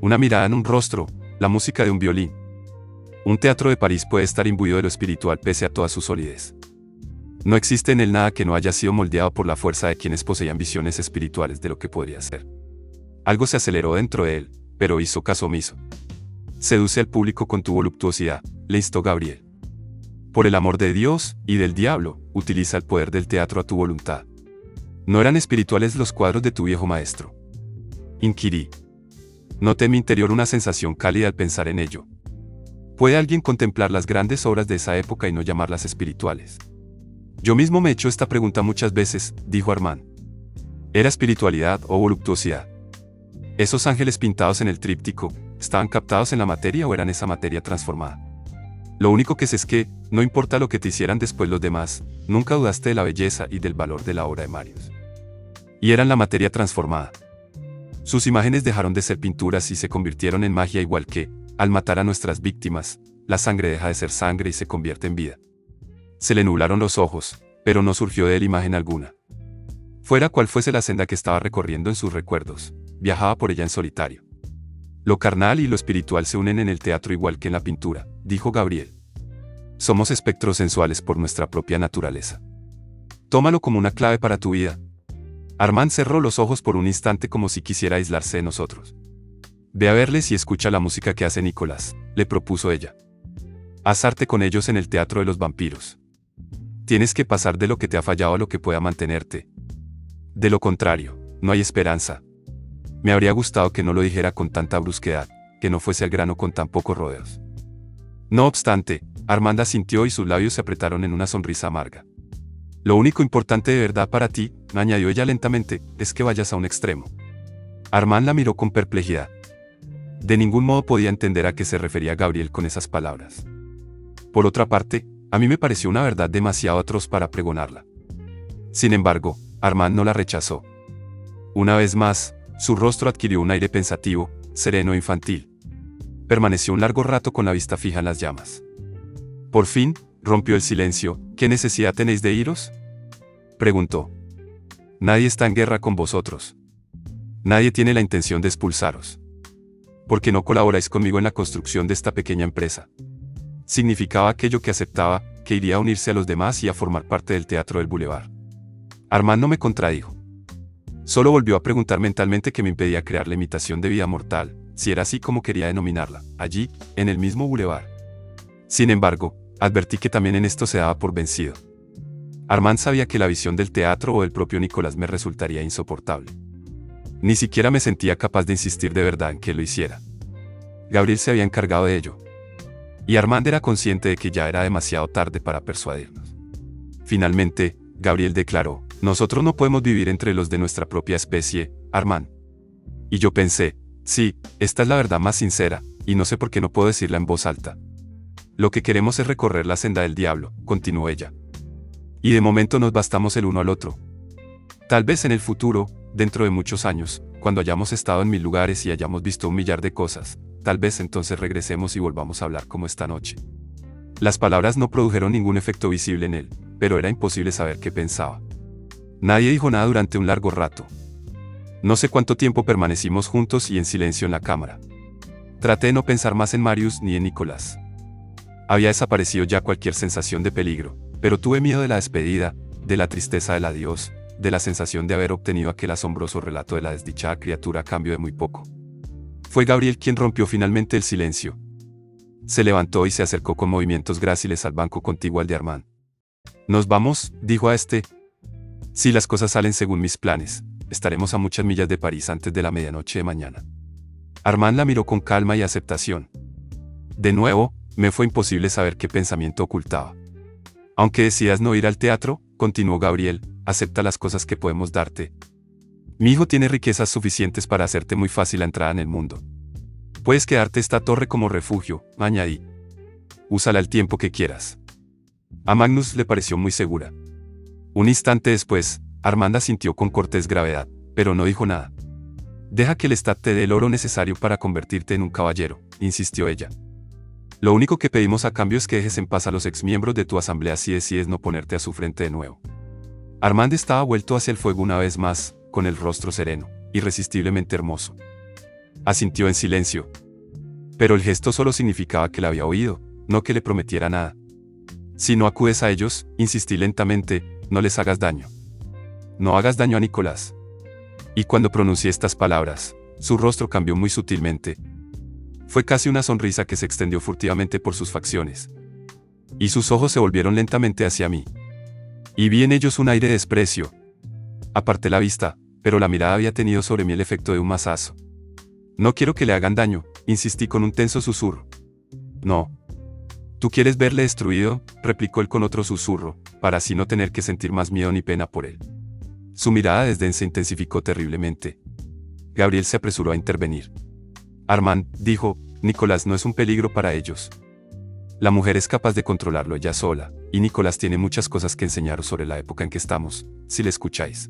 Una mirada en un rostro, la música de un violín. Un teatro de París puede estar imbuido de lo espiritual pese a toda su solidez. No existe en él nada que no haya sido moldeado por la fuerza de quienes poseían visiones espirituales de lo que podría ser. Algo se aceleró dentro de él, pero hizo caso omiso. Seduce al público con tu voluptuosidad, le instó Gabriel. Por el amor de Dios y del diablo, utiliza el poder del teatro a tu voluntad. ¿No eran espirituales los cuadros de tu viejo maestro?, inquirí. Noté en mi interior una sensación cálida al pensar en ello. ¿Puede alguien contemplar las grandes obras de esa época y no llamarlas espirituales? Yo mismo me he hecho esta pregunta muchas veces, dijo Armand. ¿Era espiritualidad o voluptuosidad? ¿Esos ángeles pintados en el tríptico, estaban captados en la materia o eran esa materia transformada? Lo único que sé es que, no importa lo que te hicieran después los demás, nunca dudaste de la belleza y del valor de la obra de Marius. Y eran la materia transformada. Sus imágenes dejaron de ser pinturas y se convirtieron en magia, igual que, al matar a nuestras víctimas, la sangre deja de ser sangre y se convierte en vida. Se le nublaron los ojos, pero no surgió de él imagen alguna. Fuera cual fuese la senda que estaba recorriendo en sus recuerdos, viajaba por ella en solitario. Lo carnal y lo espiritual se unen en el teatro igual que en la pintura, dijo Gabriel. Somos espectros sensuales por nuestra propia naturaleza. Tómalo como una clave para tu vida. Armand cerró los ojos por un instante como si quisiera aislarse de nosotros. Ve a verles y escucha la música que hace Nicolás, le propuso ella. Haz arte con ellos en el teatro de los vampiros. Tienes que pasar de lo que te ha fallado a lo que pueda mantenerte. De lo contrario, no hay esperanza. Me habría gustado que no lo dijera con tanta brusquedad, que no fuese al grano con tan pocos rodeos. No obstante, Armand asintió y sus labios se apretaron en una sonrisa amarga. Lo único importante de verdad para ti, añadió ella lentamente, es que vayas a un extremo. Armand la miró con perplejidad. De ningún modo podía entender a qué se refería Gabriel con esas palabras. Por otra parte, a mí me pareció una verdad demasiado atroz para pregonarla. Sin embargo, Armand no la rechazó. Una vez más, su rostro adquirió un aire pensativo, sereno e infantil. Permaneció un largo rato con la vista fija en las llamas. Por fin, rompió el silencio. ¿Qué necesidad tenéis de iros?, preguntó. Nadie está en guerra con vosotros. Nadie tiene la intención de expulsaros. ¿Por qué no colaboráis conmigo en la construcción de esta pequeña empresa? Significaba aquello que aceptaba, que iría a unirse a los demás y a formar parte del teatro del Boulevard. Armand no me contradijo. Solo volvió a preguntar mentalmente qué me impedía crear la imitación de vida mortal, si era así como quería denominarla, allí, en el mismo Boulevard. Sin embargo, advertí que también en esto se daba por vencido. Armand sabía que la visión del teatro o del propio Nicolás me resultaría insoportable. Ni siquiera me sentía capaz de insistir de verdad en que lo hiciera. Gabriel se había encargado de ello. Y Armand era consciente de que ya era demasiado tarde para persuadirnos. Finalmente, Gabriel declaró: nosotros no podemos vivir entre los de nuestra propia especie, Armand. Y yo pensé: sí, esta es la verdad más sincera, y no sé por qué no puedo decirla en voz alta. Lo que queremos es recorrer la senda del diablo, continuó ella. Y de momento nos bastamos el uno al otro. Tal vez en el futuro, dentro de muchos años, cuando hayamos estado en 1000 lugares y hayamos visto 1 millar de cosas, tal vez entonces regresemos y volvamos a hablar como esta noche. Las palabras no produjeron ningún efecto visible en él, pero era imposible saber qué pensaba. Nadie dijo nada durante un largo rato. No sé cuánto tiempo permanecimos juntos y en silencio en la cámara. Traté de no pensar más en Marius ni en Nicolás. Había desaparecido ya cualquier sensación de peligro, pero tuve miedo de la despedida, de la tristeza del adiós, de la sensación de haber obtenido aquel asombroso relato de la desdichada criatura a cambio de muy poco. Fue Gabriel quien rompió finalmente el silencio. Se levantó y se acercó con movimientos gráciles al banco contiguo al de Armand. «Nos vamos», dijo a este. «Si las cosas salen según mis planes, estaremos a muchas millas de París antes de la medianoche de mañana». Armand la miró con calma y aceptación. De nuevo, me fue imposible saber qué pensamiento ocultaba. «Aunque decidas no ir al teatro», continuó Gabriel, «acepta las cosas que podemos darte. Mi hijo tiene riquezas suficientes para hacerte muy fácil la entrada en el mundo. Puedes quedarte esta torre como refugio», añadí. «Úsala el tiempo que quieras». A Magnus le pareció muy segura. Un instante después, Armand asintió con cortés gravedad, pero no dijo nada. «Deja que el Estado te dé el oro necesario para convertirte en un caballero», insistió ella. «Lo único que pedimos a cambio es que dejes en paz a los exmiembros de tu asamblea si decides no ponerte a su frente de nuevo». Armand estaba vuelto hacia el fuego una vez más, con el rostro sereno, irresistiblemente hermoso. Asintió en silencio. Pero el gesto solo significaba que la había oído, no que le prometiera nada. «Si no acudes a ellos», insistí lentamente, «no les hagas daño. No hagas daño a Nicolás». Y cuando pronuncié estas palabras, su rostro cambió muy sutilmente. Fue casi una sonrisa que se extendió furtivamente por sus facciones. Y sus ojos se volvieron lentamente hacia mí. Y vi en ellos un aire de desprecio. Aparté la vista, pero la mirada había tenido sobre mí el efecto de un mazazo. «No quiero que le hagan daño», insistí con un tenso susurro. «No». «¿Tú quieres verle destruido?», replicó él con otro susurro, para así no tener que sentir más miedo ni pena por él. Su mirada de desdén se intensificó terriblemente. Gabriel se apresuró a intervenir. «Armand», dijo, «Nicolás no es un peligro para ellos. La mujer es capaz de controlarlo ella sola, y Nicolás tiene muchas cosas que enseñaros sobre la época en que estamos, si le escucháis».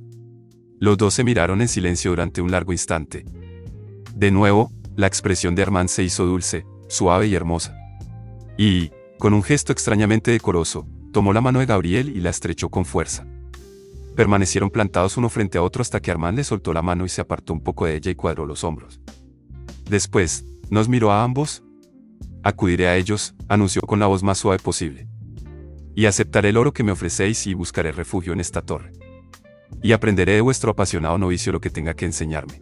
Los dos se miraron en silencio durante un largo instante. De nuevo, la expresión de Armand se hizo dulce, suave y hermosa. Y, con un gesto extrañamente decoroso, tomó la mano de Gabriel y la estrechó con fuerza. Permanecieron plantados uno frente a otro hasta que Armand le soltó la mano y se apartó un poco de ella y cuadró los hombros. Después, nos miró a ambos. «Acudiré a ellos», anunció con la voz más suave posible. «Y aceptaré el oro que me ofrecéis y buscaré refugio en esta torre. Y aprenderé de vuestro apasionado novicio lo que tenga que enseñarme.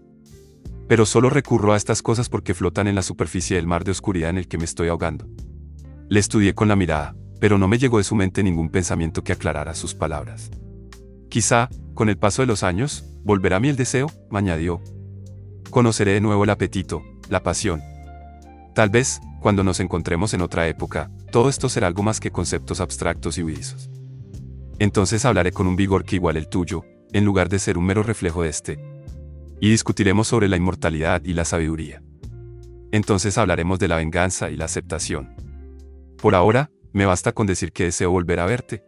Pero solo recurro a estas cosas porque flotan en la superficie del mar de oscuridad en el que me estoy ahogando». Le estudié con la mirada, pero no me llegó de su mente ningún pensamiento que aclarara sus palabras. «Quizá, con el paso de los años, volverá a mí el deseo», añadió. «Conoceré de nuevo el apetito, la pasión. Tal vez, cuando nos encontremos en otra época, todo esto será algo más que conceptos abstractos y huidizos. Entonces hablaré con un vigor que iguale el tuyo, en lugar de ser un mero reflejo de este. Y discutiremos sobre la inmortalidad y la sabiduría. Entonces hablaremos de la venganza y la aceptación. Por ahora, me basta con decir que deseo volver a verte.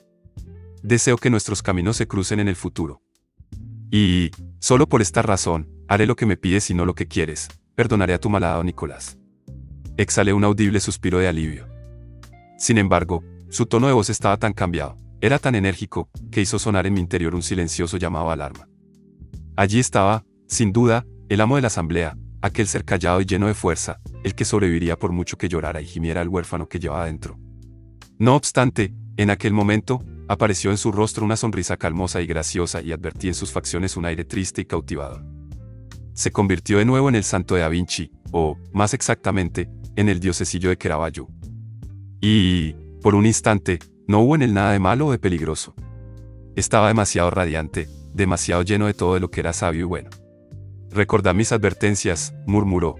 Deseo que nuestros caminos se crucen en el futuro. Y, solo por esta razón, haré lo que me pides y no lo que quieres, perdonaré a tu malhadado Nicolás». Exhalé un audible suspiro de alivio. Sin embargo, su tono de voz estaba tan cambiado, era tan enérgico, que hizo sonar en mi interior un silencioso llamado alarma. Allí estaba, sin duda, el amo de la asamblea, aquel ser callado y lleno de fuerza, el que sobreviviría por mucho que llorara y gimiera el huérfano que llevaba dentro. No obstante, en aquel momento, apareció en su rostro una sonrisa calmosa y graciosa y advertí en sus facciones un aire triste y cautivador. Se convirtió de nuevo en el santo de Da Vinci, o, más exactamente, en el diosesillo de Caravaggio. Y, por un instante, no hubo en él nada de malo o de peligroso. Estaba demasiado radiante, demasiado lleno de todo lo que era sabio y bueno. Recordad mis advertencias, murmuró.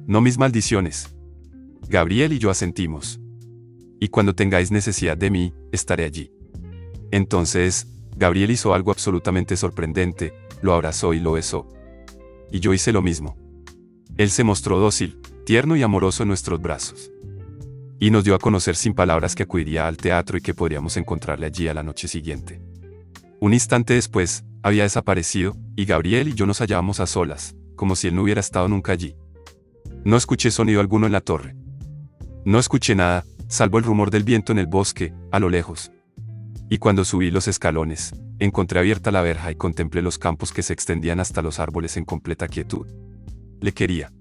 No mis maldiciones. Gabriel y yo asentimos. Y cuando tengáis necesidad de mí, estaré allí. Entonces, Gabriel hizo algo absolutamente sorprendente, lo abrazó y lo besó. Y yo hice lo mismo. Él se mostró dócil, tierno y amoroso en nuestros brazos. Y nos dio a conocer sin palabras que acudiría al teatro y que podríamos encontrarle allí a la noche siguiente. Un instante después, había desaparecido, y Gabriel y yo nos hallábamos a solas, como si él no hubiera estado nunca allí. No escuché sonido alguno en la torre. No escuché nada, salvo el rumor del viento en el bosque, a lo lejos. Y cuando subí los escalones, encontré abierta la verja y contemplé los campos que se extendían hasta los árboles en completa quietud. Le quería.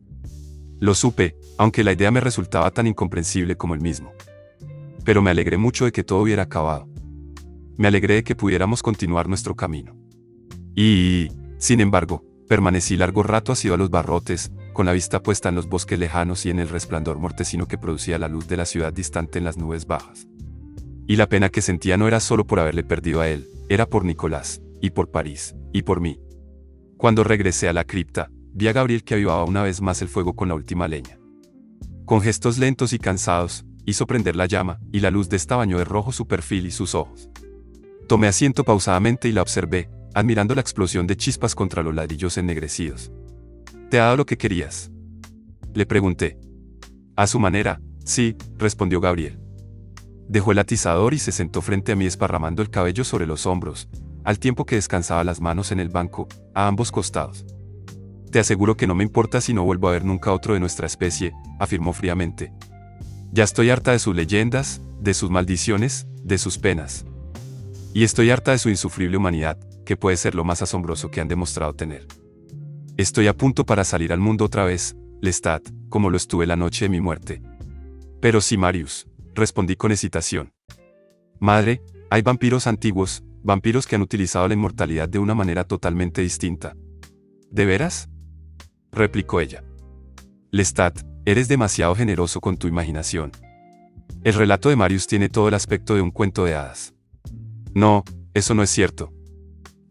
Lo supe, aunque la idea me resultaba tan incomprensible como él mismo. Pero me alegré mucho de que todo hubiera acabado. Me alegré de que pudiéramos continuar nuestro camino. Y, sin embargo, permanecí largo rato asido a los barrotes, con la vista puesta en los bosques lejanos y en el resplandor mortecino que producía la luz de la ciudad distante en las nubes bajas. Y la pena que sentía no era solo por haberle perdido a él, era por Nicolás, y por París, y por mí. Cuando regresé a la cripta, vi a Gabriel que avivaba una vez más el fuego con la última leña. Con gestos lentos y cansados, hizo prender la llama, y la luz de esta bañó de rojo su perfil y sus ojos. Tomé asiento pausadamente y la observé, admirando la explosión de chispas contra los ladrillos ennegrecidos. ¿Te ha dado lo que querías?, le pregunté. A su manera, sí, respondió Gabriel. Dejó el atizador y se sentó frente a mí esparramando el cabello sobre los hombros, al tiempo que descansaba las manos en el banco, a ambos costados. Te aseguro que no me importa si no vuelvo a ver nunca otro de nuestra especie, afirmó fríamente. Ya estoy harta de sus leyendas, de sus maldiciones, de sus penas. Y estoy harta de su insufrible humanidad, que puede ser lo más asombroso que han demostrado tener. Estoy a punto para salir al mundo otra vez, Lestat, como lo estuve la noche de mi muerte. Pero sí, Marius, respondí con hesitación. Madre, hay vampiros antiguos, vampiros que han utilizado la inmortalidad de una manera totalmente distinta. ¿De veras?, replicó ella. Lestat, eres demasiado generoso con tu imaginación. El relato de Marius tiene todo el aspecto de un cuento de hadas. No, eso no es cierto.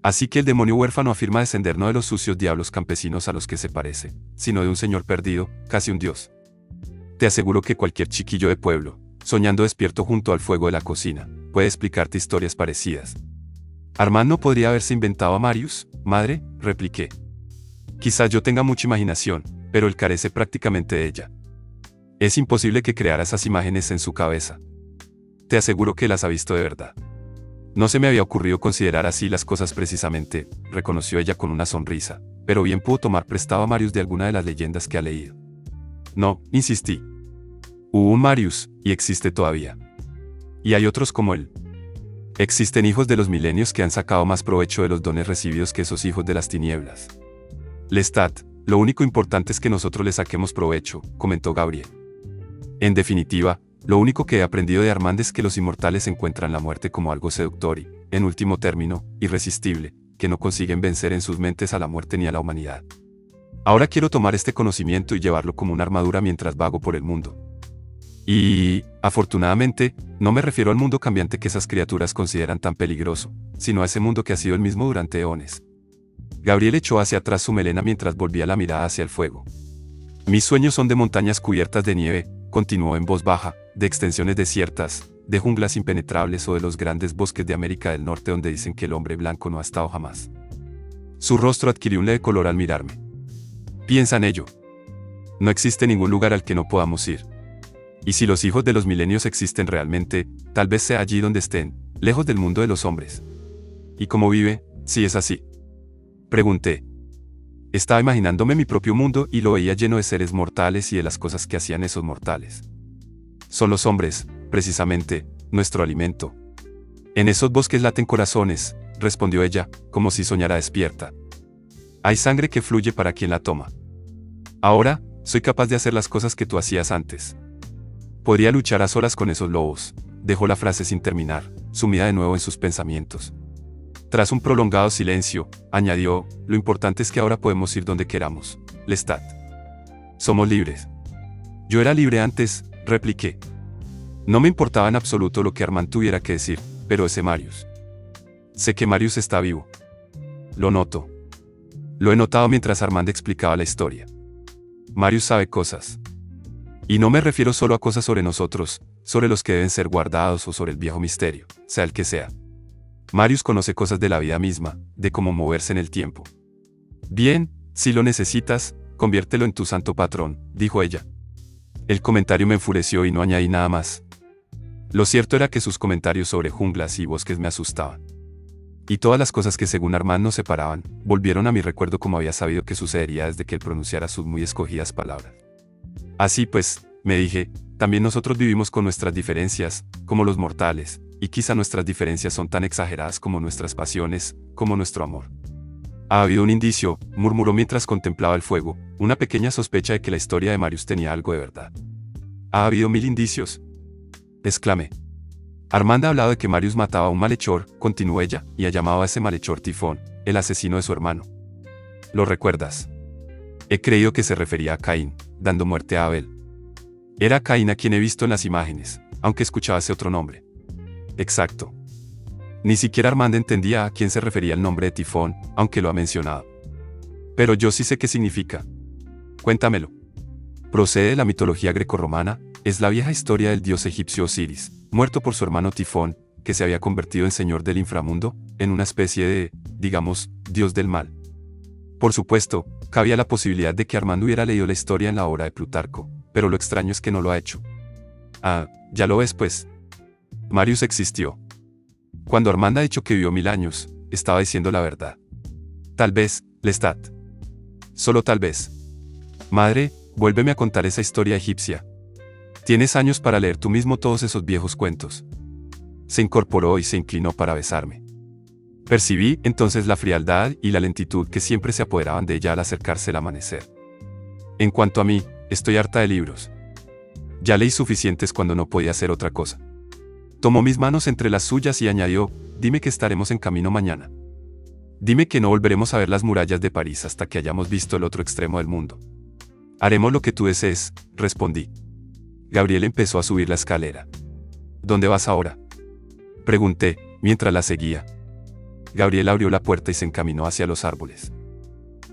Así que el demonio huérfano afirma descender no de los sucios diablos campesinos a los que se parece, sino de un señor perdido, casi un dios. Te aseguro que cualquier chiquillo de pueblo, soñando despierto junto al fuego de la cocina, puede explicarte historias parecidas. ¿Armand no podría haberse inventado a Marius, madre?, repliqué. Quizás yo tenga mucha imaginación, pero él carece prácticamente de ella. Es imposible que creara esas imágenes en su cabeza. Te aseguro que las ha visto de verdad. No se me había ocurrido considerar así las cosas precisamente, reconoció ella con una sonrisa, pero bien pudo tomar prestado a Marius de alguna de las leyendas que ha leído. No, insistí. Hubo un Marius, y existe todavía. Y hay otros como él. Existen hijos de los milenios que han sacado más provecho de los dones recibidos que esos hijos de las tinieblas. Lestat, lo único importante es que nosotros le saquemos provecho, comentó Gabriel. En definitiva, lo único que he aprendido de Armand es que los inmortales encuentran la muerte como algo seductor y, en último término, irresistible, que no consiguen vencer en sus mentes a la muerte ni a la humanidad. Ahora quiero tomar este conocimiento y llevarlo como una armadura mientras vago por el mundo. Y, afortunadamente, no me refiero al mundo cambiante que esas criaturas consideran tan peligroso, sino a ese mundo que ha sido el mismo durante eones. Gabriel echó hacia atrás su melena mientras volvía la mirada hacia el fuego. Mis sueños son de montañas cubiertas de nieve, continuó en voz baja, de extensiones desiertas, de junglas impenetrables o de los grandes bosques de América del Norte donde dicen que el hombre blanco no ha estado jamás. Su rostro adquirió un leve color al mirarme. Piensa en ello. No existe ningún lugar al que no podamos ir. Y si los hijos de los milenios existen realmente, tal vez sea allí donde estén, lejos del mundo de los hombres. ¿Y cómo vive, si es así?, pregunté. Estaba imaginándome mi propio mundo y lo veía lleno de seres mortales y de las cosas que hacían esos mortales. Son los hombres, precisamente, nuestro alimento. En esos bosques laten corazones, respondió ella, como si soñara despierta. Hay sangre que fluye para quien la toma. Ahora, soy capaz de hacer las cosas que tú hacías antes. Podría luchar a solas con esos lobos, dejó la frase sin terminar, sumida de nuevo en sus pensamientos. Tras un prolongado silencio, añadió, lo importante es que ahora podemos ir donde queramos, Lestat. Somos libres. Yo era libre antes, repliqué. No me importaba en absoluto lo que Armand tuviera que decir, pero ese Marius. Sé que Marius está vivo. Lo noto. Lo he notado mientras Armand explicaba la historia. Marius sabe cosas. Y no me refiero solo a cosas sobre nosotros, sobre los que deben ser guardados o sobre el viejo misterio, sea el que sea. Marius conoce cosas de la vida misma, de cómo moverse en el tiempo. Bien, si lo necesitas, conviértelo en tu santo patrón, dijo ella. El comentario me enfureció y no añadí nada más. Lo cierto era que sus comentarios sobre junglas y bosques me asustaban. Y todas las cosas que según Armand nos separaban, volvieron a mi recuerdo como había sabido que sucedería desde que él pronunciara sus muy escogidas palabras. Así pues, me dije, también nosotros vivimos con nuestras diferencias, como los mortales, y quizá nuestras diferencias son tan exageradas como nuestras pasiones, como nuestro amor. Ha habido un indicio, murmuró mientras contemplaba el fuego, una pequeña sospecha de que la historia de Marius tenía algo de verdad. Ha habido 1000 indicios, exclamé. Armand ha hablado de que Marius mataba a un malhechor, continuó ella, y ha llamado a ese malhechor Tifón, el asesino de su hermano. ¿Lo recuerdas? He creído que se refería a Caín, dando muerte a Abel. Era Caín a quien he visto en las imágenes, aunque escuchaba ese otro nombre. Exacto. Ni siquiera Armand entendía a quién se refería el nombre de Tifón, aunque lo ha mencionado. Pero yo sí sé qué significa. Cuéntamelo. Procede de la mitología grecorromana, es la vieja historia del dios egipcio Osiris, muerto por su hermano Tifón, que se había convertido en señor del inframundo, en una especie de, digamos, dios del mal. Por supuesto, cabía la posibilidad de que Armand hubiera leído la historia en la obra de Plutarco, pero lo extraño es que no lo ha hecho. Ah, ya lo ves pues. Marius existió. Cuando Armand ha dicho que vivió 1000 años, estaba diciendo la verdad. Tal vez, Lestat. Solo tal vez. Madre, vuélveme a contar esa historia egipcia. Tienes años para leer tú mismo todos esos viejos cuentos. Se incorporó y se inclinó para besarme. Percibí entonces la frialdad y la lentitud que siempre se apoderaban de ella al acercarse el amanecer. En cuanto a mí, estoy harta de libros. Ya leí suficientes cuando no podía hacer otra cosa. Tomó mis manos entre las suyas y añadió, dime que estaremos en camino mañana. Dime que no volveremos a ver las murallas de París hasta que hayamos visto el otro extremo del mundo. Haremos lo que tú desees, respondí. Gabriel empezó a subir la escalera. ¿Dónde vas ahora?, pregunté, mientras la seguía. Gabriel abrió la puerta y se encaminó hacia los árboles.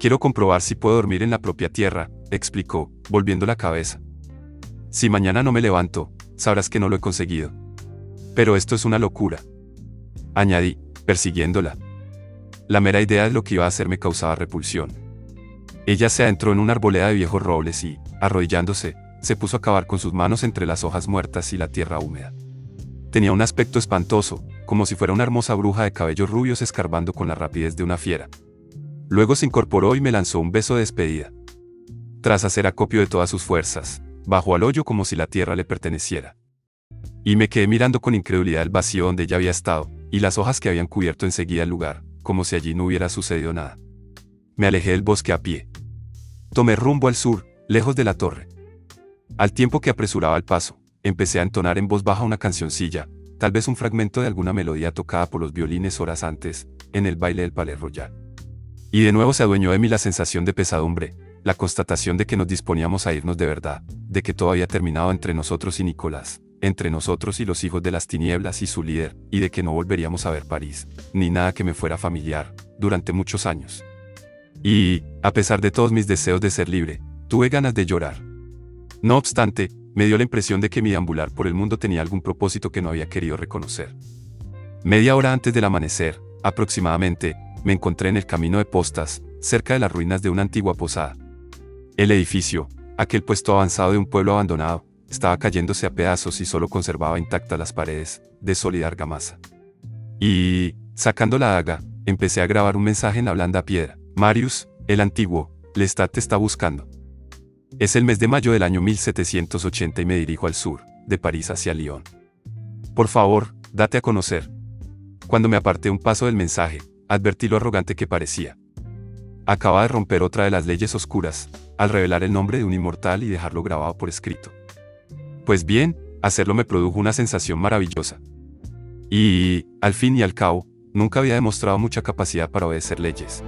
Quiero comprobar si puedo dormir en la propia tierra, explicó, volviendo la cabeza. Si mañana no me levanto, sabrás que no lo he conseguido. Pero esto es una locura, añadí, persiguiéndola. La mera idea de lo que iba a hacer me causaba repulsión. Ella se adentró en una arboleda de viejos robles y, arrodillándose, se puso a cavar con sus manos entre las hojas muertas y la tierra húmeda. Tenía un aspecto espantoso, como si fuera una hermosa bruja de cabellos rubios escarbando con la rapidez de una fiera. Luego se incorporó y me lanzó un beso de despedida. Tras hacer acopio de todas sus fuerzas, bajó al hoyo como si la tierra le perteneciera. Y me quedé mirando con incredulidad el vacío donde ella había estado, y las hojas que habían cubierto enseguida el lugar, como si allí no hubiera sucedido nada. Me alejé del bosque a pie. Tomé rumbo al sur, lejos de la torre. Al tiempo que apresuraba el paso, empecé a entonar en voz baja una cancioncilla, tal vez un fragmento de alguna melodía tocada por los violines horas antes, en el baile del Palais Royal. Y de nuevo se adueñó de mí la sensación de pesadumbre, la constatación de que nos disponíamos a irnos de verdad, de que todo había terminado entre nosotros y Nicolás, entre nosotros y los hijos de las tinieblas y su líder, y de que no volveríamos a ver París, ni nada que me fuera familiar, durante muchos años. Y, a pesar de todos mis deseos de ser libre, tuve ganas de llorar. No obstante, me dio la impresión de que mi deambular por el mundo tenía algún propósito que no había querido reconocer. Media hora antes del amanecer, aproximadamente, me encontré en el camino de postas, cerca de las ruinas de una antigua posada. El edificio, aquel puesto avanzado de un pueblo abandonado, estaba cayéndose a pedazos y solo conservaba intactas las paredes, de sólida argamasa. Y, sacando la daga, empecé a grabar un mensaje en la blanda piedra. Marius, el antiguo, Lestat te está buscando. Es el mes de mayo del año 1780 y me dirijo al sur, de París hacia Lyon. Por favor, date a conocer. Cuando me aparté un paso del mensaje, advertí lo arrogante que parecía. Acaba de romper otra de las leyes oscuras, al revelar el nombre de un inmortal y dejarlo grabado por escrito. Pues bien, hacerlo me produjo una sensación maravillosa. Y, al fin y al cabo, nunca había demostrado mucha capacidad para obedecer leyes.